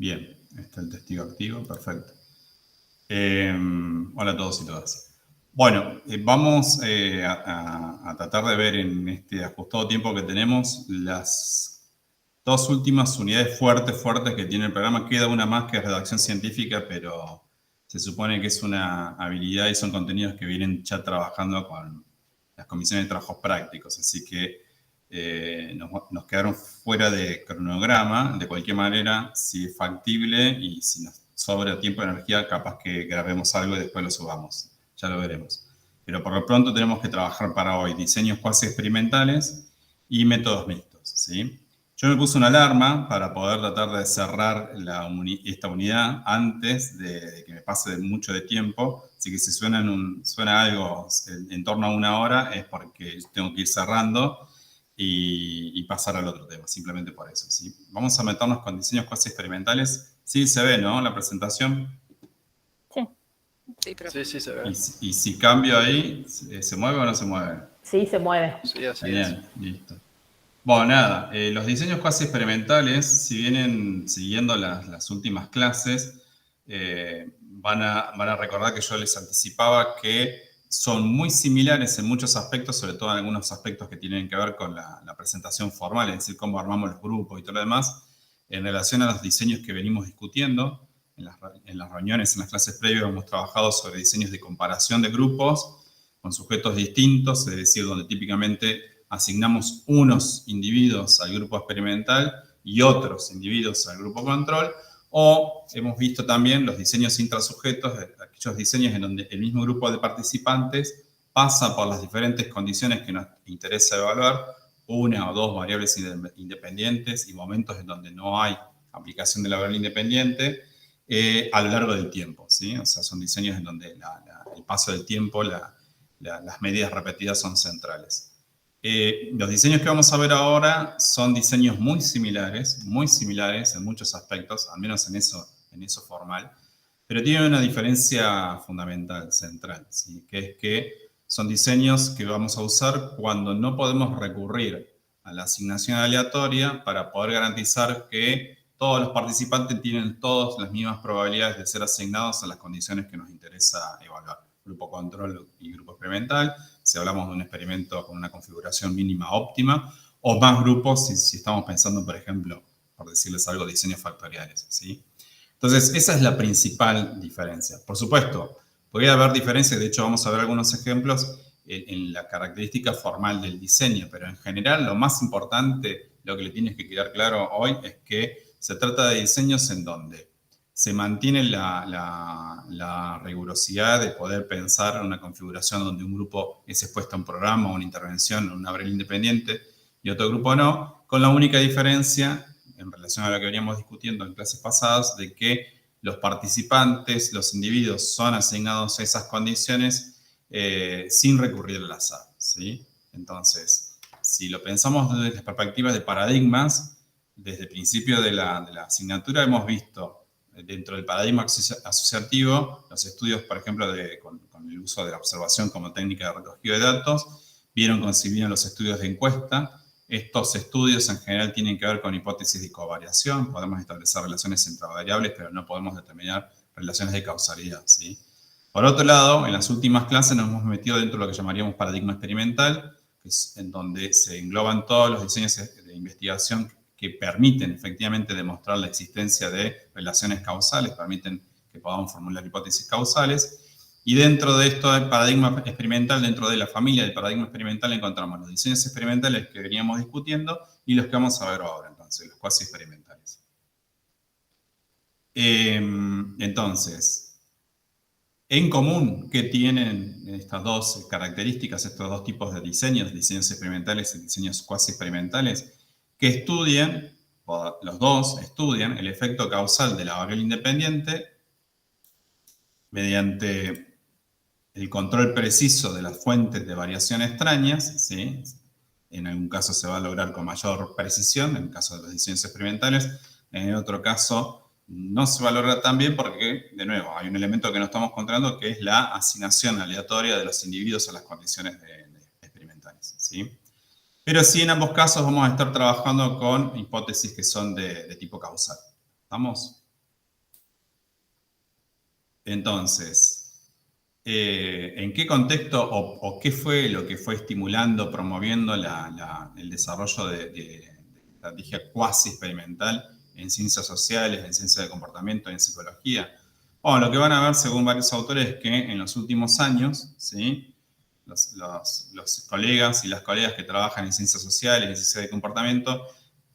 Bien, está el testigo activo, perfecto. Hola a todos y todas. Bueno, vamos a tratar de ver en este ajustado tiempo que tenemos las dos últimas unidades fuertes que tiene el programa. Queda una más que es redacción científica, pero se supone que es una habilidad y son contenidos que vienen ya trabajando con las comisiones de trabajos prácticos, así que nos quedaron fuera de cronograma. De cualquier manera, si es factible y si nos sobra tiempo y energía, capaz que grabemos algo y después lo subamos. Ya lo veremos. Pero por lo pronto tenemos que trabajar para hoy diseños cuasi experimentales y métodos mixtos, ¿sí? Yo me puse una alarma para poder tratar de cerrar esta unidad antes de que me pase mucho de tiempo. Así que si suena algo en torno a 1 hora es porque tengo que ir cerrando y pasar al otro tema, simplemente por eso, ¿sí? Vamos a meternos con diseños cuasi experimentales. Sí, se ve, ¿no? La presentación. Sí. Sí, se ve. Y si cambio ahí, ¿se mueve o no se mueve? Sí, se mueve. Sí, así Genial, listo. Bueno, nada, los diseños cuasi experimentales, si vienen siguiendo las últimas clases, van a recordar que yo les anticipaba que son muy similares en muchos aspectos, sobre todo en algunos aspectos que tienen que ver con la presentación formal, es decir, cómo armamos los grupos y todo lo demás, en relación a los diseños que venimos discutiendo. En las reuniones, en las clases previas, hemos trabajado sobre diseños de comparación de grupos con sujetos distintos, es decir, donde típicamente asignamos unos individuos al grupo experimental y otros individuos al grupo control, o hemos visto también los diseños intrasujetos, aquellos diseños en donde el mismo grupo de participantes pasa por las diferentes condiciones que nos interesa evaluar, una o dos variables independientes y momentos en donde no hay aplicación de la variable independiente a lo largo del tiempo, ¿sí? O sea, son diseños en donde el paso del tiempo, las medidas repetidas son centrales. Los diseños que vamos a ver ahora son diseños muy similares en muchos aspectos, al menos en eso formal, pero tienen una diferencia fundamental, central, ¿sí? Que es que son diseños que vamos a usar cuando no podemos recurrir a la asignación aleatoria para poder garantizar que todos los participantes tienen todas las mismas probabilidades de ser asignados a las condiciones que nos interesa evaluar. Grupo control y grupo experimental, si hablamos de un experimento con una configuración mínima óptima, o más grupos si estamos pensando, por ejemplo, por decirles algo, diseños factoriales, ¿sí? Entonces, esa es la principal diferencia. Por supuesto, podría haber diferencias, de hecho vamos a ver algunos ejemplos en la característica formal del diseño, pero en general lo más importante, lo que le tienes que quedar claro hoy es que se trata de diseños en donde se mantiene la rigurosidad de poder pensar en una configuración donde un grupo es expuesto a un programa o una intervención o una variable independiente y otro grupo no, con la única diferencia en relación a lo que veníamos discutiendo en clases pasadas, de que los participantes, los individuos, son asignados a esas condiciones sin recurrir al azar, ¿sí? Entonces, si lo pensamos desde las perspectivas de paradigmas, desde el principio de la asignatura hemos visto dentro del paradigma asociativo los estudios, por ejemplo, con el uso de la observación como técnica de recogido de datos, vieron cómo se vienen los estudios de encuesta. Estos estudios en general tienen que ver con hipótesis de covariación. Podemos establecer relaciones entre variables, pero no podemos determinar relaciones de causalidad, ¿sí? Por otro lado, en las últimas clases nos hemos metido dentro de lo que llamaríamos paradigma experimental, que es en donde se engloban todos los diseños de investigación que permiten efectivamente demostrar la existencia de relaciones causales, permiten que podamos formular hipótesis causales. Y dentro de esto del paradigma experimental, dentro de la familia del paradigma experimental, encontramos los diseños experimentales que veníamos discutiendo y los que vamos a ver ahora, entonces, los cuasi experimentales. Entonces, en común, ¿qué tienen estas dos características, estos dos tipos de diseños experimentales y diseños cuasi experimentales? Que estudian, los dos estudian el efecto causal de la variable independiente mediante el control preciso de las fuentes de variación extrañas, ¿sí? En algún caso se va a lograr con mayor precisión, en el caso de los diseños experimentales, en otro caso no se va a lograr tan bien porque, de nuevo, hay un elemento que no estamos encontrando que es la asignación aleatoria de los individuos a las condiciones experimentales, ¿sí? Pero sí, en ambos casos vamos a estar trabajando con hipótesis que son de tipo causal. ¿Estamos? Entonces, ¿en qué contexto o qué fue lo que fue estimulando, promoviendo el desarrollo de estrategia cuasi experimental en ciencias sociales, en ciencias de comportamiento, en psicología? Bueno, lo que van a ver, según varios autores, es que en los últimos años, ¿sí?, los colegas y las colegas que trabajan en ciencias sociales, en ciencias de comportamiento,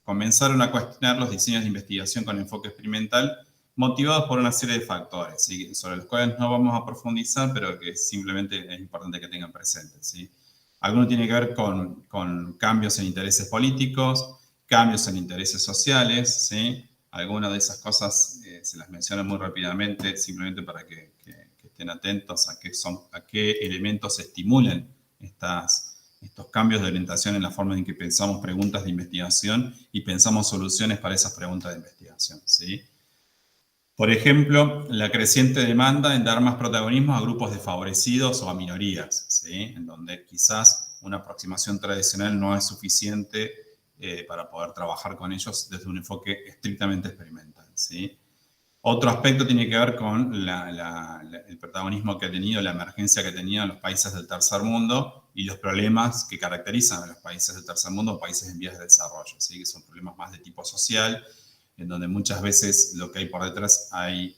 comenzaron a cuestionar los diseños de investigación con enfoque experimental, motivados por una serie de factores, ¿sí?, sobre los cuales no vamos a profundizar, pero que simplemente es importante que tengan presentes, ¿sí? Alguno tiene que ver con cambios en intereses políticos, cambios en intereses sociales, ¿sí? Algunas de esas cosas se las menciono muy rápidamente, simplemente para que estén atentos a qué elementos estimulan estos cambios de orientación en la forma en que pensamos preguntas de investigación y pensamos soluciones para esas preguntas de investigación, ¿sí? Por ejemplo, la creciente demanda en dar más protagonismo a grupos desfavorecidos o a minorías, ¿sí?, en donde quizás una aproximación tradicional no es suficiente para poder trabajar con ellos desde un enfoque estrictamente experimental, ¿sí? Otro aspecto tiene que ver con el protagonismo que ha tenido, la emergencia que ha tenido en los países del tercer mundo y los problemas que caracterizan a los países del tercer mundo o países en vías de desarrollo, ¿sí?, que son problemas más de tipo social, en donde muchas veces lo que hay por detrás hay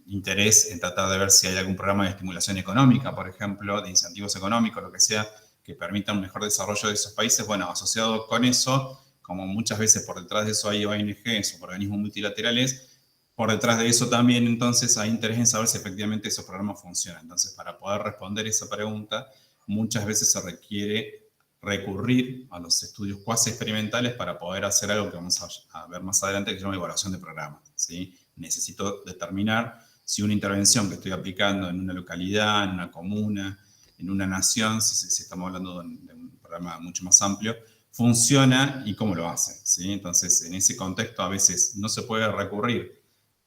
interés en tratar de ver si hay algún programa de estimulación económica, por ejemplo, de incentivos económicos, lo que sea, que permita un mejor desarrollo de esos países. Bueno, asociado con eso, como muchas veces por detrás de eso hay ONGs o organismos multilaterales, por detrás de eso también entonces hay interés en saber si efectivamente esos programas funcionan. Entonces, para poder responder esa pregunta, muchas veces se requiere recurrir a los estudios cuasi experimentales para poder hacer algo que vamos a ver más adelante, que se llama evaluación de programas, ¿sí? Necesito determinar si una intervención que estoy aplicando en una localidad, en una comuna, en una nación, si estamos hablando de un programa mucho más amplio, funciona y cómo lo hace, ¿sí? Entonces, en ese contexto a veces no se puede recurrir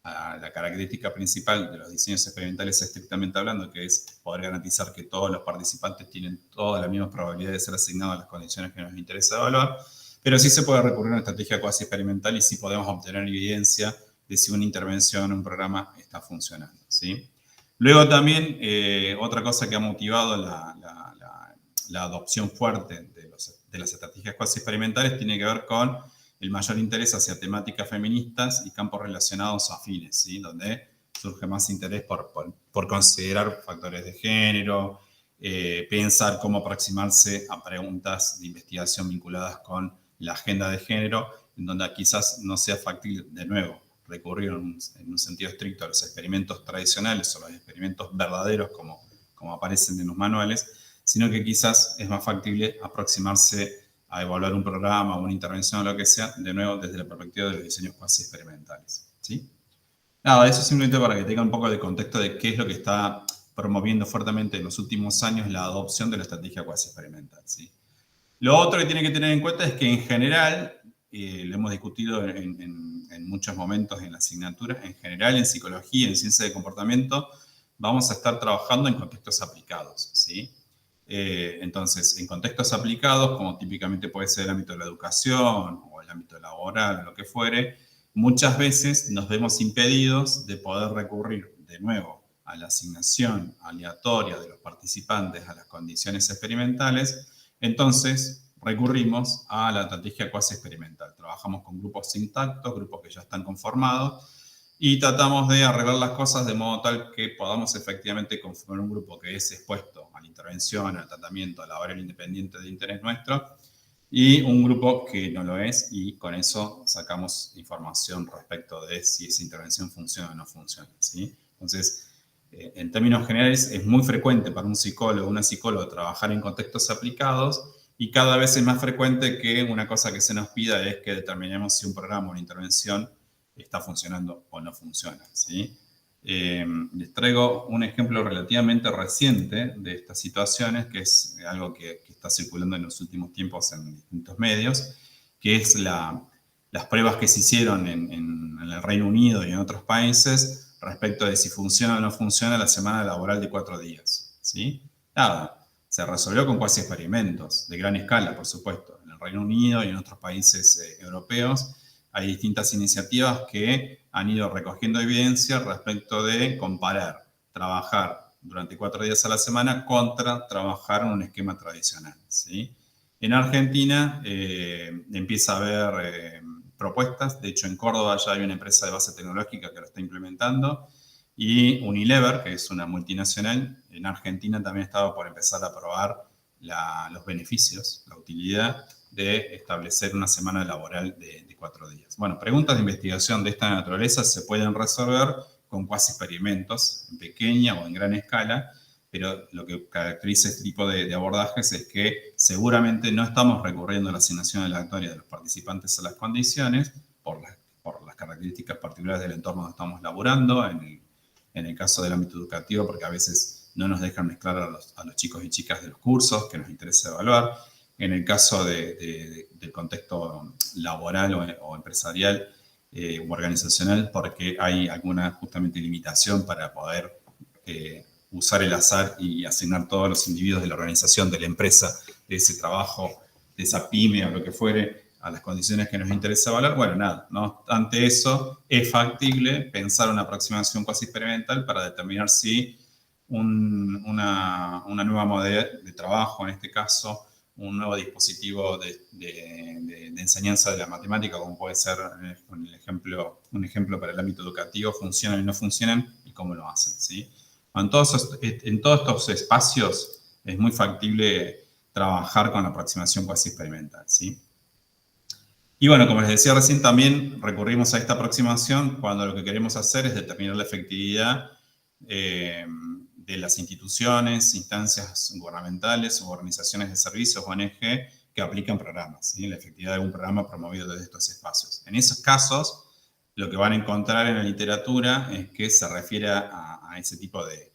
a la característica principal de los diseños experimentales estrictamente hablando, que es poder garantizar que todos los participantes tienen todas las mismas probabilidades de ser asignados a las condiciones que nos interesa evaluar, pero sí se puede recurrir a una estrategia cuasi experimental y sí podemos obtener evidencia de si una intervención, un programa está funcionando, ¿sí? Luego también, otra cosa que ha motivado la adopción fuerte de las estrategias cuasi experimentales tiene que ver con el mayor interés hacia temáticas feministas y campos relacionados afines, ¿sí?, donde surge más interés por considerar factores de género, pensar cómo aproximarse a preguntas de investigación vinculadas con la agenda de género, en donde quizás no sea factible, de nuevo, recurrir en un sentido estricto a los experimentos tradicionales o los experimentos verdaderos como aparecen en los manuales, sino que quizás es más factible aproximarse a evaluar un programa o una intervención o lo que sea, de nuevo desde la perspectiva de los diseños cuasi experimentales, ¿sí? Nada, eso simplemente para que tengan un poco de contexto de qué es lo que está promoviendo fuertemente en los últimos años la adopción de la estrategia cuasi experimental, ¿sí? Lo otro que tienen que tener en cuenta es que en general, lo hemos discutido en muchos momentos en la asignatura, en general en psicología, en ciencia de comportamiento, vamos a estar trabajando en contextos aplicados, ¿sí? Entonces, en contextos aplicados, como típicamente puede ser el ámbito de la educación o el ámbito laboral o lo que fuere, muchas veces nos vemos impedidos de poder recurrir de nuevo a la asignación aleatoria de los participantes a las condiciones experimentales. Entonces, recurrimos a la estrategia cuasi experimental. Trabajamos con grupos intactos, grupos que ya están conformados, y tratamos de arreglar las cosas de modo tal que podamos efectivamente conformar un grupo que es expuesto a la intervención, al tratamiento laboral independiente de interés nuestro, y un grupo que no lo es, y con eso sacamos información respecto de si esa intervención funciona o no funciona, ¿sí? Entonces, en términos generales, es muy frecuente para un psicólogo o una psicóloga trabajar en contextos aplicados, y cada vez es más frecuente que una cosa que se nos pida es que determinemos si un programa o una intervención está funcionando o no funciona, ¿sí? Les traigo un ejemplo relativamente reciente de estas situaciones, que es algo que está circulando en los últimos tiempos en distintos medios, que es las pruebas que se hicieron en el Reino Unido y en otros países respecto de si funciona o no funciona la semana laboral de 4 días, ¿sí? Nada, se resolvió con cuasi experimentos, de gran escala, por supuesto, en el Reino Unido y en otros países europeos, hay distintas iniciativas que han ido recogiendo evidencia respecto de comparar trabajar durante 4 días a la semana contra trabajar en un esquema tradicional, ¿sí? En Argentina empieza a haber propuestas. De hecho, en Córdoba ya hay una empresa de base tecnológica que lo está implementando. Y Unilever, que es una multinacional, en Argentina también estaba por empezar a probar los beneficios, la utilidad de establecer una semana laboral de 4 días. Bueno, preguntas de investigación de esta naturaleza se pueden resolver con cuasi experimentos en pequeña o en gran escala, pero lo que caracteriza este tipo de abordajes es que seguramente no estamos recurriendo a la asignación aleatoria de los participantes a las condiciones por las características particulares del entorno donde estamos laburando, en el caso del ámbito educativo, porque a veces no nos dejan mezclar a los chicos y chicas de los cursos que nos interesa evaluar. En el caso del contexto laboral o empresarial o organizacional, porque hay alguna justamente limitación para poder usar el azar y asignar todos los individuos de la organización, de la empresa, de ese trabajo, de esa pyme o lo que fuere, a las condiciones que nos interesa evaluar. Bueno, nada, no obstante eso, es factible pensar una aproximación cuasi experimental para determinar si una nueva modalidad de trabajo, en este caso, un nuevo dispositivo de enseñanza de la matemática, como puede ser un ejemplo para el ámbito educativo, funcionan y no funcionan y cómo lo hacen, ¿sí? En todos estos espacios es muy factible trabajar con la aproximación cuasi experimental, ¿sí? Y bueno, como les decía recién, también recurrimos a esta aproximación cuando lo que queremos hacer es determinar la efectividad de las instituciones, instancias gubernamentales o organizaciones de servicios, ONG, que aplican programas, ¿sí? La efectividad de un programa promovido desde estos espacios. En esos casos, lo que van a encontrar en la literatura es que se refiere a ese tipo de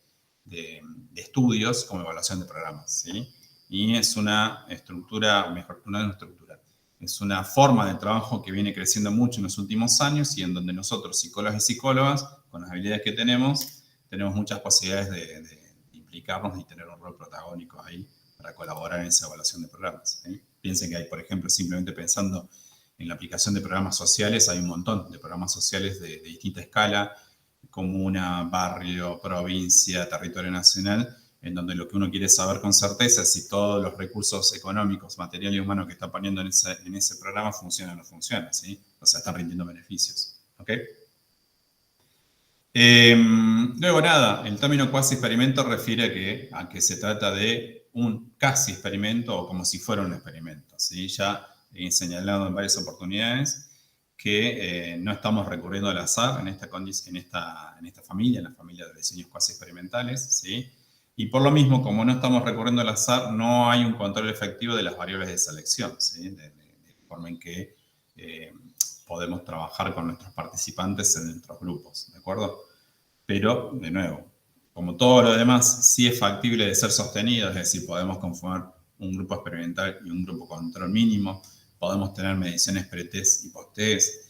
estudios como evaluación de programas, ¿sí? Y es una estructura, mejor, no es una estructura, es una forma de trabajo que viene creciendo mucho en los últimos años y en donde nosotros, psicólogos y psicólogas, con las habilidades que tenemos muchas posibilidades de implicarnos y tener un rol protagónico ahí para colaborar en esa evaluación de programas, ¿sí? Piensen que hay, por ejemplo, simplemente pensando en la aplicación de programas sociales, hay un montón de programas sociales de distinta escala, comuna, barrio, provincia, territorio nacional, en donde lo que uno quiere saber con certeza es si todos los recursos económicos, material y humano que está poniendo en ese programa funcionan o no funcionan, ¿sí? O sea, están rindiendo beneficios, ¿ok? Luego, nada, el término cuasi experimento refiere a que se trata de un casi experimento o como si fuera un experimento, ¿sí? Ya he señalado en varias oportunidades que no estamos recurriendo al azar en esta familia, en la familia de diseños cuasi experimentales, ¿sí? Y por lo mismo, como no estamos recurriendo al azar, no hay un control efectivo de las variables de selección, ¿sí? De forma en que podemos trabajar con nuestros participantes en nuestros grupos, ¿de acuerdo? Pero, de nuevo, como todo lo demás, sí es factible de ser sostenido, es decir, podemos conformar un grupo experimental y un grupo control mínimo, podemos tener mediciones pre-test y post-test,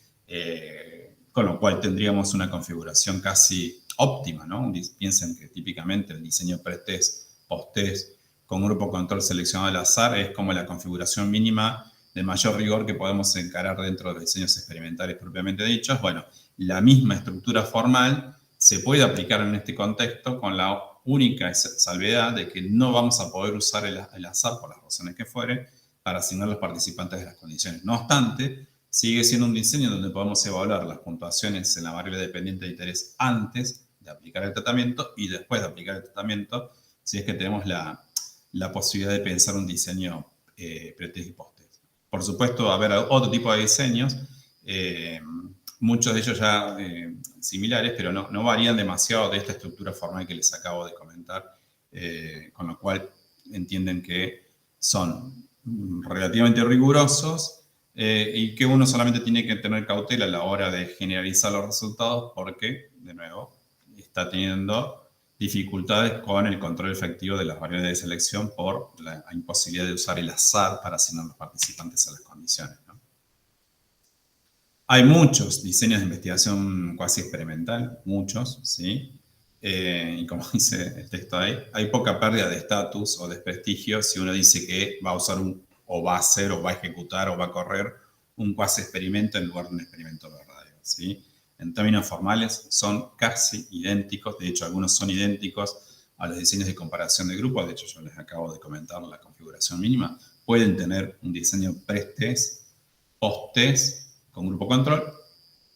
con lo cual tendríamos una configuración casi óptima, ¿no? Piensen que típicamente el diseño pre-test, post-test, con grupo control seleccionado al azar, es como la configuración mínima de mayor rigor que podemos encarar dentro de los diseños experimentales propiamente dichos. Bueno, la misma estructura formal se puede aplicar en este contexto con la única salvedad de que no vamos a poder usar el azar, por las razones que fuere, para asignar a los participantes de las condiciones. No obstante, sigue siendo un diseño donde podemos evaluar las puntuaciones en la variable dependiente de interés antes de aplicar el tratamiento y después de aplicar el tratamiento, si es que tenemos la posibilidad de pensar un diseño pre-test y post-test. Por supuesto, va a haber otro tipo de diseños, muchos de ellos ya similares, pero no varían demasiado de esta estructura formal que les acabo de comentar, con lo cual entienden que son relativamente rigurosos y que uno solamente tiene que tener cautela a la hora de generalizar los resultados porque, de nuevo, está teniendo dificultades con el control efectivo de las variables de selección por la imposibilidad de usar el azar para asignar a los participantes a las condiciones, ¿no? Hay muchos diseños de investigación cuasi experimental, muchos, ¿sí? Y como dice el texto ahí, hay poca pérdida de estatus o desprestigio si uno dice que va a usar o va a hacer, o va a ejecutar, o va a correr un cuasi experimento en lugar de un experimento verdadero, ¿sí? En términos formales son casi idénticos, de hecho algunos son idénticos a los diseños de comparación de grupos, de hecho yo les acabo de comentar la configuración mínima, pueden tener un diseño pre-test, post-test con grupo control,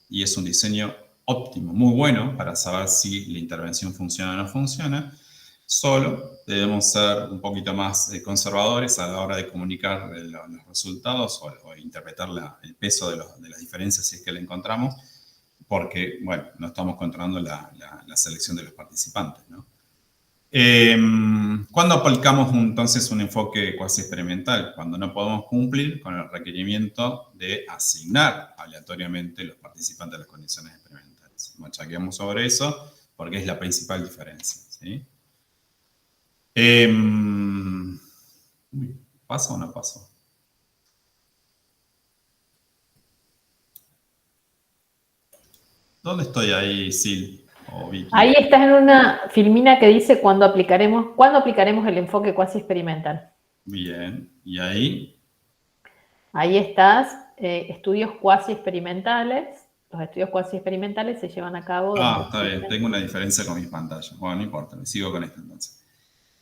y es un diseño óptimo, muy bueno para saber si la intervención funciona o no funciona. Solo debemos ser un poquito más conservadores a la hora de comunicar los resultados o interpretar el peso de las diferencias si es que la encontramos, porque, bueno, no estamos controlando la selección de los participantes, ¿no? ¿Cuándo aplicamos entonces un enfoque cuasi experimental? Cuando no podemos cumplir con el requerimiento de asignar aleatoriamente los participantes a las condiciones experimentales. Machaqueamos sobre eso porque es la principal diferencia, ¿sí? ¿Paso o no paso? ¿Dónde estoy ahí, Sil o Vicky? Ahí estás en una filmina que dice ¿cuándo aplicaremos el enfoque cuasi experimental? Bien, ¿y ahí? Ahí estás, estudios cuasi experimentales. Los estudios cuasi experimentales se llevan a cabo. Está bien, tengo una diferencia con mis pantallas. Bueno, no importa, me sigo con esto entonces.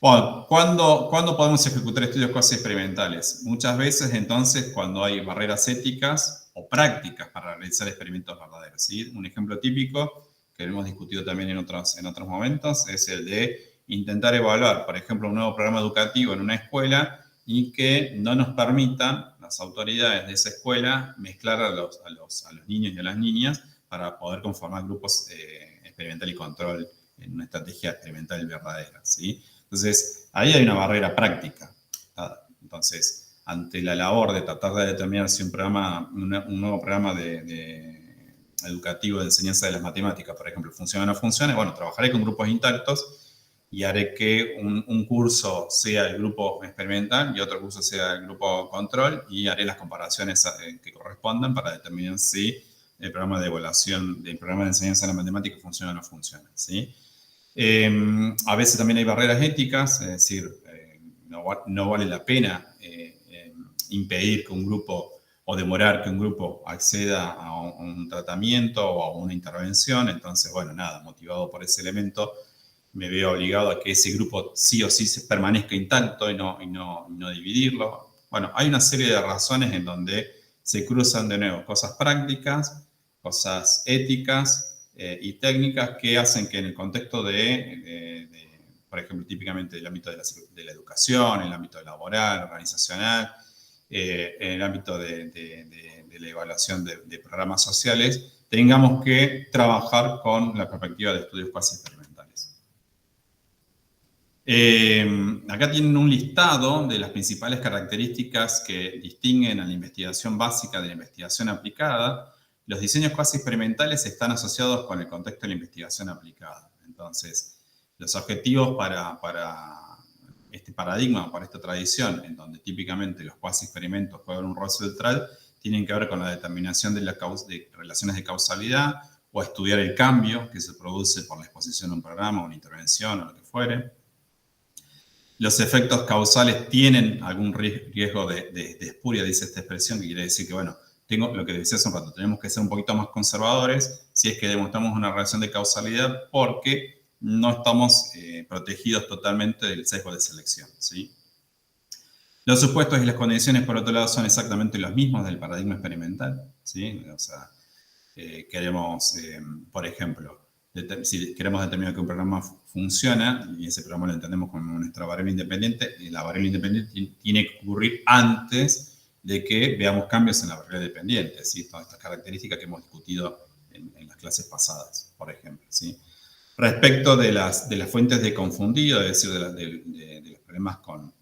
Bueno, ¿cuándo podemos ejecutar estudios cuasi experimentales? Muchas veces, entonces, cuando hay barreras éticas o prácticas para realizar experimentos verdaderos, ¿sí? Un ejemplo típico que hemos discutido también en otros momentos es el de intentar evaluar, por ejemplo, un nuevo programa educativo en una escuela y que no nos permitan las autoridades de esa escuela mezclar a los niños y a las niñas para poder conformar grupos experimental y control en una estrategia experimental verdadera, ¿sí? Entonces, ahí hay una barrera práctica. Entonces, ante la labor de tratar de determinar si un nuevo programa educativo de enseñanza de las matemáticas, por ejemplo, funciona o no funciona, bueno, trabajaré con grupos intactos y haré que un curso sea el grupo experimental y otro curso sea el grupo control y haré las comparaciones que correspondan para determinar si el programa de evaluación, del programa de enseñanza de la matemática funciona o no funciona, ¿sí? A veces también hay barreras éticas, es decir, no vale la pena impedir que un grupo o demorar que un grupo acceda a un tratamiento o a una intervención. Entonces, bueno, nada, motivado por ese elemento, me veo obligado a que ese grupo sí o sí permanezca intacto y no dividirlo. Bueno, hay una serie de razones en donde se cruzan de nuevo cosas prácticas, cosas éticas, y técnicas que hacen que en el contexto por ejemplo, típicamente del ámbito de la educación, en el ámbito laboral, organizacional, en el ámbito de la evaluación de programas sociales, tengamos que trabajar con la perspectiva de estudios cuasi experimentales. Acá tienen un listado de las principales características que distinguen a la investigación básica de la investigación aplicada. Los diseños cuasi experimentales están asociados con el contexto de la investigación aplicada. Entonces, los objetivos para este paradigma, para esta tradición, en donde típicamente los cuasi experimentos juegan un rol central, tienen que ver con la determinación de relaciones de causalidad o estudiar el cambio que se produce por la exposición a un programa, una intervención o lo que fuere. Los efectos causales tienen algún riesgo de espuria, dice esta expresión, que quiere decir que, bueno, lo que decía hace un rato, tenemos que ser un poquito más conservadores si es que demostramos una relación de causalidad porque no estamos protegidos totalmente del sesgo de selección, ¿sí? Los supuestos y las condiciones, por otro lado, son exactamente los mismos del paradigma experimental, ¿sí? O sea, queremos, por ejemplo, si queremos determinar que un programa funciona, y ese programa lo entendemos como nuestra variable independiente, y la variable independiente tiene que ocurrir antes de que veamos cambios en la variable dependiente, ¿sí? Todas estas características que hemos discutido en las clases pasadas, por ejemplo, ¿sí? Respecto de las fuentes de confundido, es decir, de los problemas con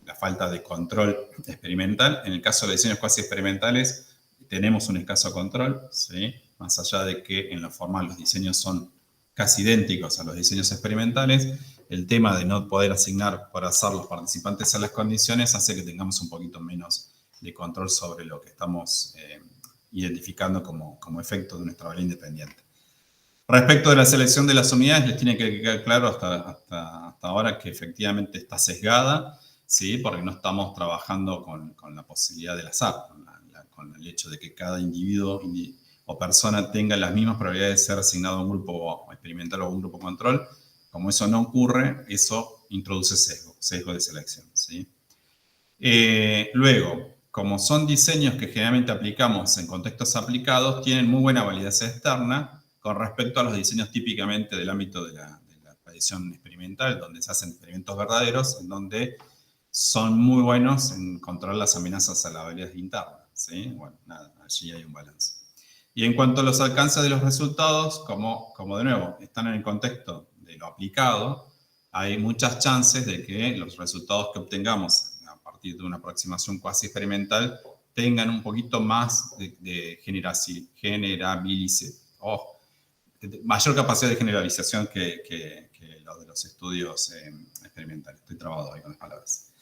la falta de control experimental, en el caso de diseños cuasi experimentales tenemos un escaso control, ¿sí? Más allá de que en lo formal los diseños son casi idénticos a los diseños experimentales, el tema de no poder asignar por azar los participantes a las condiciones hace que tengamos un poquito menos de control sobre lo que estamos identificando como efecto de nuestra variable independiente. Respecto de la selección de las unidades, les tiene que quedar claro hasta ahora que efectivamente está sesgada, ¿sí? Porque no estamos trabajando con la posibilidad del azar, con el hecho de que cada individuo o persona tenga las mismas probabilidades de ser asignado a un grupo experimental o a un grupo control. Como eso no ocurre, eso introduce sesgo de selección, ¿sí? Luego, como son diseños que generalmente aplicamos en contextos aplicados, tienen muy buena validez externa con respecto a los diseños típicamente del ámbito de la tradición experimental, donde se hacen experimentos verdaderos, en donde son muy buenos en controlar las amenazas a la validez interna, ¿sí? Bueno, nada, allí hay un balance. Y en cuanto a los alcances de los resultados, como de nuevo están en el contexto de lo aplicado, hay muchas chances de que los resultados que obtengamos a partir de una aproximación cuasi experimental tengan un poquito más de mayor capacidad de generalización que lo de los estudios experimentales. Estoy trabado ahí con las palabras.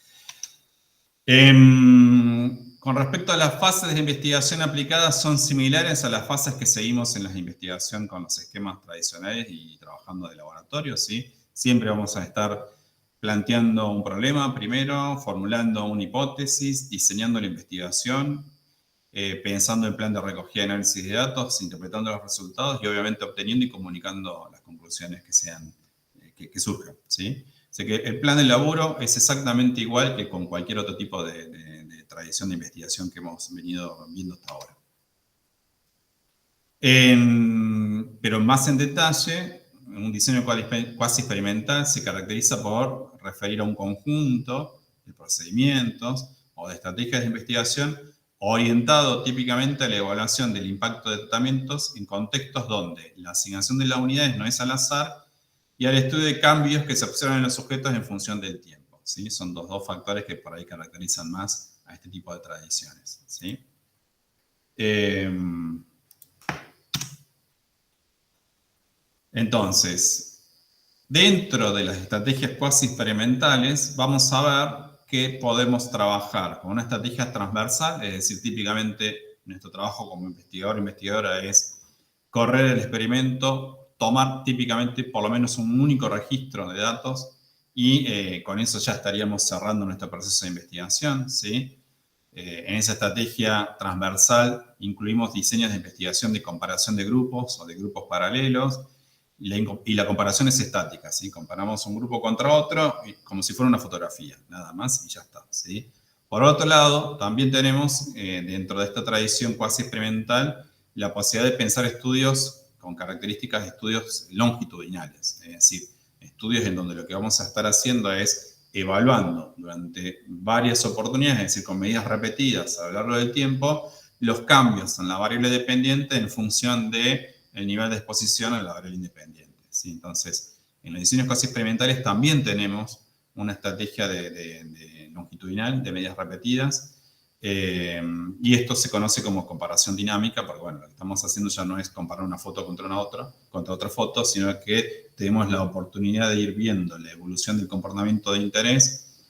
Con respecto a las fases de investigación aplicadas, son similares a las fases que seguimos en la investigación con los esquemas tradicionales y trabajando de laboratorio, ¿sí? Siempre vamos a estar planteando un problema primero, formulando una hipótesis, diseñando la investigación, pensando en plan de recogida y análisis de datos, interpretando los resultados y obviamente obteniendo y comunicando las conclusiones que surjan, ¿sí? O sea que el plan de laburo es exactamente igual que con cualquier otro tipo de tradición de investigación que hemos venido viendo hasta ahora. Pero más en detalle, un diseño cuasi experimental se caracteriza por referir a un conjunto de procedimientos o de estrategias de investigación orientado típicamente a la evaluación del impacto de tratamientos en contextos donde la asignación de las unidades no es al azar y al estudio de cambios que se observan en los sujetos en función del tiempo, ¿sí? Son dos factores que por ahí caracterizan más a este tipo de tradiciones, ¿sí? Entonces, dentro de las estrategias cuasi experimentales, vamos a ver que podemos trabajar con una estrategia transversal, es decir, típicamente nuestro trabajo como investigador o investigadora es correr el experimento, tomar típicamente por lo menos un único registro de datos y con eso ya estaríamos cerrando nuestro proceso de investigación, ¿sí? En esa estrategia transversal incluimos diseños de investigación de comparación de grupos o de grupos paralelos y la comparación es estática, ¿sí? Comparamos un grupo contra otro como si fuera una fotografía, nada más y ya está, ¿sí? Por otro lado, también tenemos dentro de esta tradición cuasi experimental la posibilidad de pensar estudios con características de estudios longitudinales, es decir, estudios en donde lo que vamos a estar haciendo es evaluando durante varias oportunidades, es decir, con medidas repetidas a lo largo del tiempo, los cambios en la variable dependiente en función del nivel de exposición a la variable independiente, ¿sí? Entonces, en los diseños cuasi experimentales también tenemos una estrategia de longitudinal, de medidas repetidas, y esto se conoce como comparación dinámica, porque bueno, lo que estamos haciendo ya no es comparar una foto contra otra foto, sino que tenemos la oportunidad de ir viendo la evolución del comportamiento de interés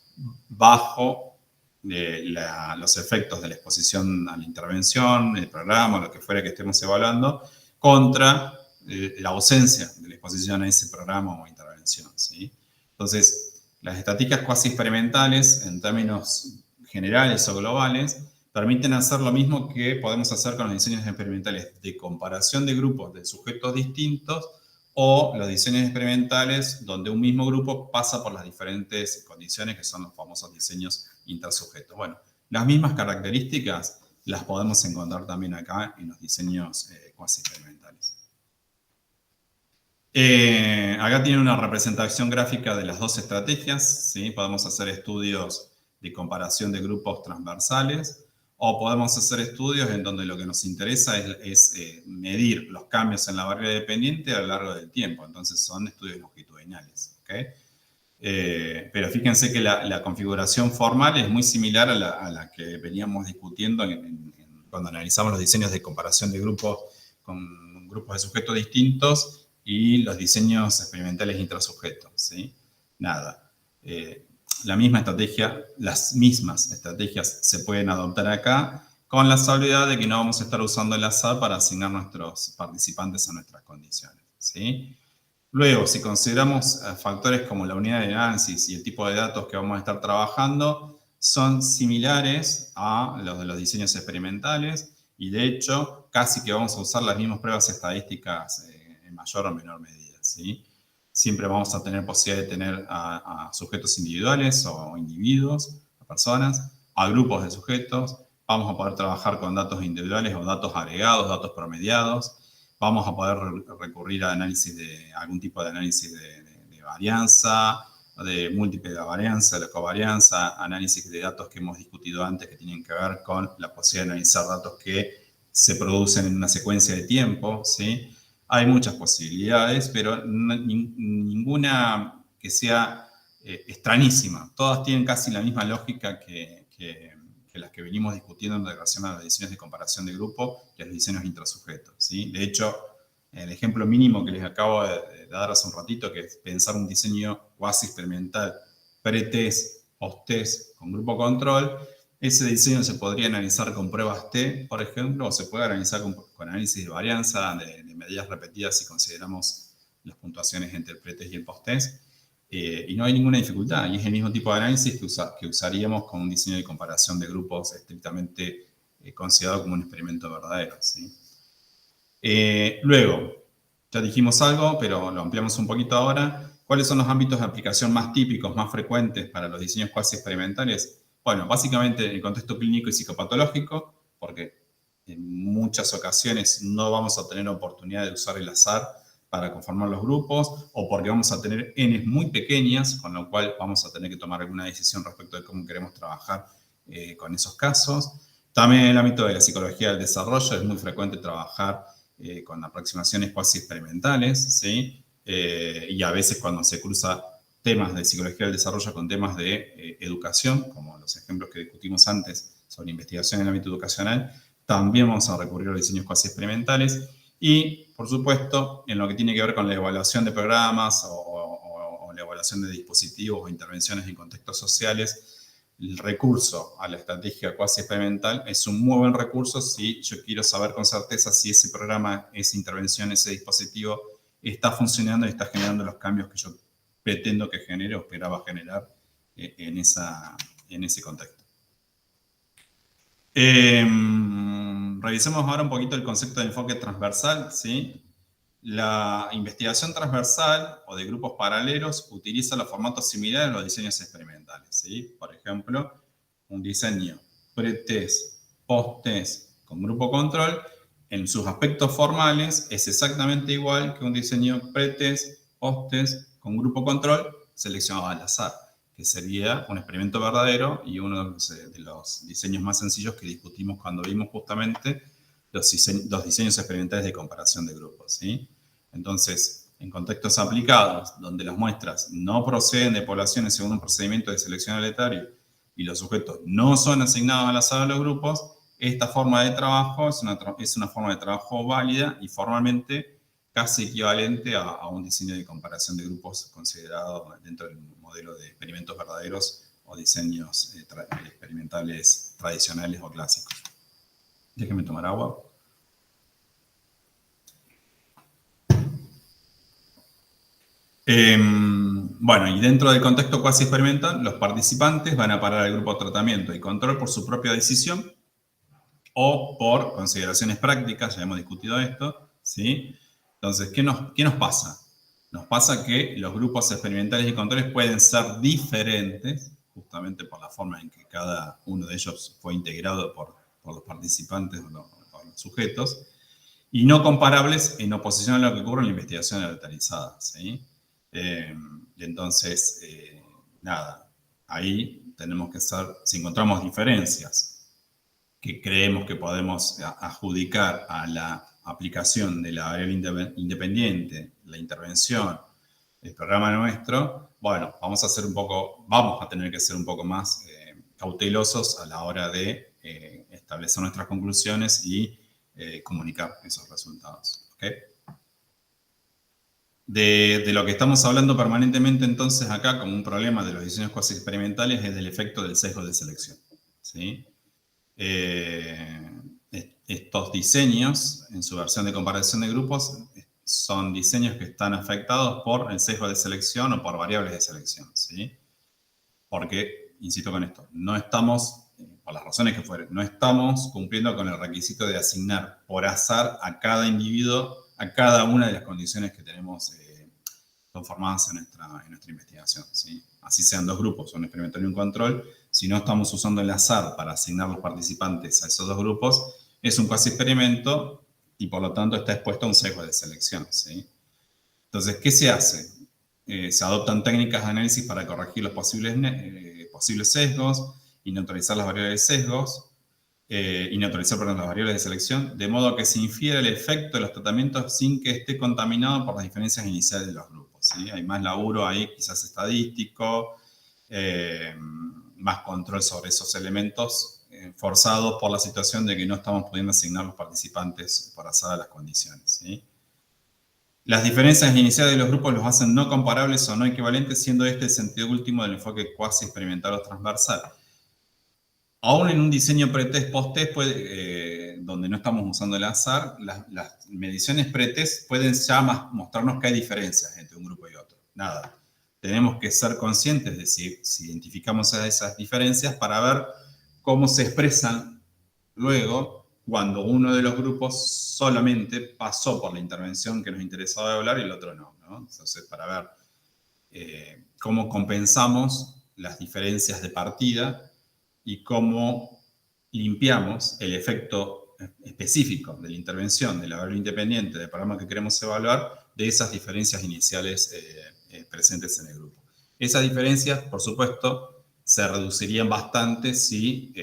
bajo los efectos de la exposición a la intervención, el programa, lo que fuera que estemos evaluando, contra la ausencia de la exposición a ese programa o intervención, ¿sí? Entonces, las estrategias cuasi experimentales, en términos generales o globales, permiten hacer lo mismo que podemos hacer con los diseños experimentales de comparación de grupos de sujetos distintos o los diseños experimentales donde un mismo grupo pasa por las diferentes condiciones que son los famosos diseños intersujetos. Bueno, las mismas características las podemos encontrar también acá en los diseños cuasi experimentales. Acá tiene una representación gráfica de las dos estrategias, ¿sí? Podemos hacer estudios de comparación de grupos transversales o podemos hacer estudios en donde lo que nos interesa es medir los cambios en la variable dependiente a lo largo del tiempo. Entonces son estudios longitudinales, ¿okay? Pero fíjense que la configuración formal es muy similar a la que veníamos discutiendo cuando analizamos los diseños de comparación de grupos con grupos de sujetos distintos y los diseños experimentales intrasujetos, ¿sí? Nada. La misma estrategia, las mismas estrategias se pueden adoptar acá con la salvedad de que no vamos a estar usando el azar para asignar nuestros participantes a nuestras condiciones, ¿sí? Luego, si consideramos factores como la unidad de análisis y el tipo de datos que vamos a estar trabajando, son similares a los de los diseños experimentales y de hecho casi que vamos a usar las mismas pruebas estadísticas en mayor o menor medida, ¿sí? Siempre vamos a tener posibilidad de tener a sujetos individuales o individuos, a personas, a grupos de sujetos. Vamos a poder trabajar con datos individuales o datos agregados, datos promediados. Vamos a poder recurrir a análisis de algún tipo de análisis de varianza, de múltiple de varianza, de covarianza, análisis de datos que hemos discutido antes que tienen que ver con la posibilidad de analizar datos que se producen en una secuencia de tiempo, ¿sí? Hay muchas posibilidades, pero ninguna que sea extrañísima. Todas tienen casi la misma lógica que las que venimos discutiendo en relación a los diseños de comparación de grupo y a los diseños intrasujetos, ¿sí? De hecho, el ejemplo mínimo que les acabo de dar hace un ratito, que es pensar un diseño cuasi experimental, pre-test, post-test, con grupo control, ese diseño se podría analizar con pruebas T, por ejemplo, o se puede analizar con análisis de varianza, de medidas repetidas si consideramos las puntuaciones entre el pre-test y el post-test. Y no hay ninguna dificultad, y es el mismo tipo de análisis que usaríamos con un diseño de comparación de grupos estrictamente considerado como un experimento verdadero, ¿sí? Luego, ya dijimos algo, pero lo ampliamos un poquito ahora. ¿Cuáles son los ámbitos de aplicación más típicos, más frecuentes para los diseños cuasi experimentales? Bueno, básicamente en el contexto clínico y psicopatológico, porque en muchas ocasiones no vamos a tener oportunidad de usar el azar para conformar los grupos, o porque vamos a tener Ns muy pequeñas, con lo cual vamos a tener que tomar alguna decisión respecto de cómo queremos trabajar con esos casos. También en el ámbito de la psicología del desarrollo es muy frecuente trabajar con aproximaciones cuasi experimentales, ¿sí? Y a veces cuando se cruza temas de psicología del desarrollo con temas de educación, como los ejemplos que discutimos antes sobre investigación en el ámbito educacional, también vamos a recurrir a los diseños cuasi experimentales. Y, por supuesto, en lo que tiene que ver con la evaluación de programas o la evaluación de dispositivos o intervenciones en contextos sociales, el recurso a la estrategia cuasi experimental es un muy buen recurso si yo quiero saber con certeza si ese programa, esa intervención, ese dispositivo está funcionando y está generando los cambios que yo pretendo que genere o esperaba generar en ese contexto. Revisemos ahora un poquito el concepto de enfoque transversal, ¿sí? La investigación transversal o de grupos paralelos utiliza los formatos similares a los diseños experimentales, ¿sí? Por ejemplo, un diseño pre-test, post-test con grupo control, en sus aspectos formales es exactamente igual que un diseño pre-test, post-test con grupo control seleccionado al azar, que sería un experimento verdadero y uno de los diseños más sencillos que discutimos cuando vimos justamente los diseños experimentales de comparación de grupos, ¿sí? Entonces, en contextos aplicados, donde las muestras no proceden de poblaciones según un procedimiento de selección aleatorio y los sujetos no son asignados al azar a los grupos, esta forma de trabajo es una forma de trabajo válida y formalmente casi equivalente a un diseño de comparación de grupos considerado dentro del modelo de experimentos verdaderos o diseños experimentales tradicionales o clásicos. Déjenme tomar agua. Bueno, y dentro del contexto cuasi experimental, los participantes van a parar al grupo de tratamiento y control por su propia decisión o por consideraciones prácticas, ya hemos discutido esto, ¿sí? Entonces, ¿qué nos pasa? Nos pasa que los grupos experimentales y controles pueden ser diferentes, justamente por la forma en que cada uno de ellos fue integrado por los participantes o por los sujetos, y no comparables en oposición a lo que ocurre en la investigación aleatorizada, ¿sí? Entonces, nada, ahí tenemos que ser, si encontramos diferencias que creemos que podemos adjudicar a la aplicación de la variable independiente, la intervención, el programa nuestro, bueno, vamos a tener que ser un poco más cautelosos a la hora de establecer nuestras conclusiones y comunicar esos resultados, ¿ok? De lo que estamos hablando permanentemente entonces acá como un problema de los diseños cuasi experimentales es del efecto del sesgo de selección, ¿sí? Estos diseños, en su versión de comparación de grupos, son diseños que están afectados por el sesgo de selección o por variables de selección, ¿sí? Porque insisto con esto, no estamos, por las razones que fueren, no estamos cumpliendo con el requisito de asignar por azar a cada individuo, a cada una de las condiciones que tenemos conformadas en nuestra investigación, ¿sí? Así sean dos grupos, un experimental y un control, si no estamos usando el azar para asignar los participantes a esos dos grupos, es un cuasi experimento y por lo tanto está expuesto a un sesgo de selección, ¿sí? Entonces, ¿qué se hace? Se adoptan técnicas de análisis para corregir los posibles sesgos y neutralizar las variables de sesgos, las variables de selección, de modo que se infiera el efecto de los tratamientos sin que esté contaminado por las diferencias iniciales de los grupos, ¿sí? Hay más laburo ahí, quizás estadístico, más control sobre esos elementos, forzados por la situación de que no estamos pudiendo asignar los participantes por azar a las condiciones, ¿sí? Las diferencias iniciales de los grupos los hacen no comparables o no equivalentes, siendo este el sentido último del enfoque cuasi experimental o transversal. Aún en un diseño pretest post-test, donde no estamos usando el azar, las mediciones pretest pueden ya mostrarnos que hay diferencias entre un grupo y otro. Nada. Tenemos que ser conscientes de si identificamos esas diferencias para ver cómo se expresan luego cuando uno de los grupos solamente pasó por la intervención que nos interesaba hablar y el otro no, ¿no? Entonces, para ver cómo compensamos las diferencias de partida y cómo limpiamos el efecto específico de la intervención de la variable independiente del programa que queremos evaluar de esas diferencias iniciales presentes en el grupo. Esas diferencias, por supuesto, se reducirían bastante si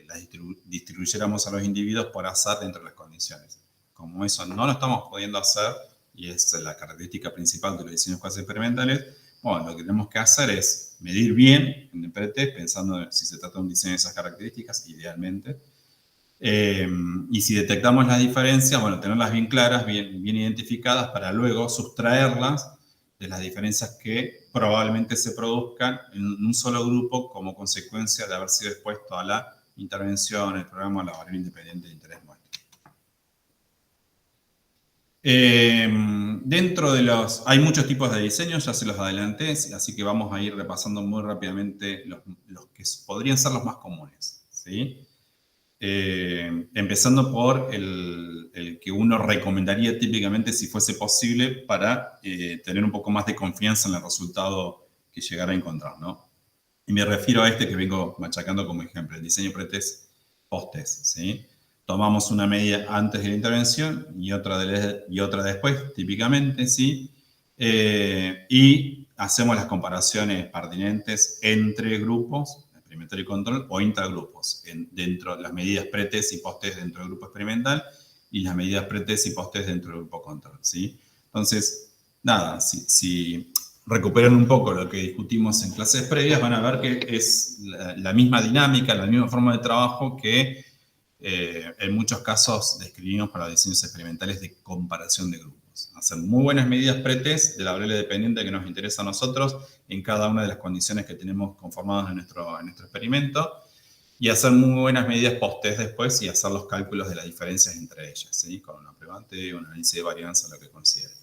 las distribuyéramos a los individuos por azar dentro de las condiciones. Como eso no lo estamos pudiendo hacer, y es la característica principal de los diseños cuasi experimentales, bueno, lo que tenemos que hacer es medir bien en el pretest, pensando si se trata de un diseño de esas características, idealmente. Y si detectamos las diferencias, bueno, tenerlas bien claras, bien identificadas, para luego sustraerlas de las diferencias que probablemente se produzcan en un solo grupo como consecuencia de haber sido expuesto a la intervención, el programa, la variable independiente de interés nuestro. Dentro de hay muchos tipos de diseños, ya se los adelanté, así que vamos a ir repasando muy rápidamente los que podrían ser los más comunes, ¿sí? Empezando por el que uno recomendaría típicamente si fuese posible para tener un poco más de confianza en el resultado que llegara a encontrar, ¿no? Y me refiero a este que vengo machacando como ejemplo, el diseño pretest post-test, ¿sí? Tomamos una medida antes de la intervención y otra después, típicamente, ¿sí? Y hacemos las comparaciones pertinentes entre grupos, experimental y control, o intragrupos, dentro de las medidas pretest y post-test dentro del grupo experimental y las medidas pretest y post-test dentro del grupo control, ¿sí? Entonces, nada, si recuperan un poco lo que discutimos en clases previas, van a ver que es la misma dinámica, la misma forma de trabajo que en muchos casos describimos para los diseños experimentales de comparación de grupos. Hacer muy buenas medidas pretest de la variable dependiente que nos interesa a nosotros en cada una de las condiciones que tenemos conformadas en nuestro experimento y hacer muy buenas medidas post-test después y hacer los cálculos de las diferencias entre ellas, ¿sí? Con una probante, un análisis de varianza, lo que considere.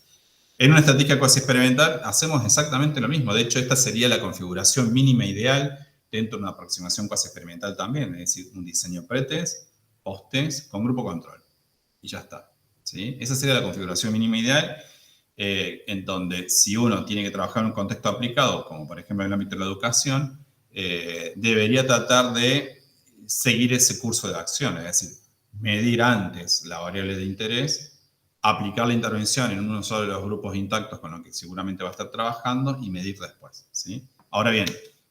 En una estrategia cuasi experimental hacemos exactamente lo mismo. De hecho, esta sería la configuración mínima ideal dentro de una aproximación cuasi experimental también, es decir, un diseño pretest, post-test con grupo control. Y ya está, ¿sí? Esa sería la configuración mínima ideal, en donde si uno tiene que trabajar en un contexto aplicado, como por ejemplo en el ámbito de la educación, debería tratar de seguir ese curso de acción, es decir, medir antes la variable de interés, aplicar la intervención en uno solo de los grupos intactos con los que seguramente va a estar trabajando y medir después, ¿sí? Ahora bien,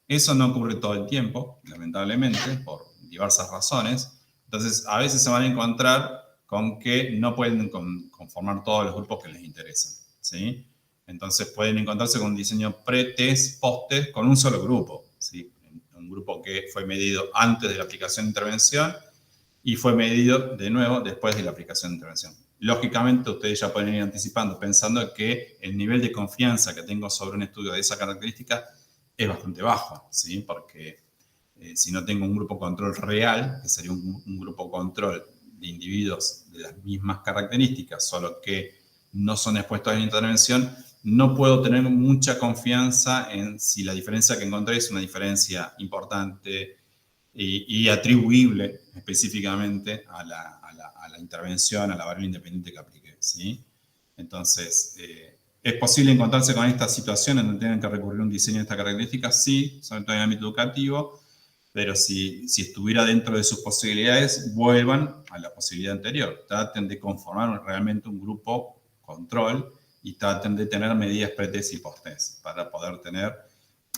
eso no ocurre todo el tiempo, lamentablemente, por diversas razones. Entonces, a veces se van a encontrar con que no pueden conformar todos los grupos que les interesan, ¿sí? Entonces, pueden encontrarse con un diseño pre-test, post-test, con un solo grupo, ¿sí? Un grupo que fue medido antes de la aplicación de intervención y fue medido de nuevo después de la aplicación de intervención. Lógicamente, ustedes ya pueden ir anticipando, pensando que el nivel de confianza que tengo sobre un estudio de esa característica es bastante bajo, ¿sí? Porque si no tengo un grupo control real, que sería un grupo control de individuos de las mismas características, solo que no son expuestos a la intervención, no puedo tener mucha confianza en si la diferencia que encontré es una diferencia importante y atribuible específicamente a la intervención, a la variable independiente que apliqué, ¿sí? Entonces, ¿es posible encontrarse con esta situación en donde tengan que recurrir a un diseño de esta característica? Sí, sobre todo en el ámbito educativo, pero si estuviera dentro de sus posibilidades, vuelvan a la posibilidad anterior. Traten de conformar realmente un grupo control y traten de tener medidas pre-test y post-test para poder tener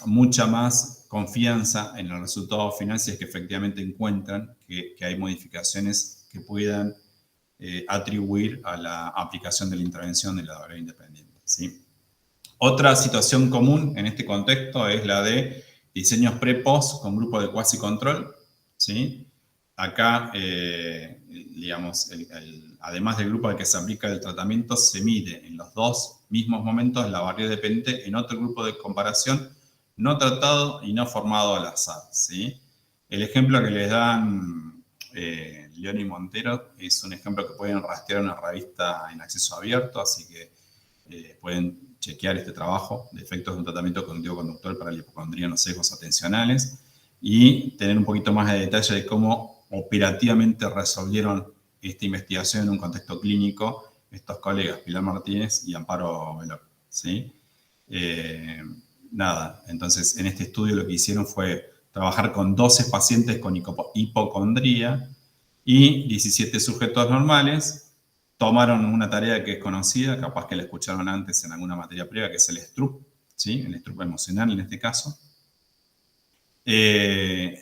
mucha más confianza en el resultado final si es que efectivamente encuentran que hay modificaciones que puedan atribuir a la aplicación de la intervención de la variable independiente, ¿sí? Otra situación común en este contexto es la de diseños pre-post con grupo de quasi-control, ¿sí? Acá, digamos, además del grupo al que se aplica el tratamiento, se mide en los dos mismos momentos la variable dependiente en otro grupo de comparación no tratado y no formado al azar, ¿sí? El ejemplo que les dan León y Montero es un ejemplo que pueden rastrear en una revista en acceso abierto, así que pueden chequear este trabajo de efectos de un tratamiento cognitivo-conductual para la hipocondría en los sesgos atencionales y tener un poquito más de detalle de cómo operativamente resolvieron esta investigación en un contexto clínico estos colegas Pilar Martínez y Amparo Veloc, ¿sí? Nada, entonces en este estudio lo que hicieron fue trabajar con 12 pacientes con hipocondría y 17 sujetos normales. Tomaron una tarea que es conocida, capaz que la escucharon antes en alguna materia previa, que es el STRUP, ¿sí? El STRUP emocional en este caso. El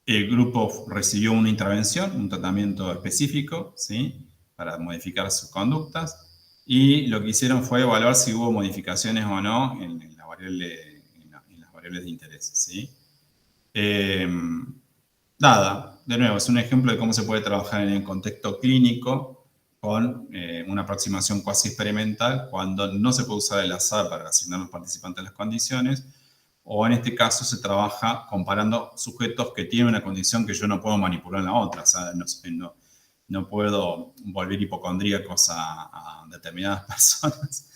grupo recibió una intervención, un tratamiento específico, ¿sí? Para modificar sus conductas. Y lo que hicieron fue evaluar si hubo modificaciones o no en las variables de interés, ¿sí? Nada, de nuevo, es un ejemplo de cómo se puede trabajar en el contexto clínico con una aproximación cuasi experimental cuando no se puede usar el azar para asignar a los participantes las condiciones, o en este caso se trabaja comparando sujetos que tienen una condición que yo no puedo manipular en la otra, o sea, no puedo volver hipocondríacos a determinadas personas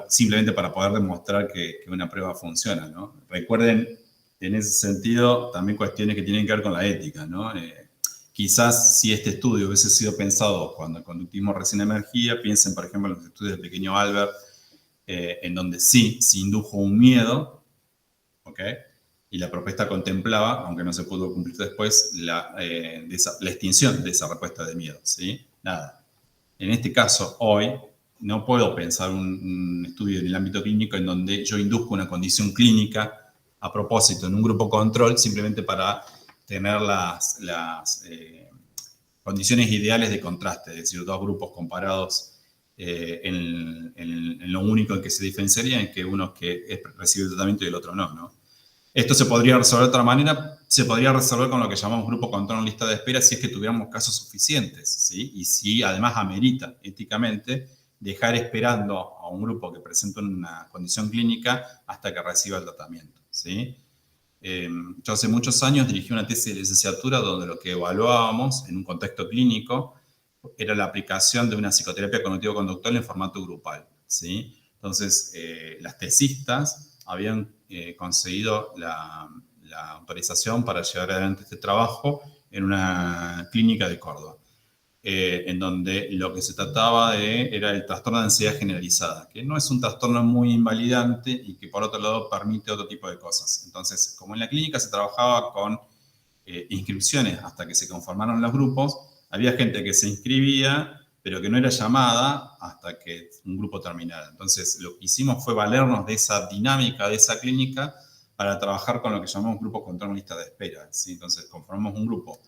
simplemente para poder demostrar que una prueba funciona, ¿no? Recuerden, en ese sentido, también cuestiones que tienen que ver con la ética, ¿no? Quizás si este estudio hubiese sido pensado cuando el conductismo recién emergía, piensen, por ejemplo, en los estudios del pequeño Albert, en donde sí se indujo un miedo, ¿ok? Y la propuesta contemplaba, aunque no se pudo cumplir después, la extinción de esa respuesta de miedo, ¿sí? Nada. En este caso, hoy, no puedo pensar un estudio en el ámbito clínico en donde yo induzco una condición clínica a propósito en un grupo control simplemente para tener las condiciones ideales de contraste, es decir, dos grupos comparados en lo único en que se diferenciaría es que uno que recibe el tratamiento y el otro no, ¿no? Esto se podría resolver de otra manera, se podría resolver con lo que llamamos grupo control en lista de espera si es que tuviéramos casos suficientes, ¿sí? Y si además amerita éticamente dejar esperando a un grupo que presenta una condición clínica hasta que reciba el tratamiento, ¿sí? Yo hace muchos años dirigí una tesis de licenciatura donde lo que evaluábamos en un contexto clínico era la aplicación de una psicoterapia cognitivo-conductual en formato grupal, ¿sí? Entonces, las tesistas habían conseguido la autorización para llevar adelante este trabajo en una clínica de Córdoba, en donde lo que se trataba era el trastorno de ansiedad generalizada, que no es un trastorno muy invalidante y que por otro lado permite otro tipo de cosas. Entonces, como en la clínica se trabajaba con inscripciones hasta que se conformaron los grupos, había gente que se inscribía, pero que no era llamada hasta que un grupo terminara. Entonces, lo que hicimos fue valernos de esa dinámica de esa clínica para trabajar con lo que llamamos grupo control en lista de espera, ¿sí? Entonces, conformamos un grupo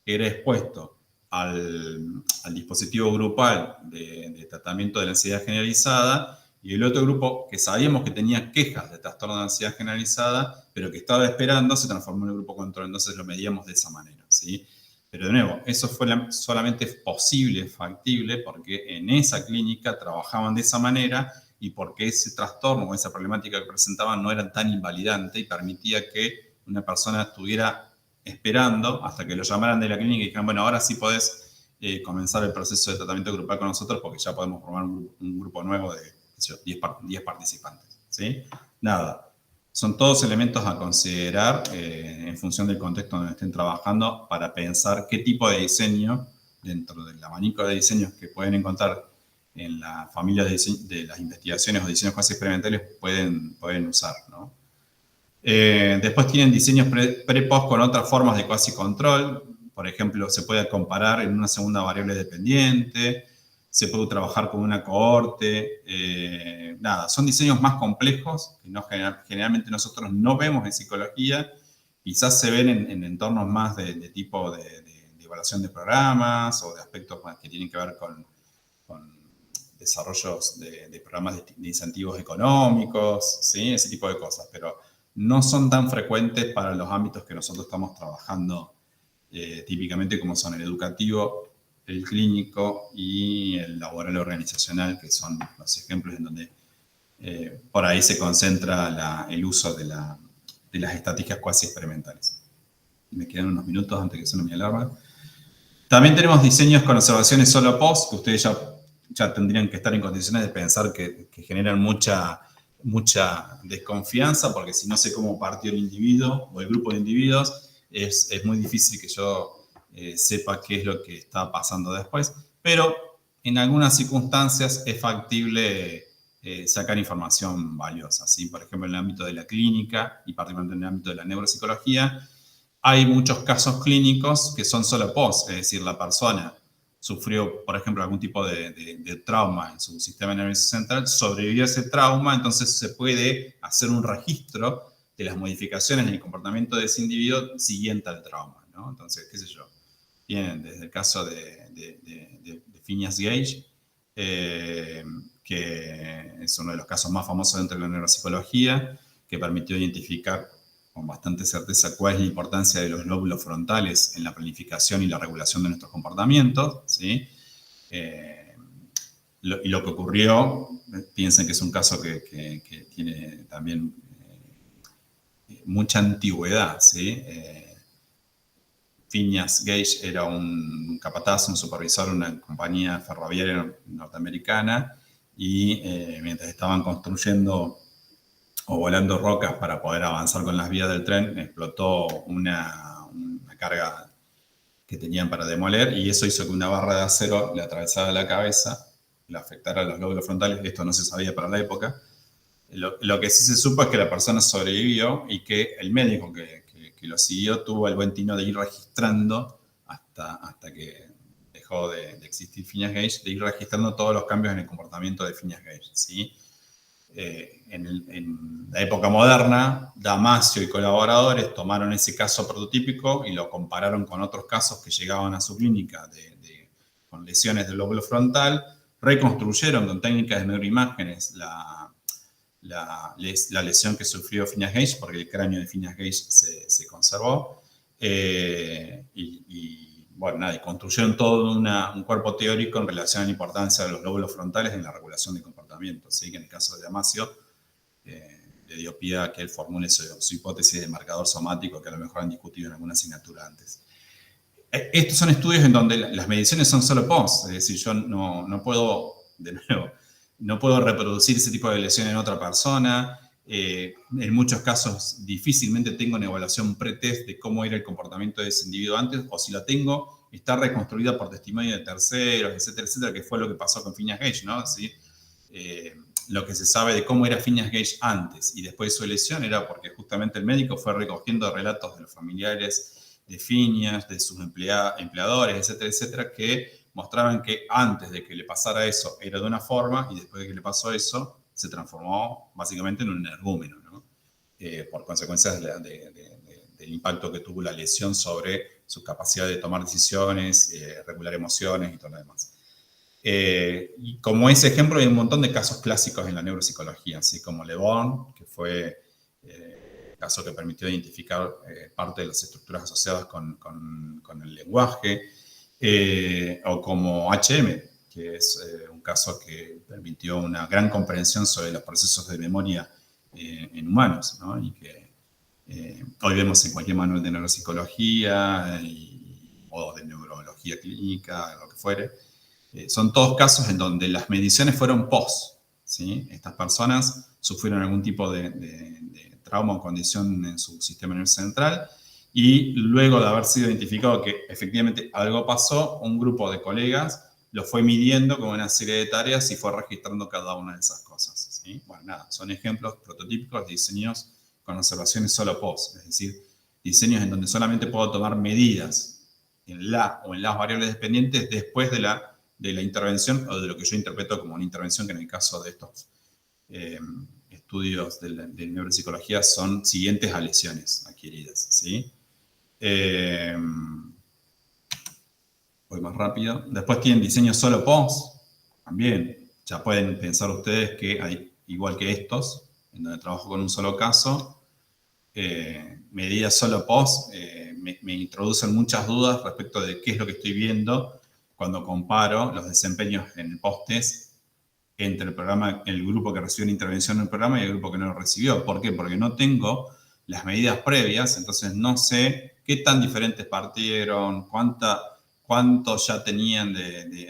que era expuesto al dispositivo grupal de tratamiento de la ansiedad generalizada y el otro grupo que sabíamos que tenía quejas de trastorno de ansiedad generalizada, pero que estaba esperando, se transformó en el grupo control. Entonces lo medíamos de esa manera, ¿sí? Pero de nuevo, eso fue solamente posible, factible, porque en esa clínica trabajaban de esa manera y porque ese trastorno o esa problemática que presentaban no era tan invalidante y permitía que una persona estuviera esperando hasta que lo llamaran de la clínica y dijeran, bueno, ahora sí podés comenzar el proceso de tratamiento grupal con nosotros porque ya podemos formar un grupo nuevo de 10 participantes, ¿sí? Nada, son todos elementos a considerar en función del contexto donde estén trabajando para pensar qué tipo de diseño, dentro del abanico de diseños que pueden encontrar en la familia de las investigaciones o diseños cuasi experimentales, pueden usar, ¿no? Después tienen diseños pre-post con otras formas de quasi control. Por ejemplo, se puede comparar en una segunda variable dependiente, se puede trabajar con una cohorte. Nada, son diseños más complejos que generalmente nosotros no vemos en psicología. Quizás se ven en entornos más de tipo de evaluación de programas o de aspectos que tienen que ver con desarrollos de programas de incentivos económicos, ¿sí? Ese tipo de cosas, pero no son tan frecuentes para los ámbitos que nosotros estamos trabajando típicamente, como son el educativo, el clínico y el laboral organizacional, que son los ejemplos en donde por ahí se concentra el uso de las estadísticas cuasi experimentales. Me quedan unos minutos antes que suene mi alarma. También tenemos diseños con observaciones solo post, que ustedes ya tendrían que estar en condiciones de pensar que generan mucha desconfianza, porque si no sé cómo partió el individuo o el grupo de individuos, es muy difícil que yo sepa qué es lo que está pasando después, pero en algunas circunstancias es factible sacar información valiosa, ¿sí? Por ejemplo, en el ámbito de la clínica y particularmente en el ámbito de la neuropsicología, hay muchos casos clínicos que son solo post, es decir, la persona sufrió, por ejemplo, algún tipo de trauma en su sistema nervioso central, sobrevivió a ese trauma, entonces se puede hacer un registro de las modificaciones en el comportamiento de ese individuo siguiente al trauma, ¿no? Entonces, qué sé yo, tienen desde el caso de Phineas Gage, que es uno de los casos más famosos dentro de la neuropsicología, que permitió identificar con bastante certeza cuál es la importancia de los lóbulos frontales en la planificación y la regulación de nuestros comportamientos, ¿sí? Y lo que ocurrió, piensen que es un caso que tiene también mucha antigüedad, ¿sí? Phineas Gage era un capataz, un supervisor de una compañía ferroviaria norteamericana y mientras estaban construyendo o volando rocas para poder avanzar con las vías del tren, explotó una carga que tenían para demoler y eso hizo que una barra de acero le atravesara la cabeza, le afectara los lóbulos frontales. Esto no se sabía para la época. Lo que sí se supo es que la persona sobrevivió y que el médico que lo siguió tuvo el buen tino de ir registrando hasta que dejó de existir Phineas Gage, de ir registrando todos los cambios en el comportamiento de Phineas Gage, ¿sí? En la época moderna, Damasio y colaboradores tomaron ese caso prototípico y lo compararon con otros casos que llegaban a su clínica con lesiones del lóbulo frontal, reconstruyeron con técnicas de neuroimágenes la lesión que sufrió Phineas Gage, porque el cráneo de Phineas Gage se conservó, bueno, nada, y construyeron todo un cuerpo teórico en relación a la importancia de los lóbulos frontales en la regulación de comportamiento, ¿sí? Que en el caso de Damasio le dio pie a que él formule su hipótesis de marcador somático, que a lo mejor han discutido en alguna asignatura antes. Estos son estudios en donde las mediciones son solo post, es decir, yo no puedo, de nuevo, no puedo reproducir ese tipo de lesión en otra persona. En muchos casos difícilmente tengo una evaluación pre-test de cómo era el comportamiento de ese individuo antes, o si lo tengo, está reconstruida por testimonio de terceros, etcétera, etcétera, que fue lo que pasó con Phineas Gage, ¿no? ¿Sí? Lo que se sabe de cómo era Phineas Gage antes y después de su lesión era porque justamente el médico fue recogiendo relatos de los familiares de Phineas, de sus empleadores, etcétera, etcétera, que mostraban que antes de que le pasara eso era de una forma y después de que le pasó eso se transformó básicamente en un energúmeno, ¿no? Por consecuencias del impacto que tuvo la lesión sobre su capacidad de tomar decisiones, regular emociones y todo lo demás. Y como ese ejemplo hay un montón de casos clásicos en la neuropsicología, así como Le Bon, que fue el caso que permitió identificar parte de las estructuras asociadas con el lenguaje, o como HM, que es un caso que permitió una gran comprensión sobre los procesos de memoria en humanos, ¿no? Y que hoy vemos en cualquier manual de neuropsicología o de neurología clínica, lo que fuere. Son todos casos en donde las mediciones fueron post, ¿sí? Estas personas sufrieron algún tipo de trauma o condición en su sistema nervioso central y luego de haber sido identificado que efectivamente algo pasó, un grupo de colegas lo fue midiendo con una serie de tareas y fue registrando cada una de esas cosas, ¿sí? Bueno, nada, son ejemplos prototípicos de diseños con observaciones solo post, es decir, diseños en donde solamente puedo tomar medidas en la o en las variables dependientes después de la intervención o de lo que yo interpreto como una intervención, que en el caso de estos estudios de neuropsicología son siguientes a lesiones adquiridas, ¿sí? Voy más rápido. Después tienen diseños solo post, también. Ya pueden pensar ustedes que hay, igual que estos, en donde trabajo con un solo caso, medidas solo post me introducen muchas dudas respecto de qué es lo que estoy viendo cuando comparo los desempeños en el post-test entre el grupo que recibió una intervención en el programa y el grupo que no lo recibió. ¿Por qué? Porque no tengo las medidas previas, entonces no sé qué tan diferentes partieron, cuánto ya tenían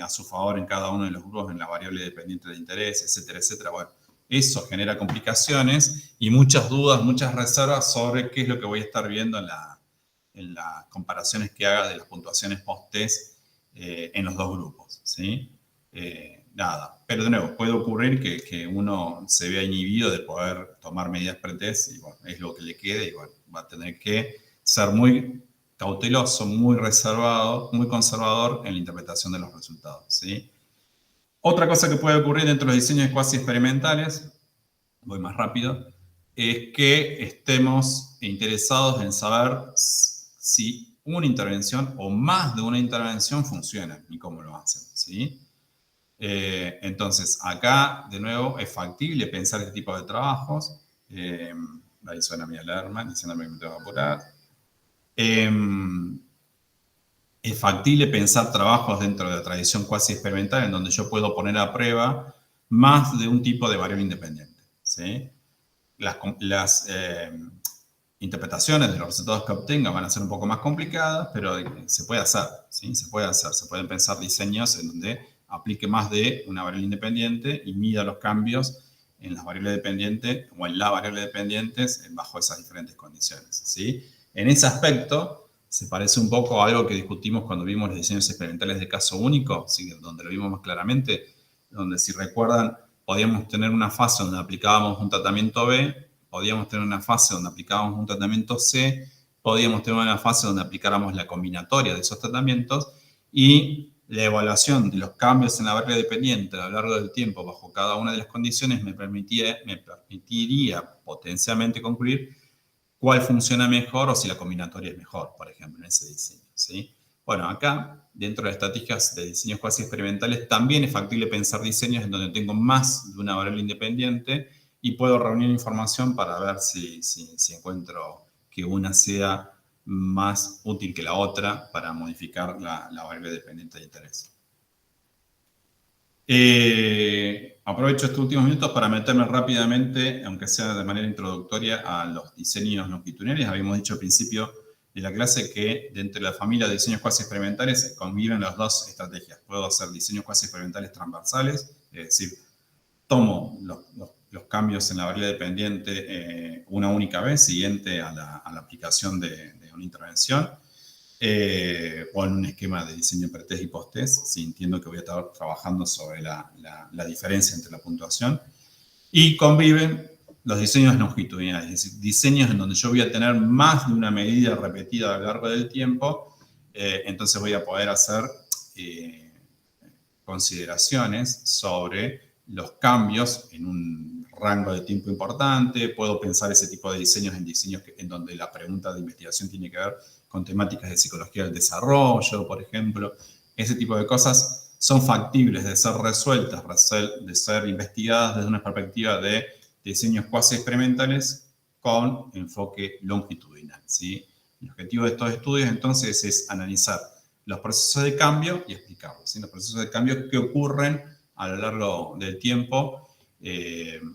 a su favor en cada uno de los grupos en la variable dependiente de interés, etcétera, etcétera. Bueno, eso genera complicaciones y muchas dudas, muchas reservas sobre qué es lo que voy a estar viendo en las comparaciones que haga de las puntuaciones post-test en los dos grupos, ¿sí? Nada, pero de nuevo, puede ocurrir que uno se vea inhibido de poder tomar medidas pre-test y bueno, es lo que le quede y bueno, va a tener que ser muy cauteloso, muy reservado, muy conservador en la interpretación de los resultados, ¿sí? Otra cosa que puede ocurrir dentro de los diseños cuasi experimentales, voy más rápido, es que estemos interesados en saber si una intervención o más de una intervención funciona y cómo lo hacen, ¿sí? Entonces, acá, de nuevo, es factible pensar este tipo de trabajos. Ahí suena mi alarma diciéndome que me tengo que apurar. Es factible pensar trabajos dentro de la tradición cuasi experimental en donde yo puedo poner a prueba más de un tipo de variable independiente, ¿sí? Las interpretaciones de los resultados que obtenga van a ser un poco más complicadas, pero se puede hacer, ¿sí? Se puede hacer. Se pueden pensar diseños en donde aplique más de una variable independiente y mida los cambios en las variables dependientes o en la variable dependientes bajo esas diferentes condiciones, ¿sí? En ese aspecto se parece un poco a algo que discutimos cuando vimos los diseños experimentales de caso único, ¿sí? Donde lo vimos más claramente, donde si recuerdan podíamos tener una fase donde aplicábamos un tratamiento B, podíamos tener una fase donde aplicábamos un tratamiento C, podíamos tener una fase donde aplicáramos la combinatoria de esos tratamientos y la evaluación de los cambios en la variable dependiente a lo largo del tiempo bajo cada una de las condiciones me permitiría potencialmente concluir cuál funciona mejor o si la combinatoria es mejor, por ejemplo, en ese diseño, ¿sí? Bueno, acá, dentro de las estadísticas de diseños cuasi experimentales, también es factible pensar diseños en donde tengo más de una variable independiente y puedo reunir información para ver si encuentro que una sea más útil que la otra para modificar la variable dependiente de interés. Aprovecho estos últimos minutos para meterme rápidamente, aunque sea de manera introductoria, a los diseños longitudinales. Habíamos dicho al principio de la clase que dentro de la familia de diseños cuasi experimentales conviven las dos estrategias. Puedo hacer diseños cuasi experimentales transversales, es decir, tomo los cambios en la variable dependiente una única vez, siguiente a la aplicación de una intervención, o en un esquema de diseño pre-test y post-test, si entiendo que voy a estar trabajando sobre la diferencia entre la puntuación. Y conviven los diseños longitudinales, es decir, diseños en donde yo voy a tener más de una medida repetida a lo largo del tiempo, entonces voy a poder hacer consideraciones sobre los cambios en un rango de tiempo importante. Puedo pensar ese tipo de diseños en donde la pregunta de investigación tiene que ver con temáticas de psicología del desarrollo, por ejemplo. Ese tipo de cosas son factibles de ser resueltas, de ser investigadas desde una perspectiva de diseños cuasi experimentales con enfoque longitudinal, ¿sí? El objetivo de estos estudios, entonces, es analizar los procesos de cambio y explicarlos, ¿sí? Los procesos de cambio que ocurren a lo largo del tiempo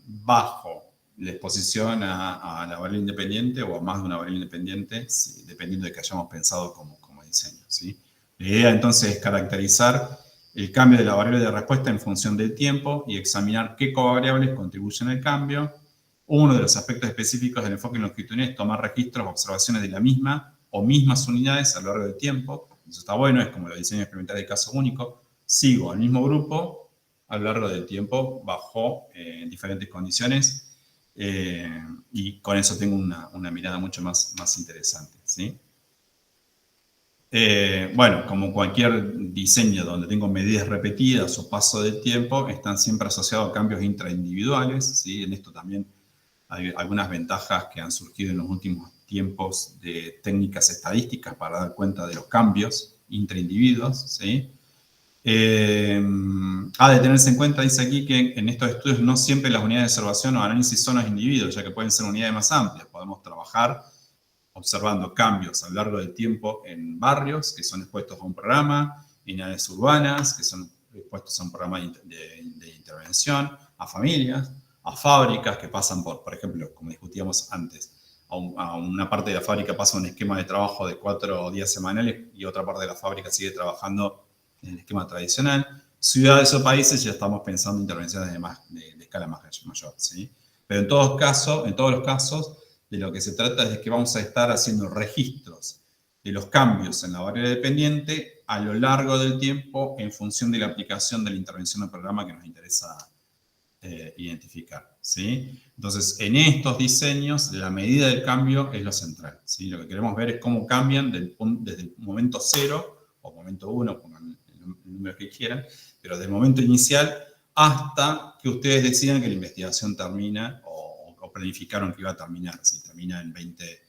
bajo la exposición a la variable independiente o a más de una variable independiente, ¿sí? Dependiendo de que hayamos pensado como diseño, ¿sí? La idea entonces es caracterizar el cambio de la variable de respuesta en función del tiempo y examinar qué covariables contribuyen al cambio. Uno de los aspectos específicos del enfoque longitudinal es tomar registros o observaciones de la misma o mismas unidades a lo largo del tiempo. Eso está bueno, es como los diseños experimentales de caso único. Sigo al mismo grupo a lo largo del tiempo bajo diferentes condiciones y con eso tengo una mirada mucho más interesante, ¿sí? Bueno, como cualquier diseño donde tengo medidas repetidas o paso del tiempo, están siempre asociados a cambios intraindividuales, ¿sí? En esto también hay algunas ventajas que han surgido en los últimos tiempos de técnicas estadísticas para dar cuenta de los cambios intraindividuos, ¿sí? Ha de tenerse en cuenta, dice aquí, que en estos estudios no siempre las unidades de observación o análisis son los individuos, ya que pueden ser unidades más amplias. Podemos trabajar observando cambios a lo largo del tiempo en barrios que son expuestos a un programa, en áreas urbanas que son expuestos a un programa de intervención, a familias, a fábricas que pasan por ejemplo, como discutíamos antes, a una parte de la fábrica pasa un esquema de trabajo de 4 días semanales y otra parte de la fábrica sigue trabajando en el esquema tradicional. Ciudades o países ya estamos pensando en intervenciones de escala mayor, ¿sí? Pero en todos los casos, de lo que se trata es de que vamos a estar haciendo registros de los cambios en la variable dependiente a lo largo del tiempo en función de la aplicación de la intervención del programa que nos interesa identificar, ¿sí? Entonces, en estos diseños, la medida del cambio es lo central, ¿sí? Lo que queremos ver es cómo cambian desde el momento 0 o momento 1, pongan el número que quieran, pero del momento inicial hasta que ustedes decidan que la investigación termina o planificaron que iba a terminar, si termina en 20,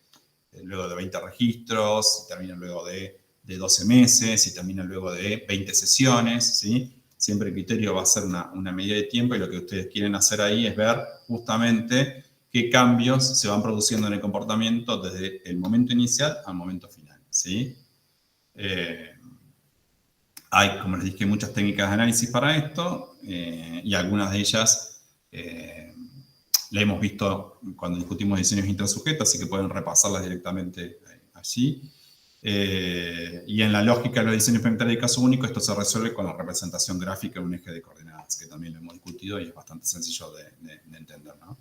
luego de 20 registros, si termina luego de 12 meses, si termina luego de 20 sesiones, ¿sí? Siempre el criterio va a ser una medida de tiempo y lo que ustedes quieren hacer ahí es ver justamente qué cambios se van produciendo en el comportamiento desde el momento inicial al momento final, ¿sí? Hay, como les dije, muchas técnicas de análisis para esto y algunas de ellas la hemos visto cuando discutimos diseños intrasujetos, así que pueden repasarlas directamente allí. Y en la lógica de los diseños experimentales de caso único, esto se resuelve con la representación gráfica de un eje de coordenadas, que también lo hemos discutido y es bastante sencillo de entender, ¿no?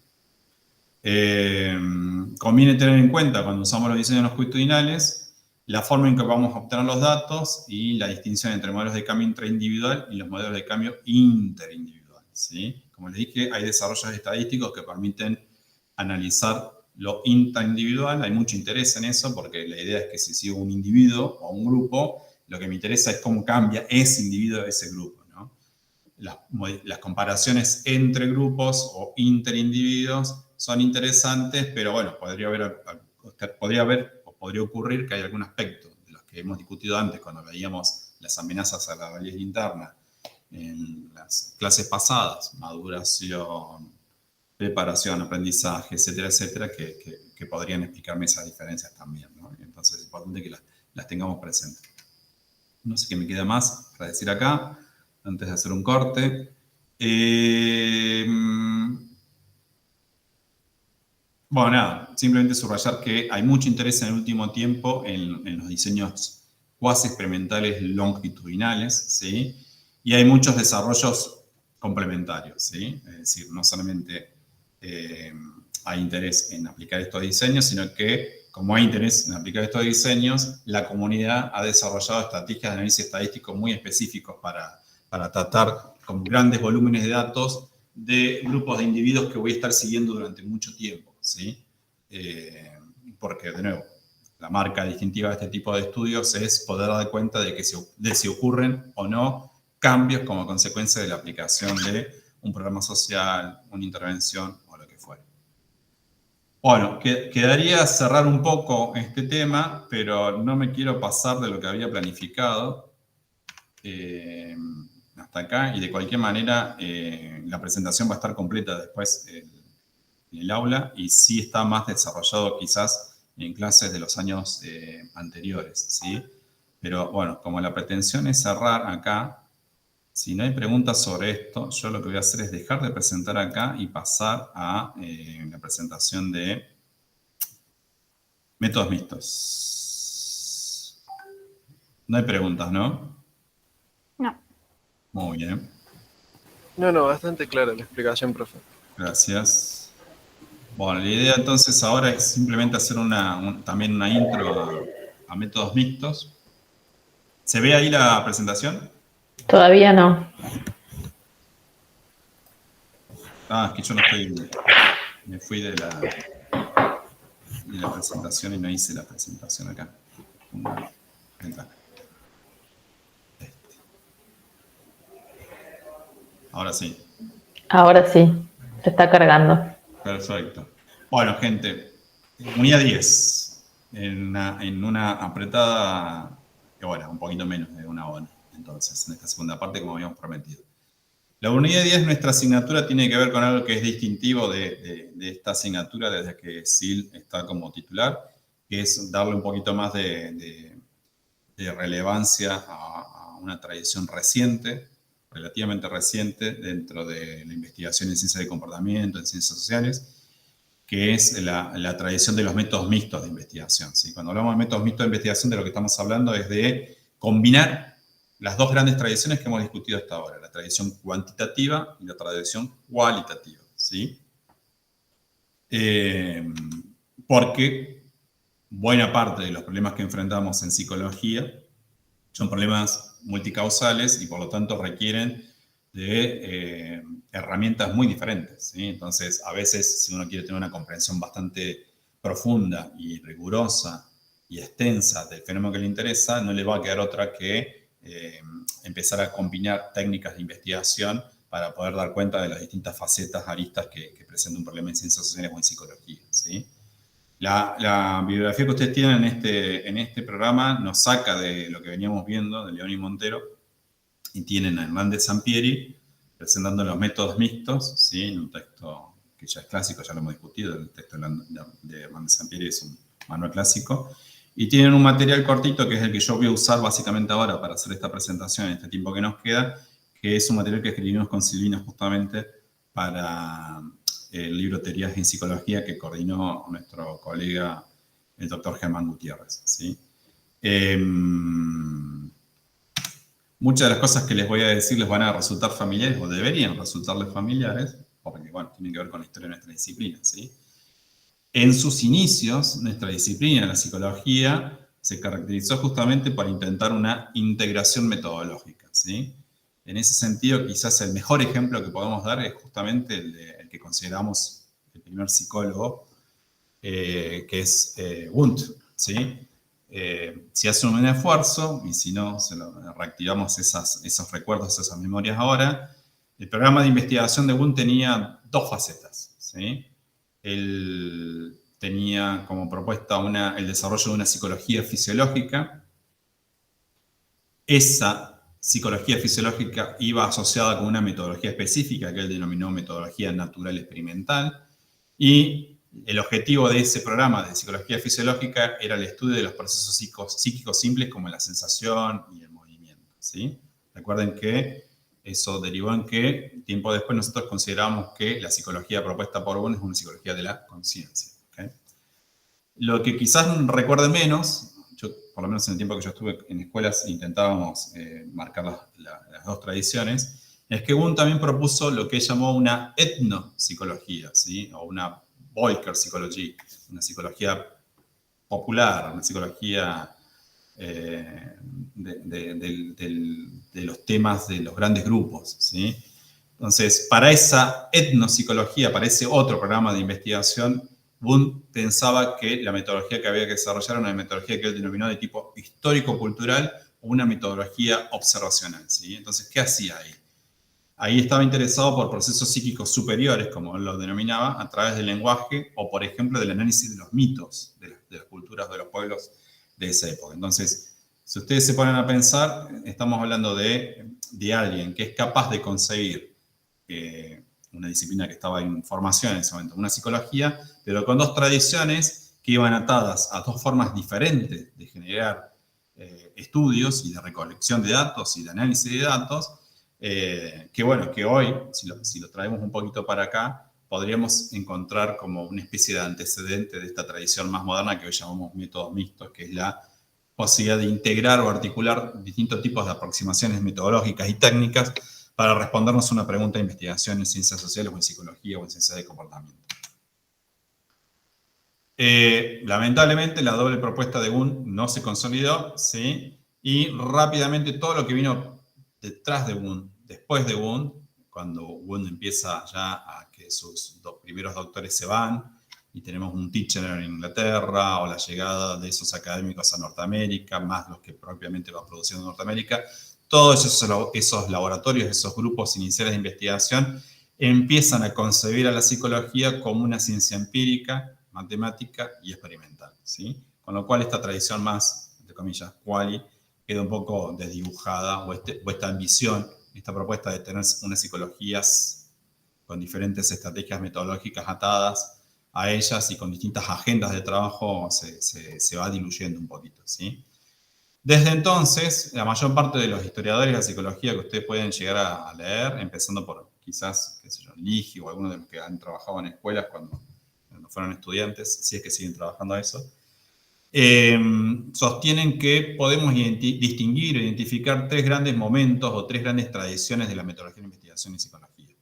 Conviene tener en cuenta cuando usamos los diseños longitudinales la forma en que vamos a obtener los datos y la distinción entre modelos de cambio intraindividual y los modelos de cambio interindividual, ¿sí? Como les dije, hay desarrollos estadísticos que permiten analizar lo intraindividual. Hay mucho interés en eso porque la idea es que si sigo un individuo o un grupo, lo que me interesa es cómo cambia ese individuo de ese grupo, ¿no? Las comparaciones entre grupos o interindividuos son interesantes, pero bueno, podría ocurrir que hay algún aspecto de los que hemos discutido antes cuando veíamos las amenazas a la validez interna en las clases pasadas, maduración, preparación, aprendizaje, etcétera, etcétera, que podrían explicarme esas diferencias también, ¿no? Entonces es importante que las tengamos presentes. No sé qué me queda más para decir acá, antes de hacer un corte. Bueno, nada, simplemente subrayar que hay mucho interés en el último tiempo en los diseños cuasi experimentales longitudinales, ¿sí? Y hay muchos desarrollos complementarios, ¿sí? Es decir, no solamente hay interés en aplicar estos diseños, sino que como hay interés en aplicar estos diseños, la comunidad ha desarrollado estrategias de análisis estadístico muy específicos para tratar con grandes volúmenes de datos de grupos de individuos que voy a estar siguiendo durante mucho tiempo, ¿sí? Porque, de nuevo, la marca distintiva de este tipo de estudios es poder dar cuenta de si ocurren o no cambios como consecuencia de la aplicación de un programa social, una intervención o lo que fuera. Bueno, quedaría cerrar un poco este tema, pero no me quiero pasar de lo que había planificado hasta acá, y de cualquier manera la presentación va a estar completa después en el aula y sí está más desarrollado quizás en clases de los años anteriores, ¿sí? Pero bueno, como la pretensión es cerrar acá, si no hay preguntas sobre esto, yo lo que voy a hacer es dejar de presentar acá y pasar a la presentación de métodos mixtos. No hay preguntas, ¿no? No. Muy bien. No, bastante clara la explicación, profe. Gracias. Bueno, la idea entonces ahora es simplemente hacer también una intro a métodos mixtos. ¿Se ve ahí la presentación? Todavía no. Es que yo no estoy... Me fui de la presentación y no hice la presentación acá. Ahora sí. Ahora sí, se está cargando. Perfecto. Bueno, gente, unidad 10, en una apretada, que bueno, un poquito menos de una hora, entonces, en esta segunda parte, como habíamos prometido. La unidad 10, nuestra asignatura, tiene que ver con algo que es distintivo de esta asignatura desde que SIL está como titular, que es darle un poquito más de relevancia a una tradición reciente, relativamente reciente, dentro de la investigación en ciencias de comportamiento, en ciencias sociales, que es la tradición de los métodos mixtos de investigación, ¿sí? Cuando hablamos de métodos mixtos de investigación, de lo que estamos hablando es de combinar las dos grandes tradiciones que hemos discutido hasta ahora, la tradición cuantitativa y la tradición cualitativa, ¿sí? Porque buena parte de los problemas que enfrentamos en psicología son problemas multicausales y por lo tanto requieren de herramientas muy diferentes, ¿sí? Entonces, a veces, si uno quiere tener una comprensión bastante profunda y rigurosa y extensa del fenómeno que le interesa, no le va a quedar otra que empezar a combinar técnicas de investigación para poder dar cuenta de las distintas facetas, aristas que presenta un problema en ciencias sociales o en psicología, ¿sí? La bibliografía que ustedes tienen en este programa nos saca de lo que veníamos viendo de León y Montero y tienen a Hernández Sampieri presentando los métodos mixtos, ¿sí? En un texto que ya es clásico, ya lo hemos discutido, el texto de Hernández Sampieri es un manual clásico, y tienen un material cortito que es el que yo voy a usar básicamente ahora para hacer esta presentación en este tiempo que nos queda, que es un material que escribimos con Silvina justamente para el libro Teorías en Psicología que coordinó nuestro colega, el doctor Germán Gutiérrez, ¿sí? Muchas de las cosas que les voy a decir les van a resultar familiares o deberían resultarles familiares, porque, bueno, tienen que ver con la historia de nuestra disciplina, ¿sí? En sus inicios, nuestra disciplina, la psicología, se caracterizó justamente por intentar una integración metodológica, ¿sí? En ese sentido, quizás el mejor ejemplo que podemos dar es justamente el que consideramos el primer psicólogo, que es Wundt, ¿sí? Si hace un esfuerzo, y si no, reactivamos esos recuerdos, esas memorias ahora, el programa de investigación de Wundt tenía dos facetas, ¿sí? Él tenía como propuesta el desarrollo de una psicología fisiológica. Esa psicología fisiológica iba asociada con una metodología específica que él denominó metodología natural experimental, y el objetivo de ese programa de psicología fisiológica era el estudio de los procesos psíquicos simples como la sensación y el movimiento, ¿sí? Recuerden que eso derivó en que tiempo después nosotros consideramos que la psicología propuesta por Wundt es una psicología de la conciencia, ¿okay? Lo que quizás recuerden menos, yo, por lo menos en el tiempo que yo estuve en escuelas, intentábamos marcar las dos tradiciones, es que Wundt también propuso lo que él llamó una etnopsicología, ¿sí? O una Volcker Psychology, una psicología popular, una psicología de los temas de los grandes grupos, ¿sí? Entonces, para esa etnopsicología, para ese otro programa de investigación, Wundt pensaba que la metodología que había que desarrollar era una metodología que él denominó de tipo histórico-cultural o una metodología observacional, ¿sí? Entonces, ¿qué hacía ahí? Ahí estaba interesado por procesos psíquicos superiores, como él lo denominaba, a través del lenguaje o, por ejemplo, del análisis de los mitos de las culturas de los pueblos de esa época. Entonces, si ustedes se ponen a pensar, estamos hablando de alguien que es capaz de conseguir una disciplina que estaba en formación en ese momento, una psicología, pero con dos tradiciones que iban atadas a dos formas diferentes de generar estudios y de recolección de datos y de análisis de datos, que bueno, que hoy, si lo traemos un poquito para acá, podríamos encontrar como una especie de antecedente de esta tradición más moderna que hoy llamamos métodos mixtos, que es la posibilidad de integrar o articular distintos tipos de aproximaciones metodológicas y técnicas para respondernos a una pregunta de investigación en ciencias sociales o en psicología o en ciencias de comportamiento. Lamentablemente la doble propuesta de Wundt no se consolidó, ¿sí? Y rápidamente todo lo que vino detrás de Wundt, después de Wundt, cuando Wundt empieza ya a que sus primeros doctores se van, y tenemos un Titchener en Inglaterra, o la llegada de esos académicos a Norteamérica, más los que propiamente va produciendo Norteamérica, todos esos laboratorios, esos grupos iniciales de investigación, empiezan a concebir a la psicología como una ciencia empírica, matemática y experimental, ¿sí? Con lo cual esta tradición más, entre comillas, quali, queda un poco desdibujada, o esta ambición, esta propuesta de tener unas psicologías con diferentes estrategias metodológicas atadas a ellas y con distintas agendas de trabajo se va diluyendo un poquito, ¿sí? Desde entonces, la mayor parte de los historiadores de la psicología que ustedes pueden llegar a leer, empezando por quizás, qué sé yo, Ligi o algunos de los que han trabajado en escuelas cuando fueron estudiantes, si es que siguen trabajando a eso, sostienen que podemos distinguir o identificar tres grandes momentos o tres grandes tradiciones de la metodología de investigación en psicología.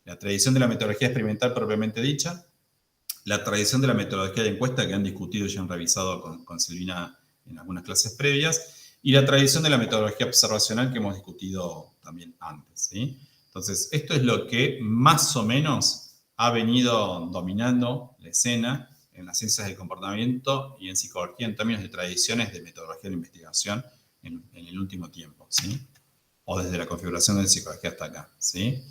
La tradición de la metodología experimental propiamente dicha, la tradición de la metodología de encuesta que han discutido y han revisado con Silvina en algunas clases previas, y la tradición de la metodología observacional que hemos discutido también antes, ¿sí? Entonces, esto es lo que más o menos ha venido dominando la escena en las ciencias del comportamiento y en psicología en términos de tradiciones de metodología de investigación en el último tiempo, ¿sí? O desde la configuración de la psicología hasta acá, ¿sí?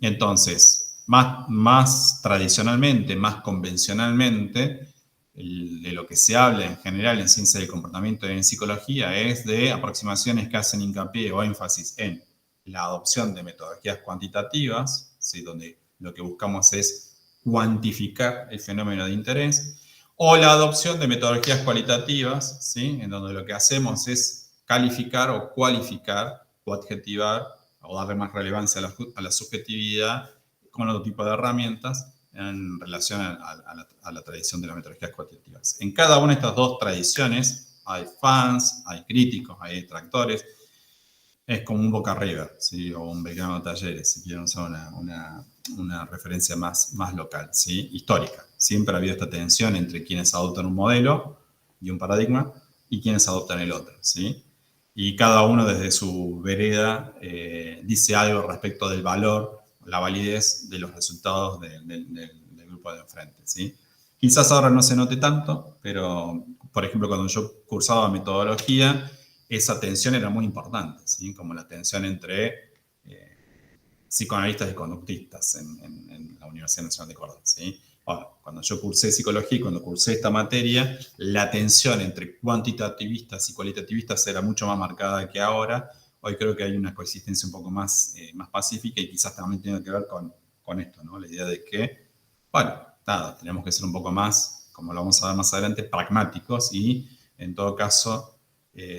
Entonces, más tradicionalmente, más convencionalmente, de lo que se habla en general en ciencias del comportamiento y en psicología es de aproximaciones que hacen hincapié o énfasis en la adopción de metodologías cuantitativas, ¿sí? Donde lo que buscamos es cuantificar el fenómeno de interés, o la adopción de metodologías cualitativas, ¿sí? En donde lo que hacemos es calificar o cualificar o adjetivar o darle más relevancia a la subjetividad con otro tipo de herramientas en relación a la tradición de las metodologías cuantitativas. En cada una de estas dos tradiciones hay fans, hay críticos, hay detractores. Es como un Boca River, ¿sí? O un Belgrano Talleres, si quieren usar una referencia más local, ¿sí? Histórica. Siempre ha habido esta tensión entre quienes adoptan un modelo y un paradigma y quienes adoptan el otro, ¿sí? Y cada uno desde su vereda dice algo respecto del valor, la validez de los resultados del grupo de enfrente, ¿sí? Quizás ahora no se note tanto, pero, por ejemplo, cuando yo cursaba metodología, esa tensión era muy importante, ¿sí? Como la tensión entre psicoanalistas y conductistas en la Universidad Nacional de Córdoba, ¿sí? Ahora, cuando yo cursé psicología y cuando cursé esta materia, la tensión entre cuantitativistas y cualitativistas era mucho más marcada que ahora. Hoy creo que hay una coexistencia un poco más pacífica y quizás también tiene que ver con esto, ¿no? La idea de que, bueno, nada, tenemos que ser un poco más, como lo vamos a ver más adelante, pragmáticos y, en todo caso,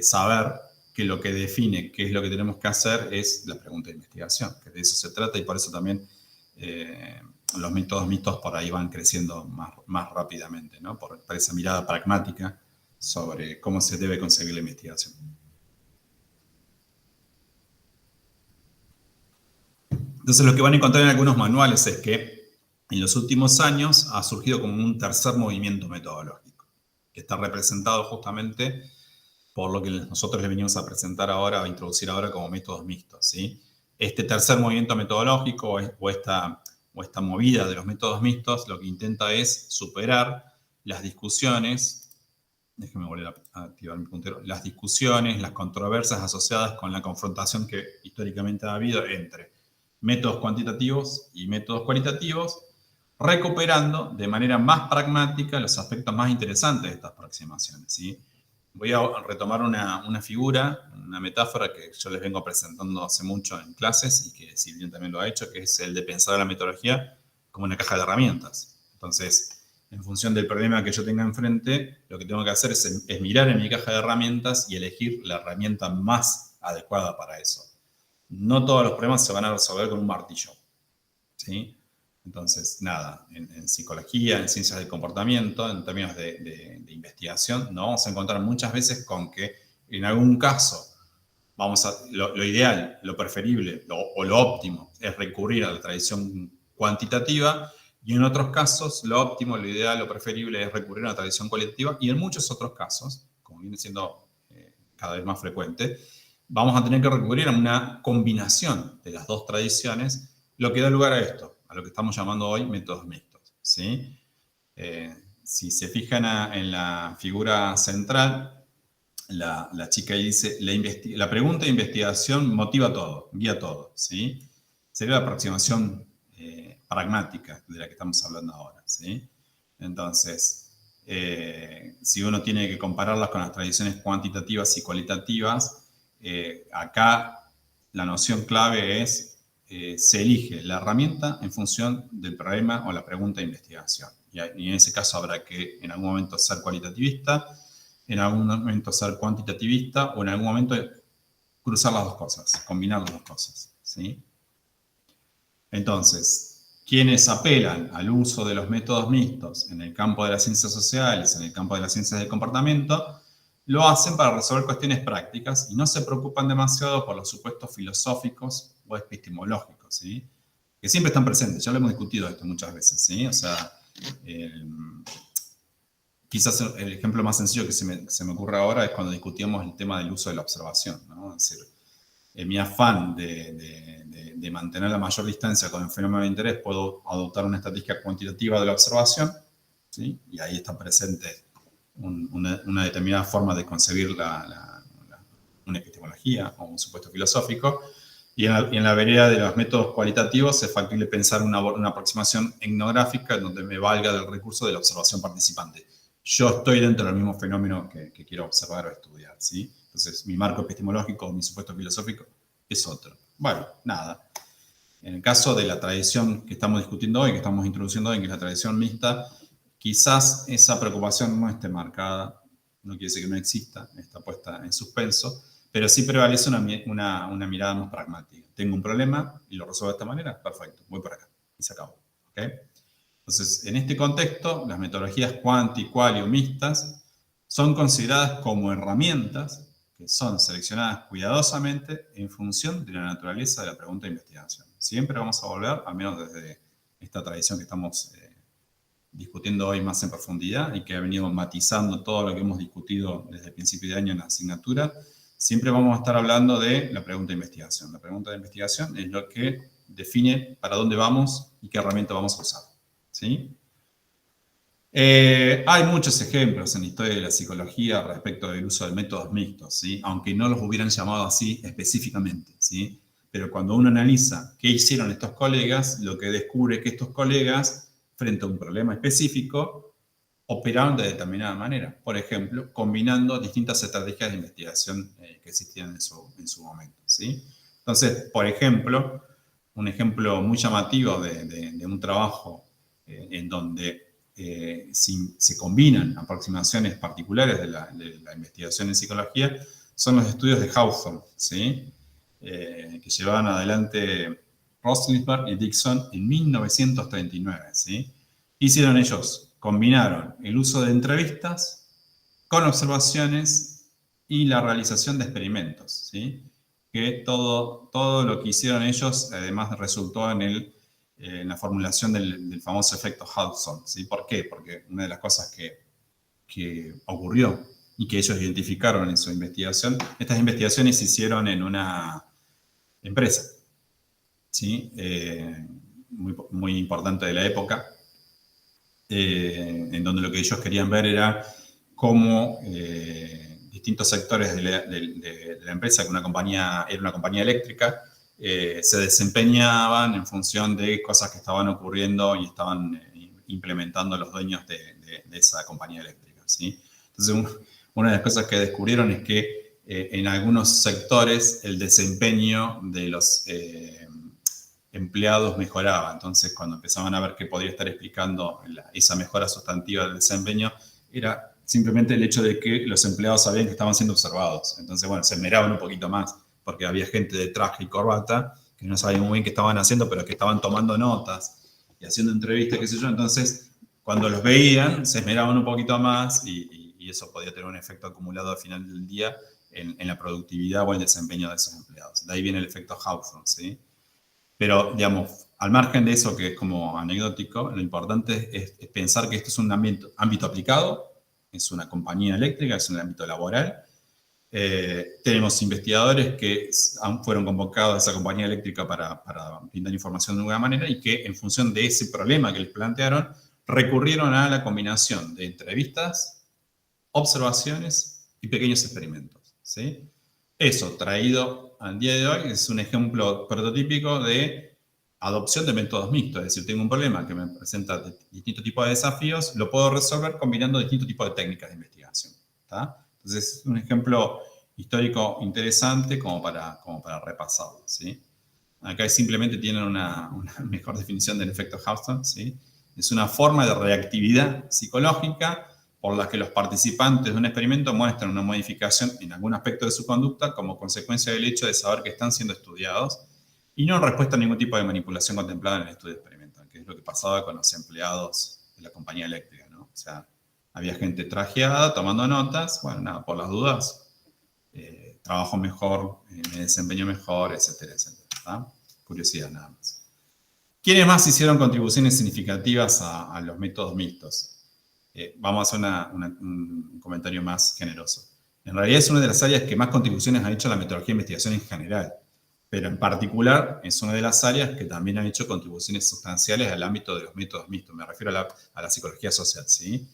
saber que lo que define qué es lo que tenemos que hacer es la pregunta de investigación, que de eso se trata y por eso también los métodos mixtos por ahí van creciendo más rápidamente, ¿no? Por esa mirada pragmática sobre cómo se debe conseguir la investigación. Entonces, lo que van a encontrar en algunos manuales es que en los últimos años ha surgido como un tercer movimiento metodológico, que está representado justamente por lo que nosotros le venimos a presentar ahora, a introducir ahora como métodos mixtos, ¿sí? Este tercer movimiento metodológico o esta movida de los métodos mixtos lo que intenta es superar las discusiones, déjenme volver a activar mi puntero, las discusiones, las controversias asociadas con la confrontación que históricamente ha habido entre métodos cuantitativos y métodos cualitativos, recuperando de manera más pragmática los aspectos más interesantes de estas aproximaciones, ¿sí? Voy a retomar una figura, una metáfora que yo les vengo presentando hace mucho en clases y que Silvina también lo ha hecho, que es el de pensar a la metodología como una caja de herramientas. Entonces, en función del problema que yo tenga enfrente, lo que tengo que hacer es mirar en mi caja de herramientas y elegir la herramienta más adecuada para eso. No todos los problemas se van a resolver con un martillo, ¿sí? Entonces, nada, en psicología, en ciencias del comportamiento, en términos de investigación, nos vamos a encontrar muchas veces con que en algún caso lo ideal, lo preferible o lo óptimo es recurrir a la tradición cuantitativa, y en otros casos lo óptimo, lo ideal, lo preferible es recurrir a la tradición colectiva, y en muchos otros casos, como viene siendo cada vez más frecuente, vamos a tener que recurrir a una combinación de las dos tradiciones, lo que da lugar a esto, a lo que estamos llamando hoy métodos mixtos, ¿sí? Si se fijan en la figura central, la chica ahí dice, la pregunta de investigación motiva todo, guía todo, ¿sí? Sería la aproximación pragmática de la que estamos hablando ahora, ¿sí? Entonces, si uno tiene que compararlas con las tradiciones cuantitativas y cualitativas, acá la noción clave es, se elige la herramienta en función del problema o la pregunta de investigación. Y en ese caso habrá que en algún momento ser cualitativista, en algún momento ser cuantitativista, o en algún momento cruzar las dos cosas, combinar las dos cosas, ¿sí? Entonces, quienes apelan al uso de los métodos mixtos en el campo de las ciencias sociales, en el campo de las ciencias del comportamiento, lo hacen para resolver cuestiones prácticas y no se preocupan demasiado por los supuestos filosóficos o epistemológicos, ¿sí? Que siempre están presentes, ya lo hemos discutido esto muchas veces, ¿sí? O sea, quizás el ejemplo más sencillo que se me ocurre ahora es cuando discutíamos el tema del uso de la observación, ¿no? Es decir, en mi afán de mantener la mayor distancia con el fenómeno de interés, puedo adoptar una estrategia cuantitativa de la observación, ¿sí? Y ahí está presente una determinada forma de concebir una epistemología o un supuesto filosófico. Y en la vereda de los métodos cualitativos es factible pensar una aproximación etnográfica donde me valga del recurso de la observación participante. Yo estoy dentro del mismo fenómeno que quiero observar o estudiar, ¿sí? Entonces, mi marco epistemológico, mi supuesto filosófico, es otro. Bueno, nada. En el caso de la tradición que estamos discutiendo hoy, que estamos introduciendo hoy, que es la tradición mixta, quizás esa preocupación no esté marcada, no quiere decir que no exista, está puesta en suspenso, pero sí prevalece una mirada más pragmática. Tengo un problema y lo resuelvo de esta manera, perfecto, voy por acá y se acabó. ¿Okay? Entonces, en este contexto, las metodologías cuanti, quali o mixtas son consideradas como herramientas que son seleccionadas cuidadosamente en función de la naturaleza de la pregunta de investigación. Siempre vamos a volver, al menos desde esta tradición que estamos discutiendo hoy más en profundidad y que ha venido matizando todo lo que hemos discutido desde el principio de año en la asignatura, siempre vamos a estar hablando de la pregunta de investigación. La pregunta de investigación es lo que define para dónde vamos y qué herramienta vamos a usar, ¿sí? Hay muchos ejemplos en la historia de la psicología respecto del uso de métodos mixtos, ¿sí? Aunque no los hubieran llamado así específicamente, ¿sí? Pero cuando uno analiza qué hicieron estos colegas, lo que descubre es que estos colegas, frente a un problema específico, operaron de determinada manera. Por ejemplo, combinando distintas estrategias de investigación que existían en su momento, ¿sí? Entonces, por ejemplo, un ejemplo muy llamativo de un trabajo en donde se combinan aproximaciones particulares de la investigación en psicología, son los estudios de Hawthorne, ¿sí? Que llevaban adelante Roslisberg y Dixon en 1939, ¿sí? ¿Qué hicieron ellos? Combinaron el uso de entrevistas con observaciones y la realización de experimentos, ¿sí? Que todo lo que hicieron ellos, además, resultó en la formulación del famoso efecto Hudson, ¿sí? ¿Por qué? Porque una de las cosas que ocurrió y que ellos identificaron en su investigación, estas investigaciones se hicieron en una empresa, ¿sí? Muy importante de la época, en donde lo que ellos querían ver era cómo distintos sectores de la empresa, que era una compañía eléctrica, se desempeñaban en función de cosas que estaban ocurriendo y estaban implementando los dueños de esa compañía eléctrica, ¿sí? Entonces, una de las cosas que descubrieron es que en algunos sectores el desempeño de los empleados mejoraba. Entonces, cuando empezaban a ver qué podría estar explicando esa mejora sustantiva del desempeño, era simplemente el hecho de que los empleados sabían que estaban siendo observados. Entonces, bueno, se esmeraban un poquito más, porque había gente de traje y corbata que no sabían muy bien qué estaban haciendo, pero que estaban tomando notas. Y y haciendo entrevistas, qué sé yo. Entonces, cuando los veían, se esmeraban un poquito más y eso podía tener un efecto acumulado al final del día en la productividad o el desempeño de esos empleados. De ahí viene el efecto Hawthorne, ¿sí? Pero, digamos, al margen de eso, que es como anecdótico, lo importante es pensar que esto es un ámbito aplicado, es una compañía eléctrica, es un ámbito laboral. Tenemos investigadores que fueron convocados a esa compañía eléctrica para brindar información de alguna manera y que en función de ese problema que les plantearon, recurrieron a la combinación de entrevistas, observaciones y pequeños experimentos, ¿sí? Eso, traído al día de hoy, es un ejemplo prototípico de adopción de métodos mixtos. Es decir, tengo un problema que me presenta distintos tipos de desafíos, lo puedo resolver combinando distintos tipos de técnicas de investigación, ¿tá? Entonces, es un ejemplo histórico interesante como para repasarlo, ¿sí? Acá simplemente tienen una mejor definición del efecto Hawthorne, ¿sí? Es una forma de reactividad psicológica por la que los participantes de un experimento muestran una modificación en algún aspecto de su conducta como consecuencia del hecho de saber que están siendo estudiados y no en respuesta a ningún tipo de manipulación contemplada en el estudio experimental, que es lo que pasaba con los empleados de la compañía eléctrica, ¿no? O sea, había gente trajeada tomando notas, bueno, nada, por las dudas, trabajo mejor, me desempeño mejor, etcétera, etcétera, ¿tá? Curiosidad nada más. ¿Quiénes más hicieron contribuciones significativas a los métodos mixtos? Vamos a hacer un comentario más generoso. En realidad es una de las áreas que más contribuciones ha hecho a la metodología de investigación en general, pero en particular es una de las áreas que también han hecho contribuciones sustanciales al ámbito de los métodos mixtos. Me refiero a la psicología social, ¿sí?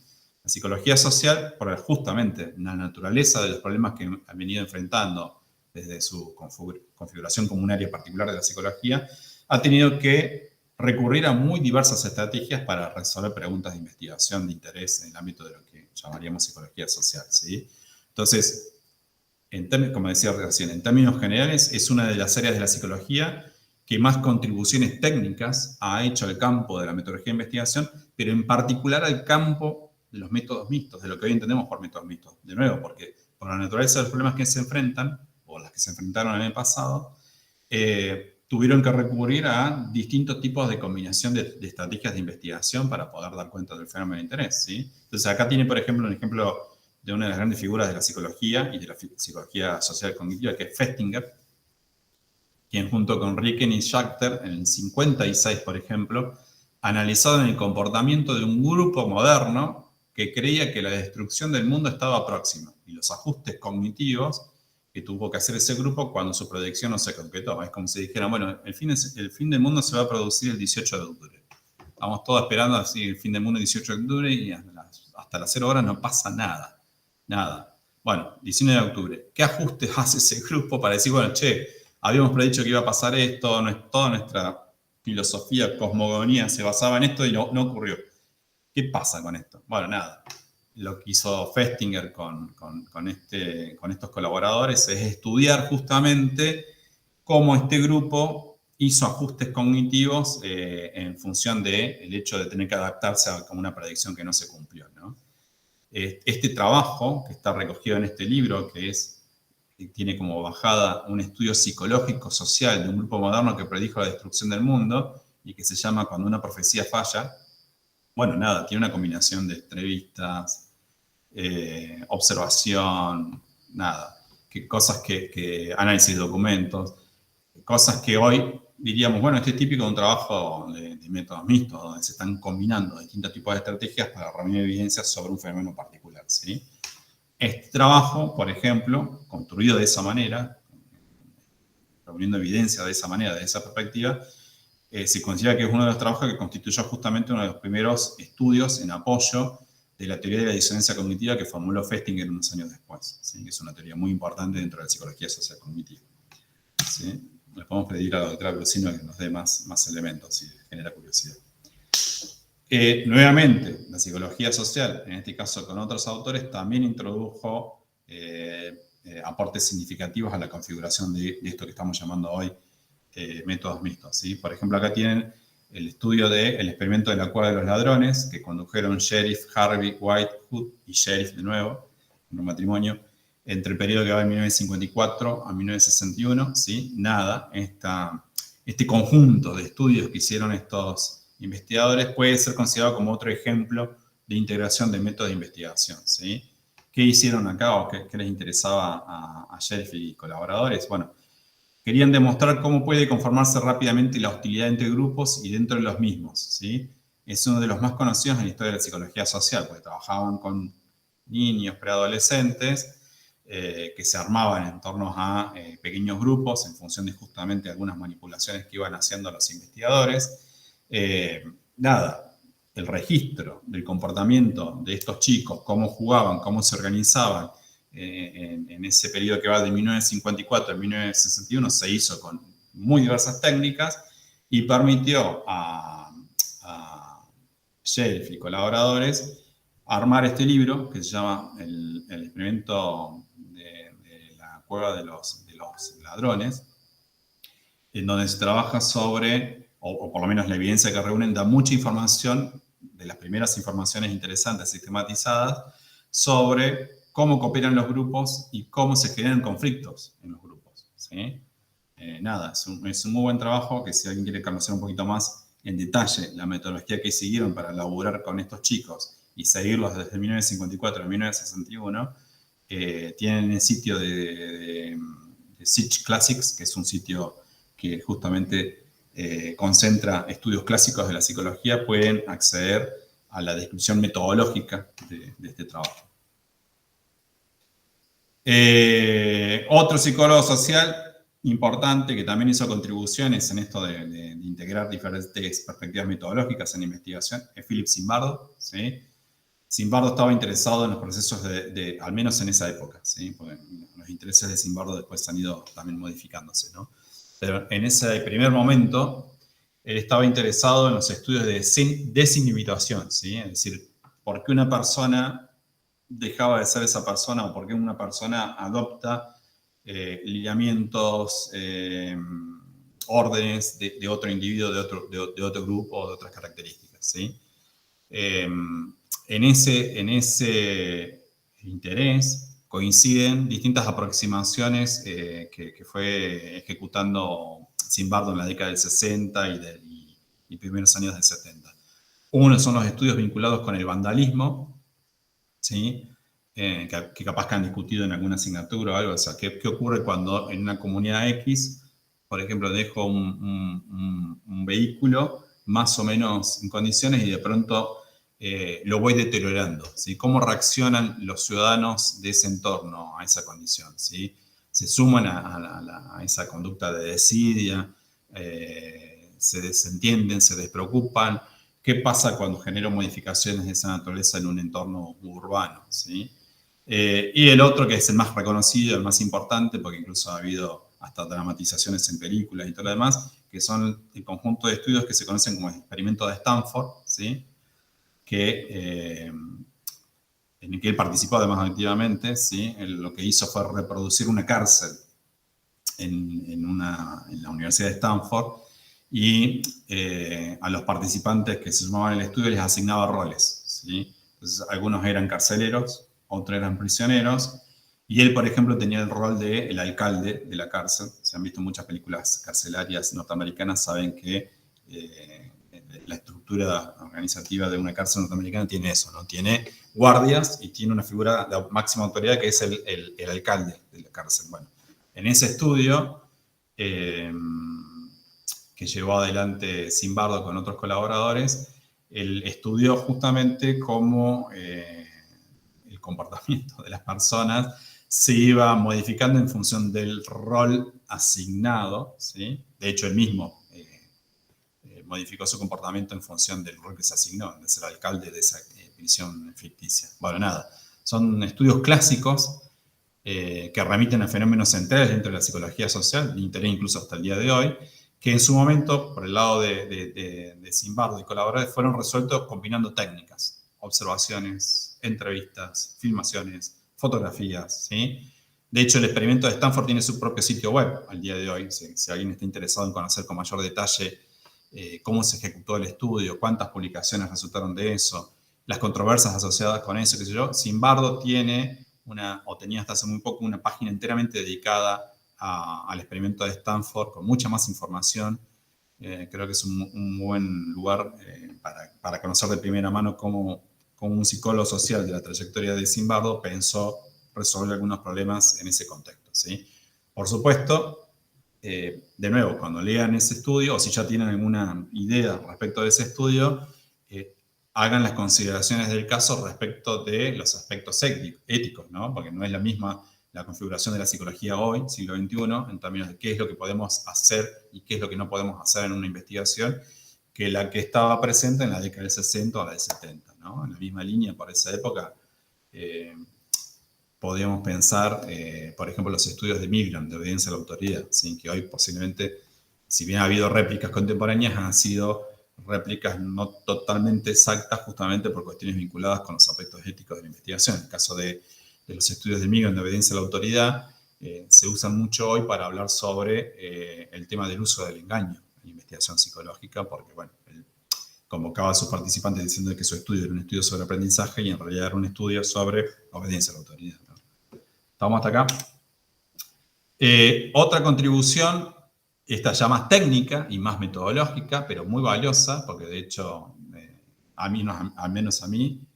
La psicología social, por justamente la naturaleza de los problemas que han venido enfrentando desde su configuración como un área particular de la psicología, ha tenido que recurrir a muy diversas estrategias para resolver preguntas de investigación de interés en el ámbito de lo que llamaríamos psicología social, ¿sí? Entonces, como decía recién, en términos generales, es una de las áreas de la psicología que más contribuciones técnicas ha hecho al campo de la metodología de investigación, pero en particular al campo de los métodos mixtos, de lo que hoy entendemos por métodos mixtos. De nuevo, porque por la naturaleza de los problemas que se enfrentan, o las que se enfrentaron en el pasado, tuvieron que recurrir a distintos tipos de combinación de estrategias de investigación para poder dar cuenta del fenómeno de interés, ¿sí? Entonces, acá tiene, por ejemplo, un ejemplo de una de las grandes figuras de la psicología y de la psicología social cognitiva, que es Festinger, quien junto con Riken y Schachter, en el 56, por ejemplo, analizaron el comportamiento de un grupo moderno que creía que la destrucción del mundo estaba próxima y los ajustes cognitivos que tuvo que hacer ese grupo cuando su predicción no se concretó. Es como si dijeran, bueno, el fin del mundo se va a producir el 18 de octubre. Estamos todos esperando así el fin del mundo el 18 de octubre y hasta las 0 horas no pasa nada. Nada. Bueno, 19 de octubre. ¿Qué ajustes hace ese grupo para decir, bueno, che, habíamos predicho que iba a pasar esto, toda nuestra filosofía, cosmogonía se basaba en esto y no ocurrió? ¿Qué pasa con esto? Bueno, nada. Lo que hizo Festinger con estos colaboradores es estudiar justamente cómo este grupo hizo ajustes cognitivos en función del hecho de tener que adaptarse a una predicción que no se cumplió, ¿no? Este trabajo, que está recogido en este libro, que tiene como bajada un estudio psicológico social de un grupo moderno que predijo la destrucción del mundo y que se llama Cuando una profecía falla. Bueno, nada, tiene una combinación de entrevistas, observación, nada, cosas análisis de documentos, cosas que hoy diríamos, bueno, esto es típico de un trabajo de métodos mixtos, donde se están combinando distintos tipos de estrategias para reunir evidencias sobre un fenómeno particular, ¿sí? Este trabajo, por ejemplo, construido de esa manera, reuniendo evidencia de esa manera, de esa perspectiva, se considera que es uno de los trabajos que constituyó justamente uno de los primeros estudios en apoyo de la teoría de la disonancia cognitiva que formuló Festinger unos años después, ¿sí? Que es una teoría muy importante dentro de la psicología social cognitiva, ¿sí? Le podemos pedir a la doctora Brusino que nos dé más elementos si genera curiosidad. Nuevamente, la psicología social, en este caso con otros autores, también introdujo aportes significativos a la configuración de esto que estamos llamando hoy métodos mixtos, ¿sí? Por ejemplo, acá tienen el estudio del experimento de la cueva de los ladrones, que condujeron Sheriff, Harvey, White, Hood y Sheriff de nuevo, en un matrimonio, entre el periodo que va de 1954 a 1961, ¿sí? Nada, este conjunto de estudios que hicieron estos investigadores, puede ser considerado como otro ejemplo de integración de métodos de investigación, ¿sí? ¿Qué hicieron acá o qué les interesaba a Shelf y colaboradores? Bueno, querían demostrar cómo puede conformarse rápidamente la hostilidad entre grupos y dentro de los mismos, ¿sí? Es uno de los más conocidos en la historia de la psicología social, porque trabajaban con niños, preadolescentes, que se armaban en torno a pequeños grupos en función de justamente algunas manipulaciones que iban haciendo los investigadores. Nada, el registro del comportamiento de estos chicos, cómo jugaban, cómo se organizaban, en ese periodo que va de 1954 a 1961, se hizo con muy diversas técnicas y permitió a Shelf y colaboradores armar este libro que se llama El experimento de la cueva de los ladrones, en donde se trabaja sobre, o por lo menos la evidencia que reúnen, da mucha información, de las primeras informaciones interesantes sistematizadas, sobre cómo cooperan los grupos y cómo se generan conflictos en los grupos, ¿sí? Nada, es un muy buen trabajo que si alguien quiere conocer un poquito más en detalle la metodología que siguieron para laburar con estos chicos y seguirlos desde 1954 a 1961, tienen el sitio de Sich Classics, que es un sitio que justamente concentra estudios clásicos de la psicología, pueden acceder a la descripción metodológica de este trabajo. Otro psicólogo social importante que también hizo contribuciones en esto de integrar diferentes perspectivas metodológicas en investigación es Philip Zimbardo, ¿sí? Zimbardo estaba interesado en los procesos al menos en esa época, ¿sí? Porque los intereses de Zimbardo después han ido también modificándose, ¿no? Pero en ese primer momento, él estaba interesado en los estudios de desinhibición, ¿sí? Es decir, por qué una persona dejaba de ser esa persona o por qué una persona adopta lineamientos, órdenes de otro individuo, de otro grupo o de otras características, ¿sí? En ese interés coinciden distintas aproximaciones que fue ejecutando Zimbardo en la década del 60 y primeros años del 70. Uno son los estudios vinculados con el vandalismo, ¿sí? Que capaz que han discutido en alguna asignatura o algo. O sea, ¿qué ocurre cuando en una comunidad X, por ejemplo, dejo un vehículo más o menos en condiciones y de pronto lo voy deteriorando, ¿sí? ¿Cómo reaccionan los ciudadanos de ese entorno a esa condición, ¿sí? Se suman a esa conducta de desidia, se desentienden, se despreocupan. ¿Qué pasa cuando genero modificaciones de esa naturaleza en un entorno urbano, ¿sí? Y el otro, que es el más reconocido, el más importante, porque incluso ha habido hasta dramatizaciones en películas y todo lo demás, que son el conjunto de estudios que se conocen como experimentos de Stanford, ¿sí? En el que él participó además activamente, ¿sí? Lo que hizo fue reproducir una cárcel en la Universidad de Stanford y a los participantes que se sumaban al estudio les asignaba roles, ¿sí? Entonces, algunos eran carceleros, otros eran prisioneros, y él, por ejemplo, tenía el rol del alcalde de la cárcel. Si han visto muchas películas carcelarias norteamericanas, saben que la estructura organizativa de una cárcel norteamericana tiene eso, ¿no? Tiene guardias y tiene una figura de máxima autoridad que es el alcalde de la cárcel. Bueno, en ese estudio que llevó adelante Zimbardo con otros colaboradores, él estudió justamente cómo el comportamiento de las personas se iba modificando en función del rol asignado, ¿sí? De hecho, él mismo modificó su comportamiento en función del rol que se asignó, de ser alcalde de esa prisión ficticia. Bueno, nada, son estudios clásicos que remiten a fenómenos centrales dentro de la psicología social, de interés incluso hasta el día de hoy, que en su momento, por el lado de Zimbardo y colaboradores, fueron resueltos combinando técnicas, observaciones, entrevistas, filmaciones, fotografías, ¿sí? De hecho, el experimento de Stanford tiene su propio sitio web al día de hoy. Si alguien está interesado en conocer con mayor detalle cómo se ejecutó el estudio, cuántas publicaciones resultaron de eso, las controversias asociadas con eso, qué sé yo, Zimbardo tiene o tenía hasta hace muy poco una página enteramente dedicada al experimento de Stanford, con mucha más información Creo que es un buen lugar para conocer de primera mano cómo un psicólogo social de la trayectoria de Zimbardo pensó resolver algunos problemas en ese contexto, ¿sí? Por supuesto, de nuevo, cuando lean ese estudio, o si ya tienen alguna idea respecto de ese estudio, hagan las consideraciones del caso respecto de los aspectos éticos, ¿no? Porque no es la misma la configuración de la psicología hoy, siglo XXI, en términos de qué es lo que podemos hacer y qué es lo que no podemos hacer en una investigación, que la que estaba presente en la década del 60 o la del 70, ¿no? En la misma línea, por esa época, podríamos pensar, por ejemplo, los estudios de Milgram, de obediencia a la autoridad, ¿sí? Que hoy posiblemente, si bien ha habido réplicas contemporáneas, han sido réplicas no totalmente exactas justamente por cuestiones vinculadas con los aspectos éticos de la investigación. En el caso de los estudios de Milgram de obediencia a la autoridad, se usan mucho hoy para hablar sobre el tema del uso del engaño en la investigación psicológica, porque, bueno, él convocaba a sus participantes diciendo que su estudio era un estudio sobre aprendizaje y en realidad era un estudio sobre obediencia a la autoridad, ¿no? ¿Estamos hasta acá? Otra contribución, esta ya más técnica y más metodológica, pero muy valiosa, porque de hecho, al menos a mí,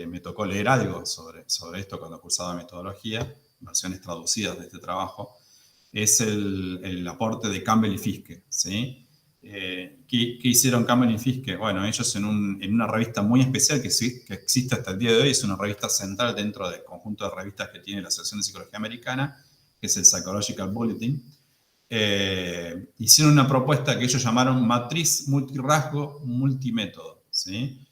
me tocó leer algo sobre esto cuando cursaba metodología, versiones traducidas de este trabajo, es el aporte de Campbell y Fiske, ¿sí? ¿Qué hicieron Campbell y Fiske? Bueno, ellos en una revista muy especial que existe hasta el día de hoy, es una revista central dentro del conjunto de revistas que tiene la Asociación de Psicología Americana, que es el Psychological Bulletin. Hicieron una propuesta que ellos llamaron matriz multirrasgo multimétodo, ¿sí?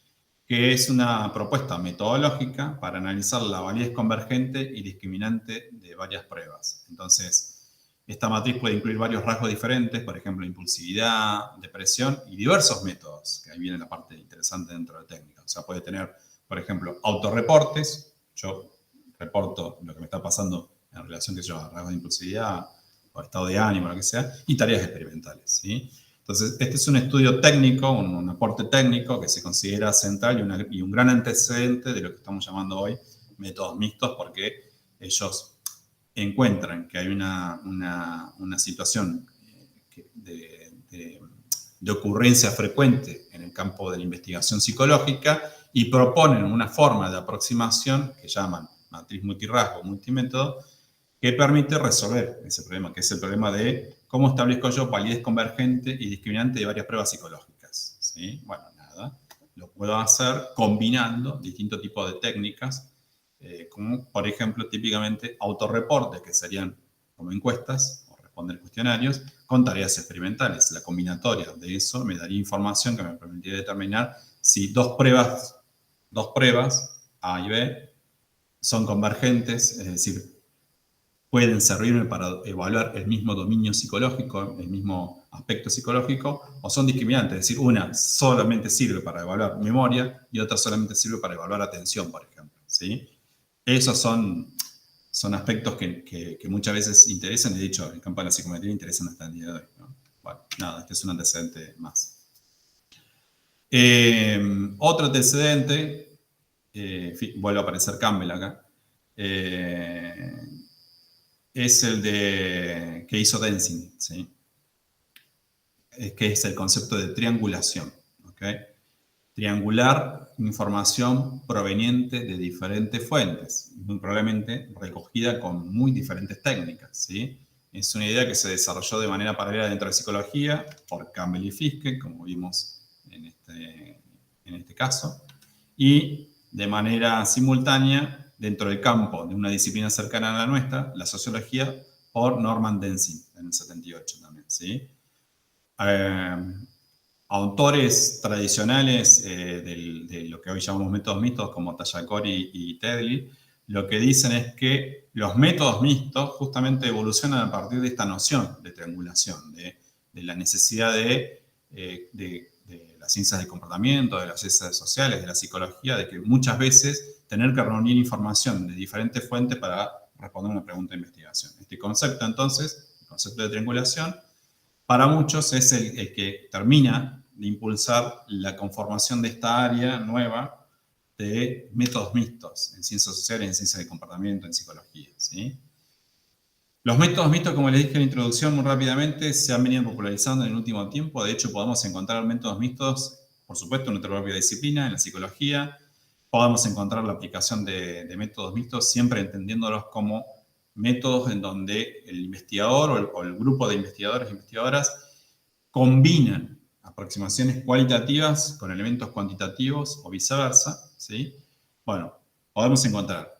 Que es una propuesta metodológica para analizar la validez convergente y discriminante de varias pruebas. Entonces, esta matriz puede incluir varios rasgos diferentes, por ejemplo, impulsividad, depresión y diversos métodos, que ahí viene la parte interesante dentro de la técnica. O sea, puede tener, por ejemplo, autorreportes. Yo reporto lo que me está pasando en relación a rasgos de impulsividad o estado de ánimo, lo que sea, y tareas experimentales, ¿sí? Entonces, este es un estudio técnico, un aporte técnico que se considera central y un gran antecedente de lo que estamos llamando hoy métodos mixtos, porque ellos encuentran que hay una situación de ocurrencia frecuente en el campo de la investigación psicológica y proponen una forma de aproximación que llaman matriz multirrasgo, multimétodo, que permite resolver ese problema, que es el problema de cómo establezco yo validez convergente y discriminante de varias pruebas psicológicas, ¿sí? Bueno, nada, lo puedo hacer combinando distintos tipos de técnicas, como por ejemplo típicamente autorreportes, que serían como encuestas o responder cuestionarios, con tareas experimentales. La combinatoria de eso me daría información que me permitiría determinar si dos pruebas, A y B, son convergentes, es decir, pueden servirme para evaluar el mismo dominio psicológico, el mismo aspecto psicológico, o son discriminantes, es decir, una solamente sirve para evaluar memoria y otra solamente sirve para evaluar atención, por ejemplo, ¿sí? Esos son aspectos que muchas veces interesan, y de hecho, en el campo de la psicometría interesan hasta el día de hoy, ¿no? Bueno, nada, este es un antecedente más. Otro antecedente, vuelve a aparecer Campbell acá, es el que hizo Densing, ¿sí? Que es el concepto de triangulación, ¿ok? Triangular información proveniente de diferentes fuentes, muy probablemente recogida con muy diferentes técnicas, ¿sí? Es una idea que se desarrolló de manera paralela dentro de psicología por Campbell y Fiske, como vimos en este caso, y de manera simultánea dentro del campo de una disciplina cercana a la nuestra, la sociología, por Norman Densing en el 78 también, ¿sí? Autores tradicionales de lo que hoy llamamos métodos mixtos, como Tallacori y Tedley, lo que dicen es que los métodos mixtos justamente evolucionan a partir de esta noción de triangulación, de la necesidad de las ciencias del comportamiento, de las ciencias sociales, de la psicología, de que muchas veces tener que reunir información de diferentes fuentes para responder una pregunta de investigación. Este concepto, entonces, el concepto de triangulación, para muchos es el que termina de impulsar la conformación de esta área nueva de métodos mixtos en ciencias sociales, en ciencias de comportamiento, en psicología, ¿sí? Los métodos mixtos, como les dije en la introducción muy rápidamente, se han venido popularizando en el último tiempo. De hecho, podemos encontrar métodos mixtos, por supuesto, en nuestra propia disciplina, en la psicología. Podemos encontrar la aplicación de métodos mixtos siempre entendiéndolos como métodos en donde el investigador o el grupo de investigadores e investigadoras combinan aproximaciones cualitativas con elementos cuantitativos o viceversa, ¿sí? Bueno, podemos encontrar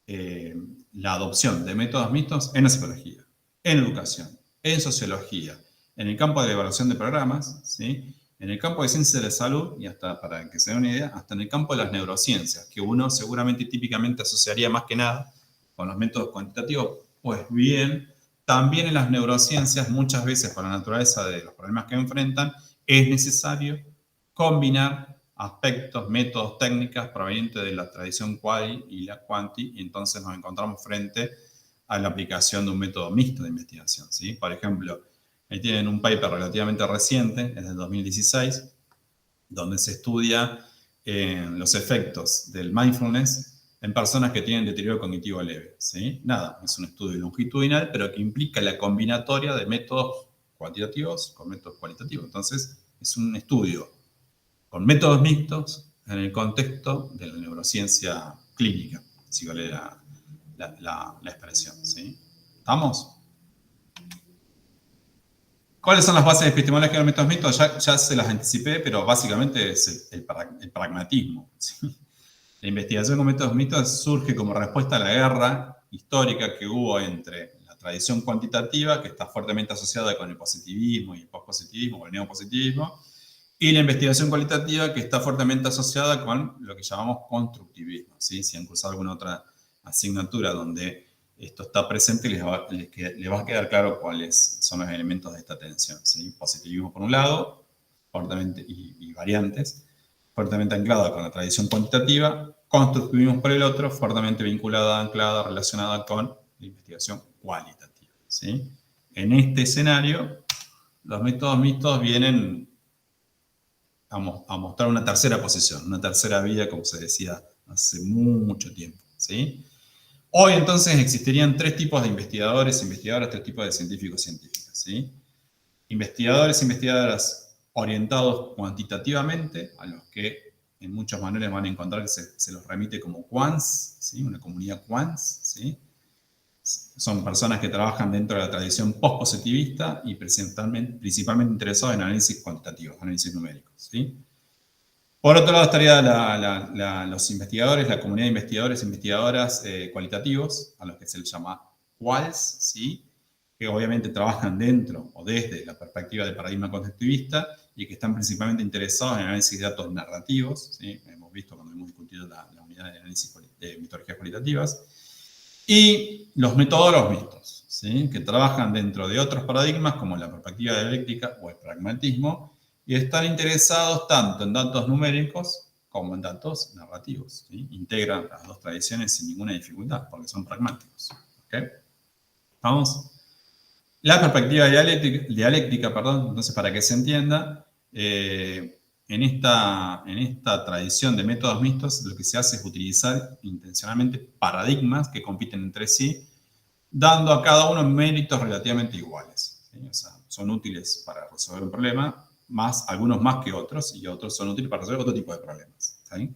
la adopción de métodos mixtos en la psicología, en educación, en sociología, en el campo de la evaluación de programas, ¿sí? En el campo de ciencias de la salud, y hasta, para que se den una idea, hasta en el campo de las neurociencias, que uno seguramente y típicamente asociaría más que nada con los métodos cuantitativos. Pues bien, también en las neurociencias, muchas veces por la naturaleza de los problemas que enfrentan, es necesario combinar aspectos, métodos, técnicas provenientes de la tradición quali y la quanti, y entonces nos encontramos frente a la aplicación de un método mixto de investigación, ¿sí? Por ejemplo, ahí tienen un paper relativamente reciente, es del 2016, donde se estudia los efectos del mindfulness en personas que tienen deterioro cognitivo leve, ¿sí? Nada, es un estudio longitudinal, pero que implica la combinatoria de métodos cuantitativos con métodos cualitativos. Entonces, es un estudio con métodos mixtos en el contexto de la neurociencia clínica, si vale la expresión, ¿sí? ¿Estamos? ¿Cuáles son las bases epistemológicas de los métodos mixtos? Ya se las anticipé, pero básicamente es el pragmatismo, ¿sí? La investigación con métodos mixtos surge como respuesta a la guerra histórica que hubo entre la tradición cuantitativa, que está fuertemente asociada con el positivismo y el pospositivismo o el neopositivismo, y la investigación cualitativa, que está fuertemente asociada con lo que llamamos constructivismo, ¿sí? Si han cursado alguna otra asignatura donde esto está presente, les va a quedar claro cuáles son los elementos de esta tensión, ¿sí? Positivismo por un lado, fuertemente, y variantes, fuertemente anclada con la tradición cuantitativa, constructivismo por el otro, fuertemente vinculada, anclada, relacionada con la investigación cualitativa, ¿sí? En este escenario, los métodos mixtos vienen a mostrar una tercera posición, una tercera vía, como se decía hace mucho tiempo, ¿sí? Hoy entonces existirían tres tipos de investigadores, investigadoras, tres tipos de científicos, científicas, ¿sí? Investigadores, investigadoras orientados cuantitativamente, a los que en muchas maneras van a encontrar que se los remite como quants, ¿sí? Una comunidad quants, ¿sí? Son personas que trabajan dentro de la tradición post-positivista y principalmente interesados en análisis cuantitativos, análisis numéricos, ¿sí? Por otro lado estaría los investigadores, la comunidad de investigadores e investigadoras cualitativos, a los que se les llama quals, ¿sí? Que obviamente trabajan dentro o desde la perspectiva del paradigma constructivista y que están principalmente interesados en análisis de datos narrativos, ¿sí? Hemos visto cuando hemos discutido la unidad de análisis de metodologías cualitativas. Y los metodólogos mixtos, ¿sí? Que trabajan dentro de otros paradigmas como la perspectiva dialéctica o el pragmatismo y están interesados tanto en datos numéricos como en datos narrativos, ¿sí? Integran las dos tradiciones sin ninguna dificultad porque son pragmáticos, ¿okay? ¿Vamos? La perspectiva dialéctica, entonces para que se entienda, en esta tradición de métodos mixtos, lo que se hace es utilizar intencionalmente paradigmas que compiten entre sí, dando a cada uno méritos relativamente iguales, ¿sí? O sea, son útiles para resolver un problema, algunos más que otros, y otros son útiles para resolver otro tipo de problemas, ¿sí?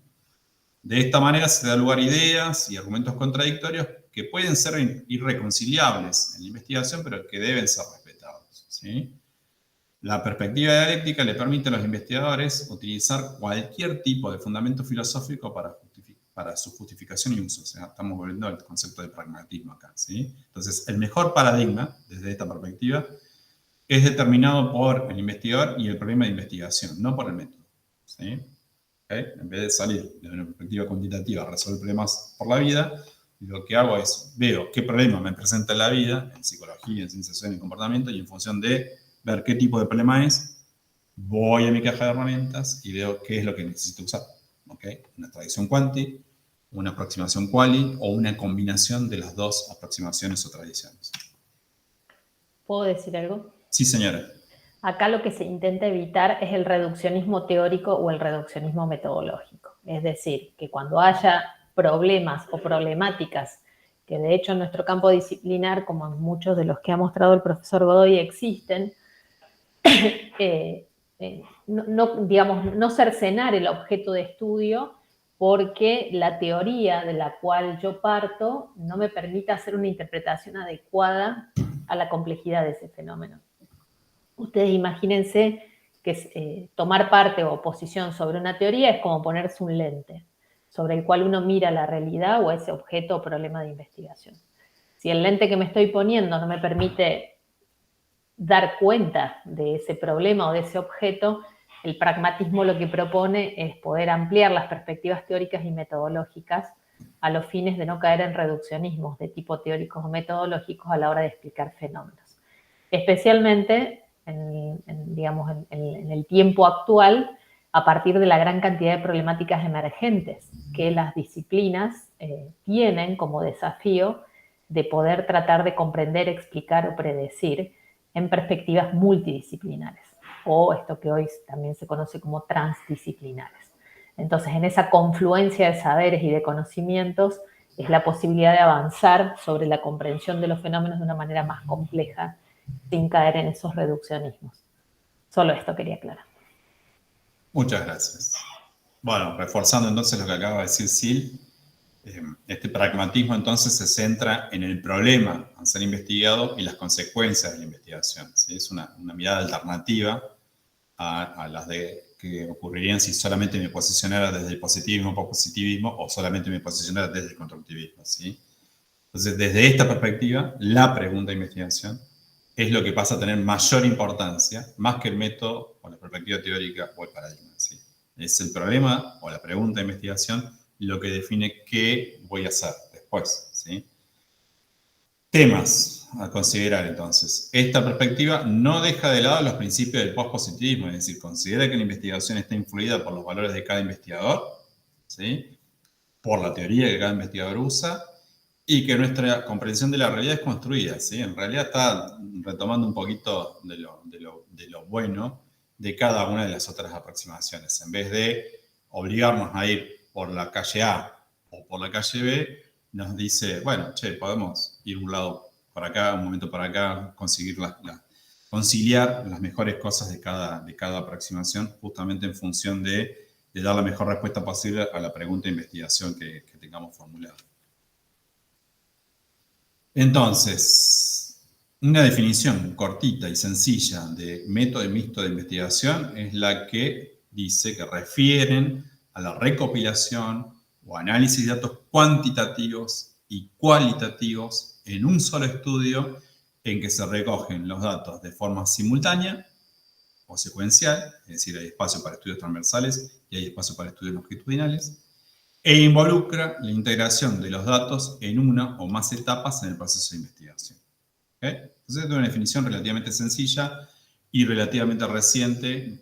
De esta manera se da lugar a ideas y argumentos contradictorios que pueden ser irreconciliables en la investigación, pero que deben ser respetados, ¿sí? La perspectiva dialéctica le permite a los investigadores utilizar cualquier tipo de fundamento filosófico para su justificación y uso. O sea, estamos volviendo al concepto de pragmatismo acá, ¿sí? Entonces, el mejor paradigma, desde esta perspectiva, es determinado por el investigador y el problema de investigación, no por el método, ¿sí? ¿Okay? En vez de salir de una perspectiva cuantitativa a resolver problemas por la vida, lo que hago es, veo qué problema me presenta en la vida, en psicología, en ciencias sociales, en comportamiento, y en función de ver qué tipo de problema es, voy a mi caja de herramientas y veo qué es lo que necesito usar, ¿okay? Una tradición quanti, una aproximación quali o una combinación de las dos aproximaciones o tradiciones. ¿Puedo decir algo? Sí, señora. Acá lo que se intenta evitar es el reduccionismo teórico o el reduccionismo metodológico. Es decir, que cuando haya problemas o problemáticas que de hecho en nuestro campo disciplinar, como en muchos de los que ha mostrado el profesor Godoy, existen, no cercenar el objeto de estudio porque la teoría de la cual yo parto no me permite hacer una interpretación adecuada a la complejidad de ese fenómeno. Ustedes imagínense que tomar parte o posición sobre una teoría es como ponerse un lente sobre el cual uno mira la realidad o ese objeto o problema de investigación. Si el lente que me estoy poniendo no me permite dar cuenta de ese problema o de ese objeto, el pragmatismo lo que propone es poder ampliar las perspectivas teóricas y metodológicas a los fines de no caer en reduccionismos de tipo teóricos o metodológicos a la hora de explicar fenómenos. Especialmente en el tiempo actual, a partir de la gran cantidad de problemáticas emergentes que las disciplinas tienen como desafío de poder tratar de comprender, explicar o predecir en perspectivas multidisciplinares, o esto que hoy también se conoce como transdisciplinares. Entonces, en esa confluencia de saberes y de conocimientos es la posibilidad de avanzar sobre la comprensión de los fenómenos de una manera más compleja, sin caer en esos reduccionismos. Solo esto quería aclarar. Muchas gracias. Bueno, reforzando entonces lo que acaba de decir Sil, este pragmatismo entonces se centra en el problema a ser investigado y las consecuencias de la investigación, ¿sí? Es una mirada alternativa a las que ocurrirían si solamente me posicionara desde el positivismo o positivismo o solamente me posicionara desde el constructivismo, ¿sí? Entonces, desde esta perspectiva, la pregunta de investigación es lo que pasa a tener mayor importancia, más que el método o la perspectiva teórica o el paradigma, ¿sí? Es el problema o la pregunta de investigación lo que define qué voy a hacer después, ¿sí? Temas a considerar entonces. Esta perspectiva no deja de lado los principios del pospositivismo, es decir, considera que la investigación está influida por los valores de cada investigador, ¿sí? Por la teoría que cada investigador usa, y que nuestra comprensión de la realidad es construida, ¿sí? En realidad está retomando un poquito de lo bueno de cada una de las otras aproximaciones. En vez de obligarnos a ir por la calle A o por la calle B, nos dice, bueno, podemos ir un lado para acá, un momento para acá, conciliar las mejores cosas de cada aproximación, justamente en función de dar la mejor respuesta posible a la pregunta de investigación que tengamos formulada. Entonces, una definición cortita y sencilla de método mixto de investigación es la que dice que refieren a la recopilación o análisis de datos cuantitativos y cualitativos en un solo estudio en que se recogen los datos de forma simultánea o secuencial, es decir, hay espacio para estudios transversales y hay espacio para estudios longitudinales, e involucra la integración de los datos en una o más etapas en el proceso de investigación. ¿Okay? Entonces, es una definición relativamente sencilla y relativamente reciente,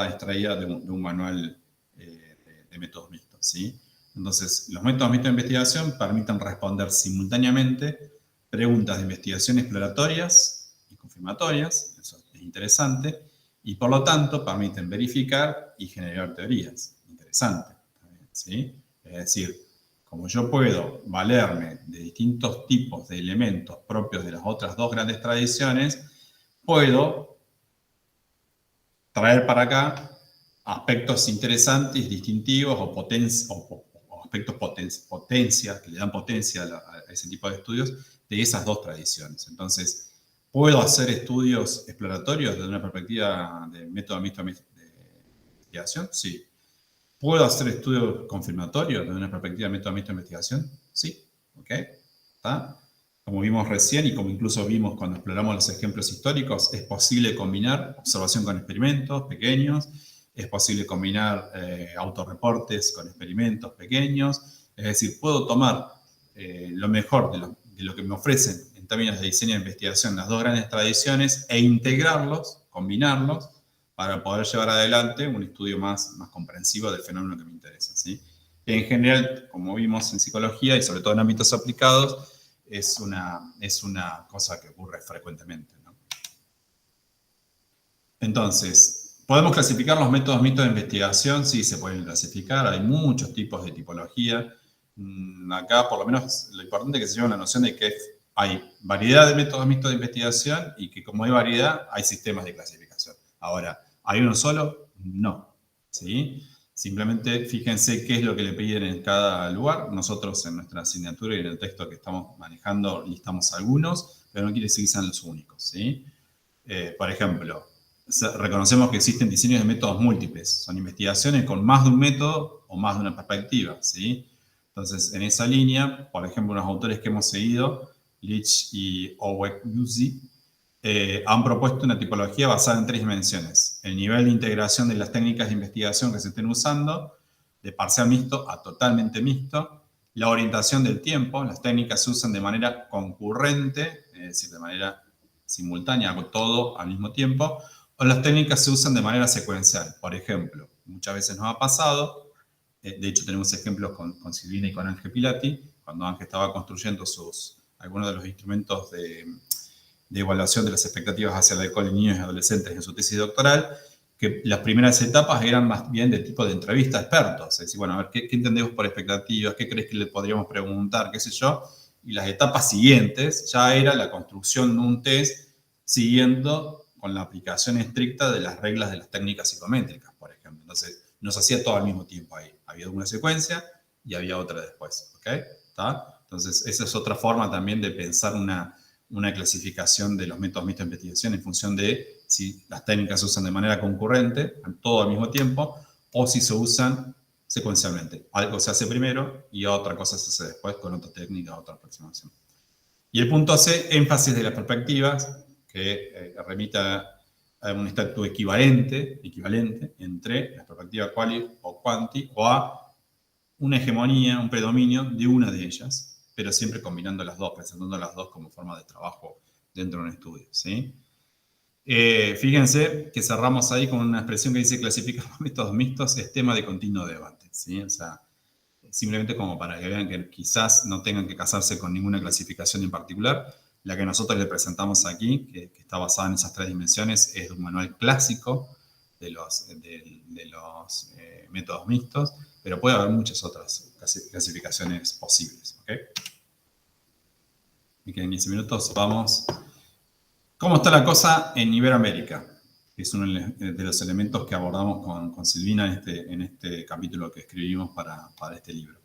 extraída de un manual de métodos mixtos, ¿sí? Entonces, los métodos mixtos de investigación permiten responder simultáneamente preguntas de investigación exploratorias y confirmatorias, eso es interesante, y por lo tanto permiten verificar y generar teorías. Interesante, ¿sí? Es decir, como yo puedo valerme de distintos tipos de elementos propios de las otras dos grandes tradiciones, puedo traer para acá aspectos interesantes, distintivos o aspectos potencia, que le dan potencia a ese tipo de estudios de esas dos tradiciones. Entonces, ¿puedo hacer estudios exploratorios desde una perspectiva de método mixto de investigación? Sí. ¿Puedo hacer estudios confirmatorios desde una perspectiva de método mixto de investigación? Sí. ¿Ok? ¿Está? Como vimos recién y como incluso vimos cuando exploramos los ejemplos históricos, es posible combinar observación con experimentos pequeños, es posible combinar autorreportes con experimentos pequeños, es decir, puedo tomar lo mejor de lo que me ofrecen en términos de diseño de investigación las dos grandes tradiciones e integrarlos, combinarlos, para poder llevar adelante un estudio más comprensivo del fenómeno que me interesa, ¿sí? En general, como vimos en psicología y sobre todo en ámbitos aplicados, es una cosa que ocurre frecuentemente, ¿no? Entonces, ¿podemos clasificar los métodos mixtos de investigación? Sí, se pueden clasificar. Hay muchos tipos de tipología acá por lo menos lo importante es que se lleva la noción de que hay variedad de métodos mixtos de investigación y que como hay variedad, hay sistemas de clasificación. Ahora, ¿hay uno solo? No, ¿sí? Simplemente fíjense qué es lo que le piden en cada lugar. Nosotros en nuestra asignatura y en el texto que estamos manejando listamos algunos, pero no quiere decir que sean los únicos, ¿sí? Por ejemplo, reconocemos que existen diseños de métodos múltiples. Son investigaciones con más de un método o más de una perspectiva, ¿sí? Entonces, en esa línea, por ejemplo, unos autores que hemos seguido, Leach y Owek-Yuzi, han propuesto una tipología basada en 3 dimensiones. El nivel de integración de las técnicas de investigación que se estén usando, de parcial mixto a totalmente mixto, la orientación del tiempo, las técnicas se usan de manera concurrente, es decir, de manera simultánea, hago todo al mismo tiempo, o las técnicas se usan de manera secuencial. Por ejemplo, muchas veces nos ha pasado, de hecho tenemos ejemplos con Silvina y con Ángel Pilati, cuando Ángel estaba construyendo algunos de los instrumentos de evaluación de las expectativas hacia el alcohol en niños y adolescentes en su tesis doctoral, que las primeras etapas eran más bien de tipo de entrevista a expertos. Es decir, bueno, a ver, ¿qué entendemos por expectativas? ¿Qué crees que le podríamos preguntar? ¿Qué sé yo? Y las etapas siguientes ya era la construcción de un test siguiendo con la aplicación estricta de las reglas de las técnicas psicométricas, por ejemplo. Entonces, no se hacía todo al mismo tiempo ahí. Había una secuencia y había otra después, ¿ok? ¿Está? Entonces, esa es otra forma también de pensar una clasificación de los métodos mixtos de investigación en función de si las técnicas se usan de manera concurrente, todo al mismo tiempo, o si se usan secuencialmente. Algo se hace primero y otra cosa se hace después con otra técnica, otra aproximación. Y el punto C, énfasis de las perspectivas, que remite a un estatus equivalente entre la perspectiva quali o quanti o a una hegemonía, un predominio de una de ellas, pero siempre combinando las dos, presentando las dos como forma de trabajo dentro de un estudio, ¿sí? Fíjense que cerramos ahí con una expresión que dice clasificar los métodos mixtos es tema de continuo debate, ¿sí? O sea, simplemente como para que vean que quizás no tengan que casarse con ninguna clasificación en particular. La que nosotros le presentamos aquí, que está basada en esas 3 dimensiones, es un manual clásico de los métodos mixtos, pero puede haber muchas otras clasificaciones posibles, ¿ok? Me quedan 15 minutos, vamos. ¿Cómo está la cosa en Iberoamérica? Que es uno de los elementos que abordamos con Silvina en este capítulo que escribimos para este libro.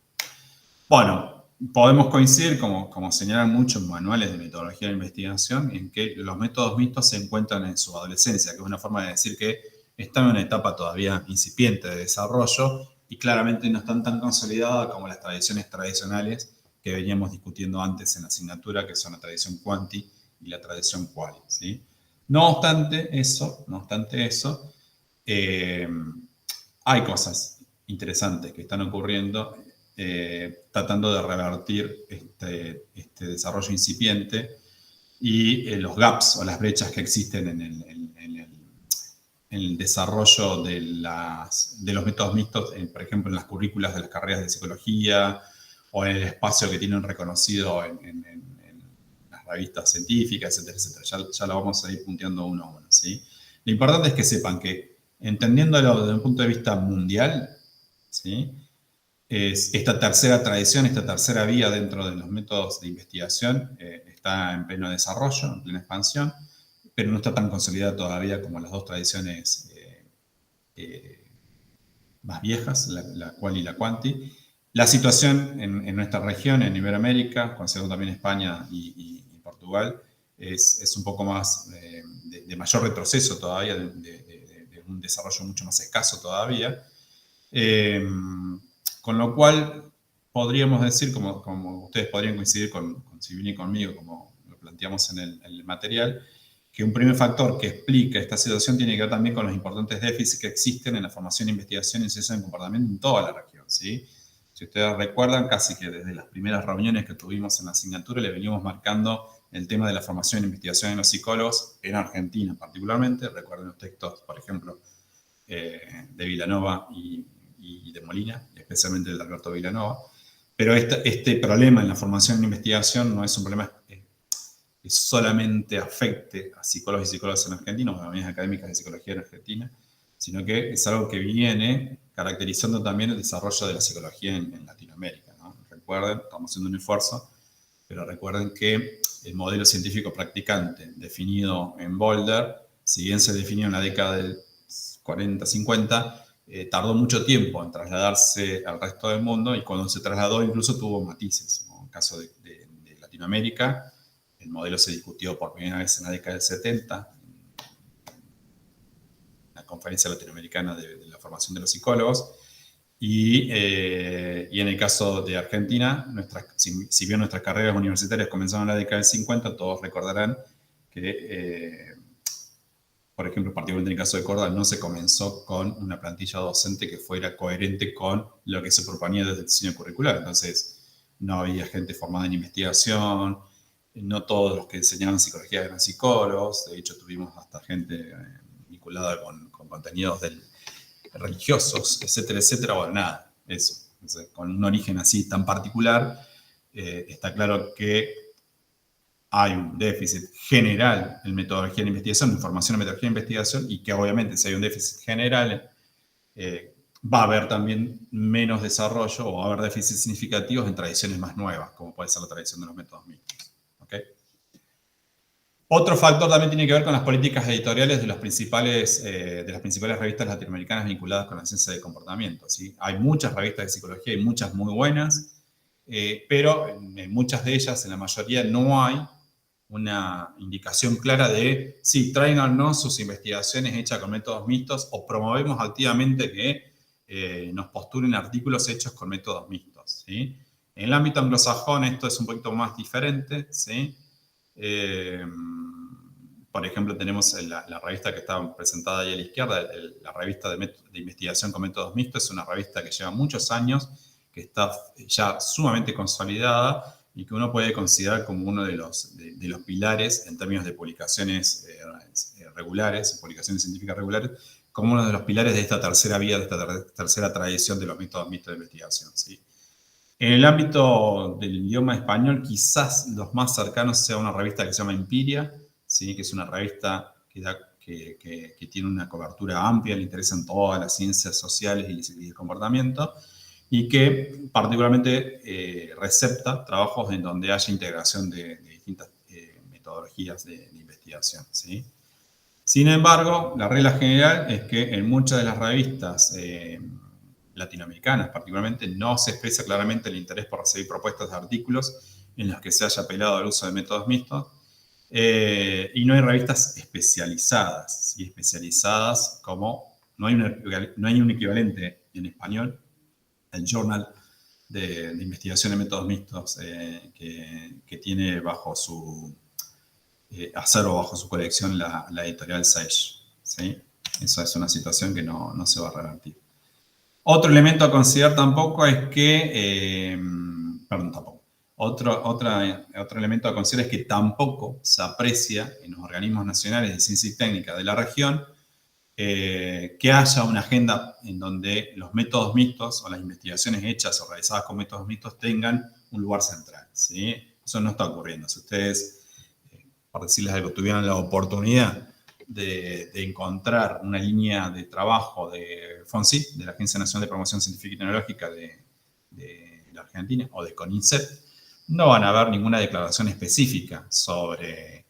Bueno, podemos coincidir, como señalan muchos manuales de metodología de investigación, en que los métodos mixtos se encuentran en su adolescencia, que es una forma de decir que están en una etapa todavía incipiente de desarrollo y claramente no están tan consolidadas como las tradiciones tradicionales que veníamos discutiendo antes en la asignatura, que son la tradición quanti y la tradición quali, ¿sí? No obstante eso, hay cosas interesantes que están ocurriendo tratando de revertir este desarrollo incipiente y los gaps o las brechas que existen en el desarrollo de los métodos mixtos, por ejemplo, en las currículas de las carreras de psicología o en el espacio que tienen reconocido en las revistas científicas, etcétera, etcétera. Ya lo vamos a ir punteando uno a uno, ¿sí? Lo importante es que sepan que, entendiéndolo desde un punto de vista mundial, ¿sí? Esta tercera tradición, esta tercera vía dentro de los métodos de investigación está en pleno desarrollo, en plena expansión, pero no está tan consolidada todavía como las dos tradiciones más viejas, la quali y la quanti. La situación en nuestra región, en Iberoamérica, considerando también España y Portugal, es un poco más de mayor retroceso todavía, de un desarrollo mucho más escaso todavía. Con lo cual, podríamos decir, como ustedes podrían coincidir con Silvina y conmigo, como lo planteamos en el material, que un primer factor que explica esta situación tiene que ver también con los importantes déficits que existen en la formación, investigación y ciencia del comportamiento en toda la región, ¿sí? Si ustedes recuerdan, casi que desde las primeras reuniones que tuvimos en la asignatura le venimos marcando el tema de la formación e investigación en los psicólogos, en Argentina particularmente. Recuerden los textos, por ejemplo, de Vilanova y de Molina, especialmente el de Alberto Vilanova. Pero este problema en la formación e investigación no es un problema que solamente afecte a psicólogos y psicólogas en Argentina, o a familias académicas de psicología en Argentina, sino que es algo que viene caracterizando también el desarrollo de la psicología en Latinoamérica, ¿no? recuerden, estamos haciendo un esfuerzo, pero recuerden que el modelo científico practicante definido en Boulder, si bien se definió en la década del 40, 50, tardó mucho tiempo en trasladarse al resto del mundo, y cuando se trasladó incluso tuvo matices. En el caso de Latinoamérica, el modelo se discutió por primera vez en la década del 70, en la Conferencia Latinoamericana de la Formación de los Psicólogos, y en el caso de Argentina, si bien nuestras carreras universitarias comenzaron en la década del 50, todos recordarán que, por ejemplo, particularmente en el caso de Córdoba, no se comenzó con una plantilla docente que fuera coherente con lo que se proponía desde el diseño curricular. Entonces, no había gente formada en investigación, no todos los que enseñaban psicología eran psicólogos, de hecho tuvimos hasta gente vinculada con contenidos religiosos, etcétera, etcétera. Bueno, nada, eso. Entonces, con un origen así tan particular, está claro que hay un déficit general en metodología de investigación, en formación en metodología de investigación, y que obviamente si hay un déficit general, va a haber también menos desarrollo, o va a haber déficits significativos en tradiciones más nuevas, como puede ser la tradición de los métodos mixtos. ¿Okay? Otro factor también tiene que ver con las políticas editoriales de las principales revistas latinoamericanas vinculadas con la ciencia del comportamiento, ¿sí? Hay muchas revistas de psicología y muchas muy buenas, pero en muchas de ellas, en la mayoría, no hay una indicación clara de, sí, tráiganos sus investigaciones hechas con métodos mixtos, o promovemos activamente que nos postulen artículos hechos con métodos mixtos, ¿sí? En el ámbito anglosajón esto es un poquito más diferente, ¿sí? Por ejemplo, tenemos la revista que está presentada ahí a la izquierda, la revista de investigación con métodos mixtos. Es una revista que lleva muchos años, que está ya sumamente consolidada y que uno puede considerar como uno de los pilares en términos de publicaciones regulares, publicaciones científicas regulares, como uno de los pilares de esta tercera vía, de esta tercera tradición de los métodos mixtos de investigación, ¿sí? En el ámbito del idioma español, quizás los más cercanos sea una revista que se llama Empiria, ¿sí? Que es una revista que tiene una cobertura amplia, le interesan todas las ciencias sociales y el comportamiento, y que particularmente recepta trabajos en donde haya integración de distintas metodologías de investigación, ¿sí? Sin embargo, la regla general es que en muchas de las revistas latinoamericanas particularmente, no se expresa claramente el interés por recibir propuestas de artículos en los que se haya apelado al uso de métodos mixtos, y no hay revistas especializadas, ¿sí? Especializadas como, no hay un equivalente en español, el Journal de Investigación de Métodos Mixtos, que tiene bajo su acervo, bajo su colección, la editorial Sage, ¿sí? Eso es una situación que no se va a revertir. Otro elemento a considerar tampoco es que, otro elemento a considerar es que tampoco se aprecia en los organismos nacionales de ciencia y técnica de la región que haya una agenda en donde los métodos mixtos o las investigaciones hechas o realizadas con métodos mixtos tengan un lugar central, ¿sí? Eso no está ocurriendo. Si ustedes, por decirles algo, tuvieran la oportunidad de encontrar una línea de trabajo de FONCIT, de la Agencia Nacional de Promoción Científica y Tecnológica de la Argentina, o de CONICET, no van a ver ninguna declaración específica sobre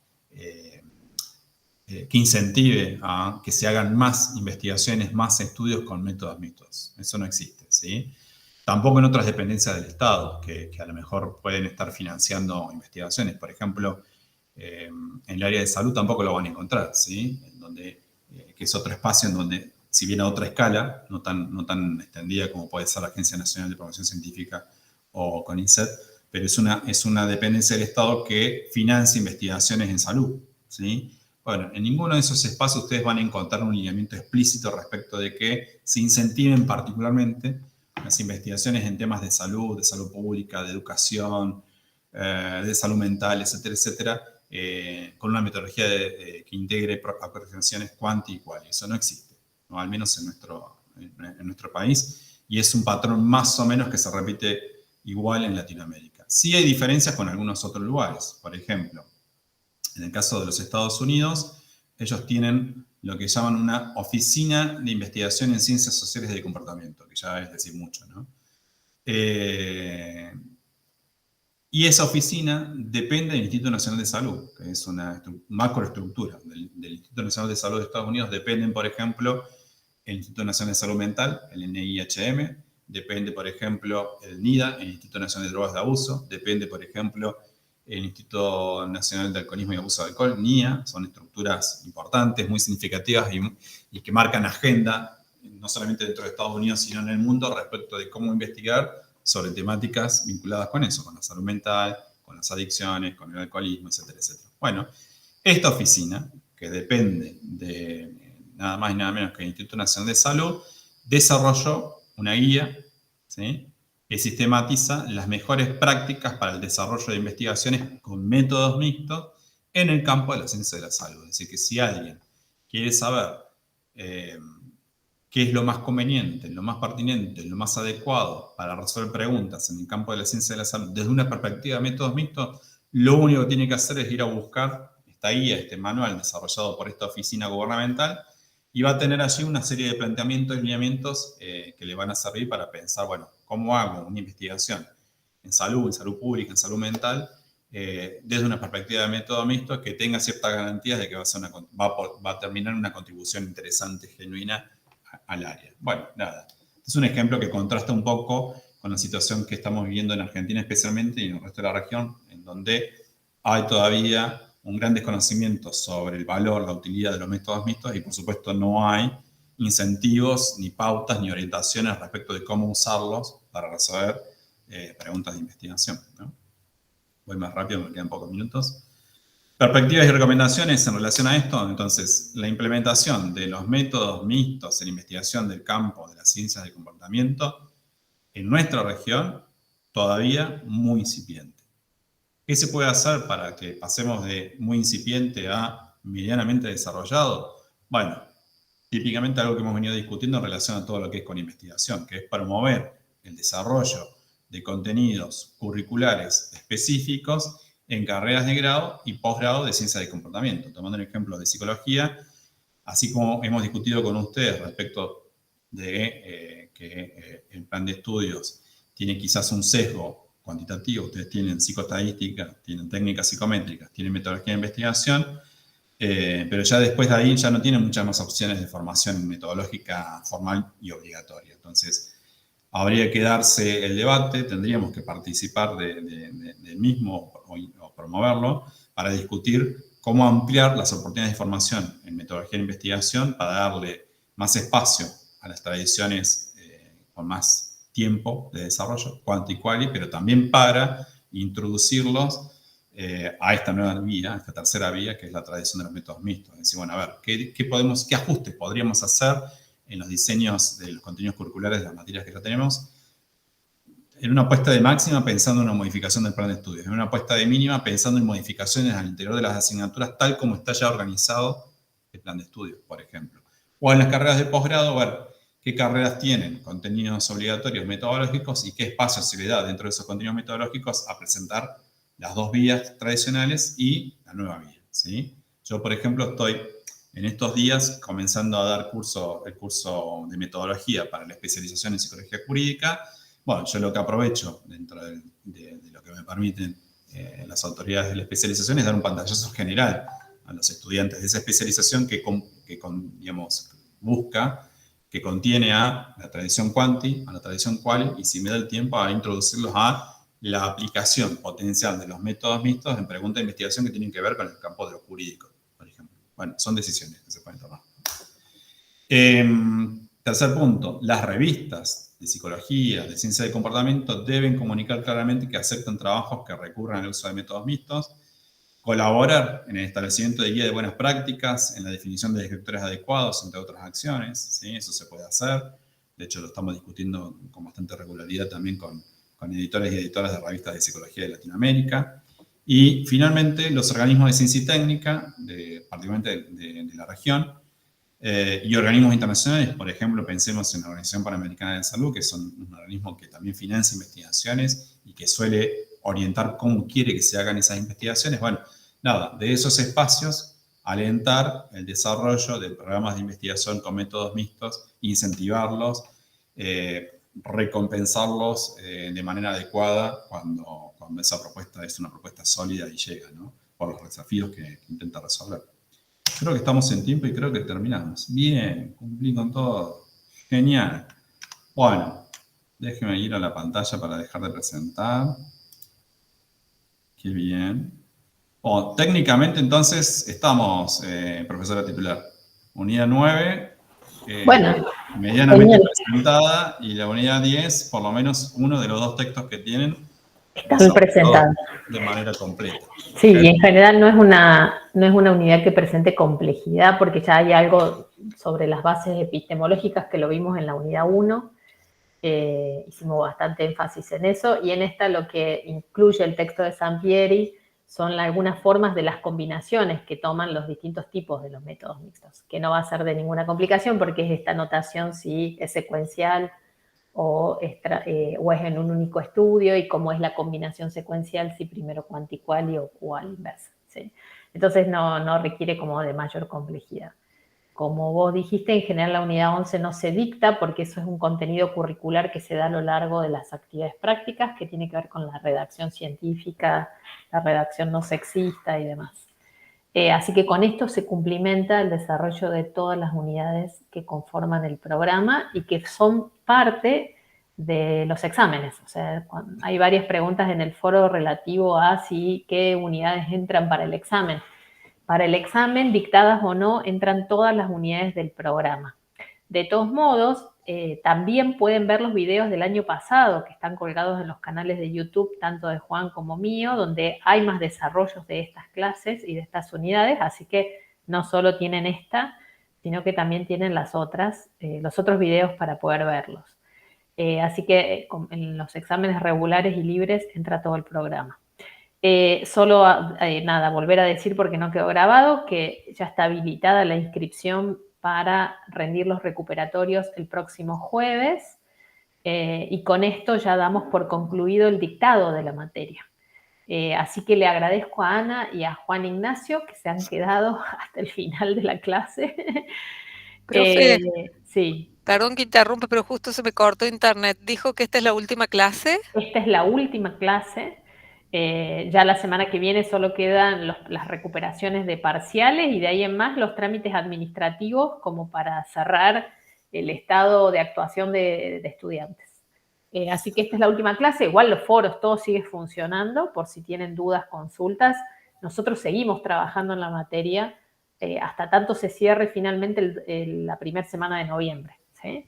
que incentive a que se hagan más investigaciones, más estudios con métodos mixtos. Eso no existe, ¿sí? Tampoco en otras dependencias del Estado, que a lo mejor pueden estar financiando investigaciones. Por ejemplo, en el área de salud tampoco lo van a encontrar, ¿sí? Que es otro espacio en donde, si bien a otra escala, no tan extendida como puede ser la Agencia Nacional de Promoción Científica o CONICET, pero es una dependencia del Estado que financia investigaciones en salud, ¿sí? Bueno, en ninguno de esos espacios ustedes van a encontrar un lineamiento explícito respecto de que se incentiven particularmente las investigaciones en temas de salud pública, de educación, de salud mental, etcétera, etcétera, con una metodología que integre aproximaciones cuanti y quali. Eso no existe, ¿no? Al menos en nuestro país, y es un patrón más o menos que se repite igual en Latinoamérica. Sí hay diferencias con algunos otros lugares. Por ejemplo, en el caso de los Estados Unidos, ellos tienen lo que llaman una oficina de investigación en ciencias sociales del comportamiento, que ya es decir mucho, ¿no? Y esa oficina depende del Instituto Nacional de Salud, que es una macroestructura del Instituto Nacional de Salud de Estados Unidos. Dependen, por ejemplo, el Instituto Nacional de Salud Mental, el NIHM, depende, por ejemplo, el NIDA, el Instituto Nacional de Drogas de Abuso, depende, por ejemplo, el Instituto Nacional de Alcoholismo y Abuso de Alcohol, NIA. Son estructuras importantes, muy significativas y que marcan agenda, no solamente dentro de Estados Unidos, sino en el mundo, respecto de cómo investigar sobre temáticas vinculadas con eso, con la salud mental, con las adicciones, con el alcoholismo, etcétera, etcétera. Bueno, esta oficina, que depende de nada más y nada menos que el Instituto Nacional de Salud, desarrolló una guía, ¿sí?, que sistematiza las mejores prácticas para el desarrollo de investigaciones con métodos mixtos en el campo de la ciencia de la salud. Es decir, que si alguien quiere saber qué es lo más conveniente, lo más pertinente, lo más adecuado para resolver preguntas en el campo de la ciencia de la salud desde una perspectiva de métodos mixtos, lo único que tiene que hacer es ir a buscar esta guía, este manual desarrollado por esta oficina gubernamental, y va a tener allí una serie de planteamientos y lineamientos que le van a servir para pensar, bueno, ¿cómo hago una investigación en salud pública, en salud mental, desde una perspectiva de método mixto que tenga ciertas garantías de que va a terminar una contribución interesante, genuina, al área? Bueno, nada. Es un ejemplo que contrasta un poco con la situación que estamos viviendo en Argentina especialmente y en el resto de la región, en donde hay todavía un gran desconocimiento sobre el valor, la utilidad de los métodos mixtos y, por supuesto, no hay incentivos, ni pautas, ni orientaciones respecto de cómo usarlos para resolver preguntas de investigación, ¿no? Voy más rápido, me quedan pocos minutos. Perspectivas y recomendaciones en relación a esto. Entonces, la implementación de los métodos mixtos en investigación del campo de las ciencias del comportamiento en nuestra región todavía muy incipiente. ¿Qué se puede hacer para que pasemos de muy incipiente a medianamente desarrollado? Bueno, típicamente algo que hemos venido discutiendo en relación a todo lo que es con investigación, que es promover el desarrollo de contenidos curriculares específicos en carreras de grado y posgrado de ciencia del comportamiento. Tomando el ejemplo de psicología, así como hemos discutido con ustedes respecto de que el plan de estudios tiene quizás un sesgo cuantitativo, ustedes tienen psicoestadística, tienen técnicas psicométricas, tienen metodología de investigación, pero ya después de ahí ya no tienen muchas más opciones de formación metodológica formal y obligatoria. Entonces, habría que darse el debate, tendríamos que participar del mismo o promoverlo para discutir cómo ampliar las oportunidades de formación en metodología de investigación para darle más espacio a las tradiciones con más tiempo de desarrollo, quanti y quali, pero también para introducirlos a esta nueva vía, a esta tercera vía, que es la tradición de los métodos mixtos. Es decir, bueno, a ver, ¿qué ajustes podríamos hacer en los diseños de los contenidos curriculares de las materias que ya tenemos? En una apuesta de máxima pensando en una modificación del plan de estudios, en una apuesta de mínima pensando en modificaciones al interior de las asignaturas tal como está ya organizado el plan de estudios, por ejemplo. O en las carreras de posgrado, ver qué carreras tienen contenidos obligatorios metodológicos y qué espacio se le da dentro de esos contenidos metodológicos a presentar las dos vías tradicionales y la nueva vía, ¿sí? Yo, por ejemplo, estoy en estos días comenzando a dar el curso de metodología para la especialización en psicología jurídica. Bueno, yo lo que aprovecho dentro de lo que me permiten las autoridades de la especialización es dar un pantallazo general a los estudiantes de esa especialización que digamos, busca, que contiene a la tradición quanti, a la tradición quali, y si me da el tiempo a introducirlos a la aplicación potencial de los métodos mixtos en preguntas de investigación que tienen que ver con el campo de lo jurídico, por ejemplo. Bueno, son decisiones que se pueden tomar. Tercer punto, las revistas de psicología, de ciencia del comportamiento deben comunicar claramente que aceptan trabajos que recurran al uso de métodos mixtos, colaborar en el establecimiento de guía de buenas prácticas, en la definición de descriptores adecuados, entre otras acciones, ¿sí? Eso se puede hacer. De hecho, lo estamos discutiendo con bastante regularidad también con editores y editoras de revistas de psicología de Latinoamérica. Y finalmente, los organismos de ciencia y técnica, particularmente de la región, y organismos internacionales, por ejemplo, pensemos en la Organización Panamericana de la Salud, que son un organismo que también financia investigaciones y que suele orientar cómo quiere que se hagan esas investigaciones. Bueno, nada, de esos espacios, alentar el desarrollo de programas de investigación con métodos mixtos, incentivarlos, recompensarlos de manera adecuada cuando esa propuesta es una propuesta sólida y llega, ¿no? Por los desafíos que intenta resolver. Creo que estamos en tiempo y creo que terminamos. Bien, cumplí con todo. Genial. Bueno, déjeme ir a la pantalla para dejar de presentar. Qué bien. Bueno, técnicamente entonces estamos, profesora titular. Unidad 9, Bueno, medianamente genial. presentada, y la unidad 10, por lo menos uno de los dos textos que tienen, Están desarrollado presentados. de manera completa. Sí, y en general no es una unidad que presente complejidad, porque ya hay algo sobre las bases epistemológicas que lo vimos en la unidad 1. Hicimos bastante énfasis en eso, y en esta lo que incluye el texto de Sampieri son algunas formas de las combinaciones que toman los distintos tipos de los métodos mixtos, que no va a ser de ninguna complicación porque es esta notación si es secuencial o es en un único estudio, y cómo es la combinación secuencial, si primero cuanticuali o cual inversa, ¿sí? Entonces no requiere como de mayor complejidad. Como vos dijiste, en general la unidad 11 no se dicta porque eso es un contenido curricular que se da a lo largo de las actividades prácticas, que tiene que ver con la redacción científica, la redacción no sexista y demás. Así que con esto se cumplimenta el desarrollo de todas las unidades que conforman el programa y que son parte de los exámenes. O sea, hay varias preguntas en el foro relativo a qué unidades entran para el examen. Para el examen, dictadas o no, entran todas las unidades del programa. De todos modos, también pueden ver los videos del año pasado que están colgados en los canales de YouTube, tanto de Juan como mío, donde hay más desarrollos de estas clases y de estas unidades, así que no solo tienen esta, sino que también tienen los otros videos para poder verlos. Así que en los exámenes regulares y libres entra todo el programa. Volver a decir, porque no quedó grabado, que ya está habilitada la inscripción para rendir los recuperatorios el próximo jueves, y con esto ya damos por concluido el dictado de la materia. Así que le agradezco a Ana y a Juan Ignacio que se han quedado hasta el final de la clase. Profe, Sí. perdón que interrumpa, pero justo se me cortó internet. ¿Dijo que esta es la última clase? Esta es la última clase. Ya la semana que viene solo quedan las recuperaciones de parciales, y de ahí en más los trámites administrativos como para cerrar el estado de actuación de estudiantes. Así que esta es la última clase. Igual los foros, todo sigue funcionando por si tienen dudas, consultas. Nosotros seguimos trabajando en la materia hasta tanto se cierre finalmente la primera semana de noviembre, ¿sí?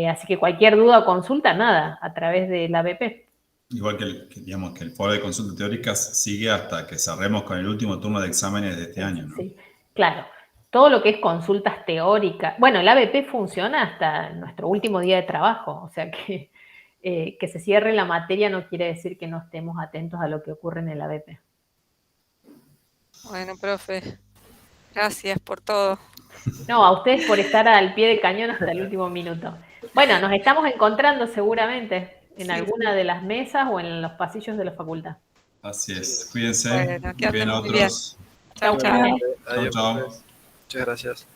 Así que cualquier duda o consulta, nada, a través de la ABP. Igual que el foro de consultas teóricas sigue hasta que cerremos con el último turno de exámenes de este año, ¿no? Sí, claro. Todo lo que es consultas teóricas. Bueno, el ABP funciona hasta nuestro último día de trabajo, o sea que se cierre la materia no quiere decir que no estemos atentos a lo que ocurre en el ABP. Bueno, profe, gracias por todo. No, a ustedes por estar al pie del cañón hasta el último minuto. Bueno, nos estamos encontrando seguramente en alguna de las mesas o en los pasillos de la facultad. Así es. Cuídense. Bueno, que anden Bien a muy bien. otros. Chau, chau. Adiós, Chau. profe. Muchas gracias.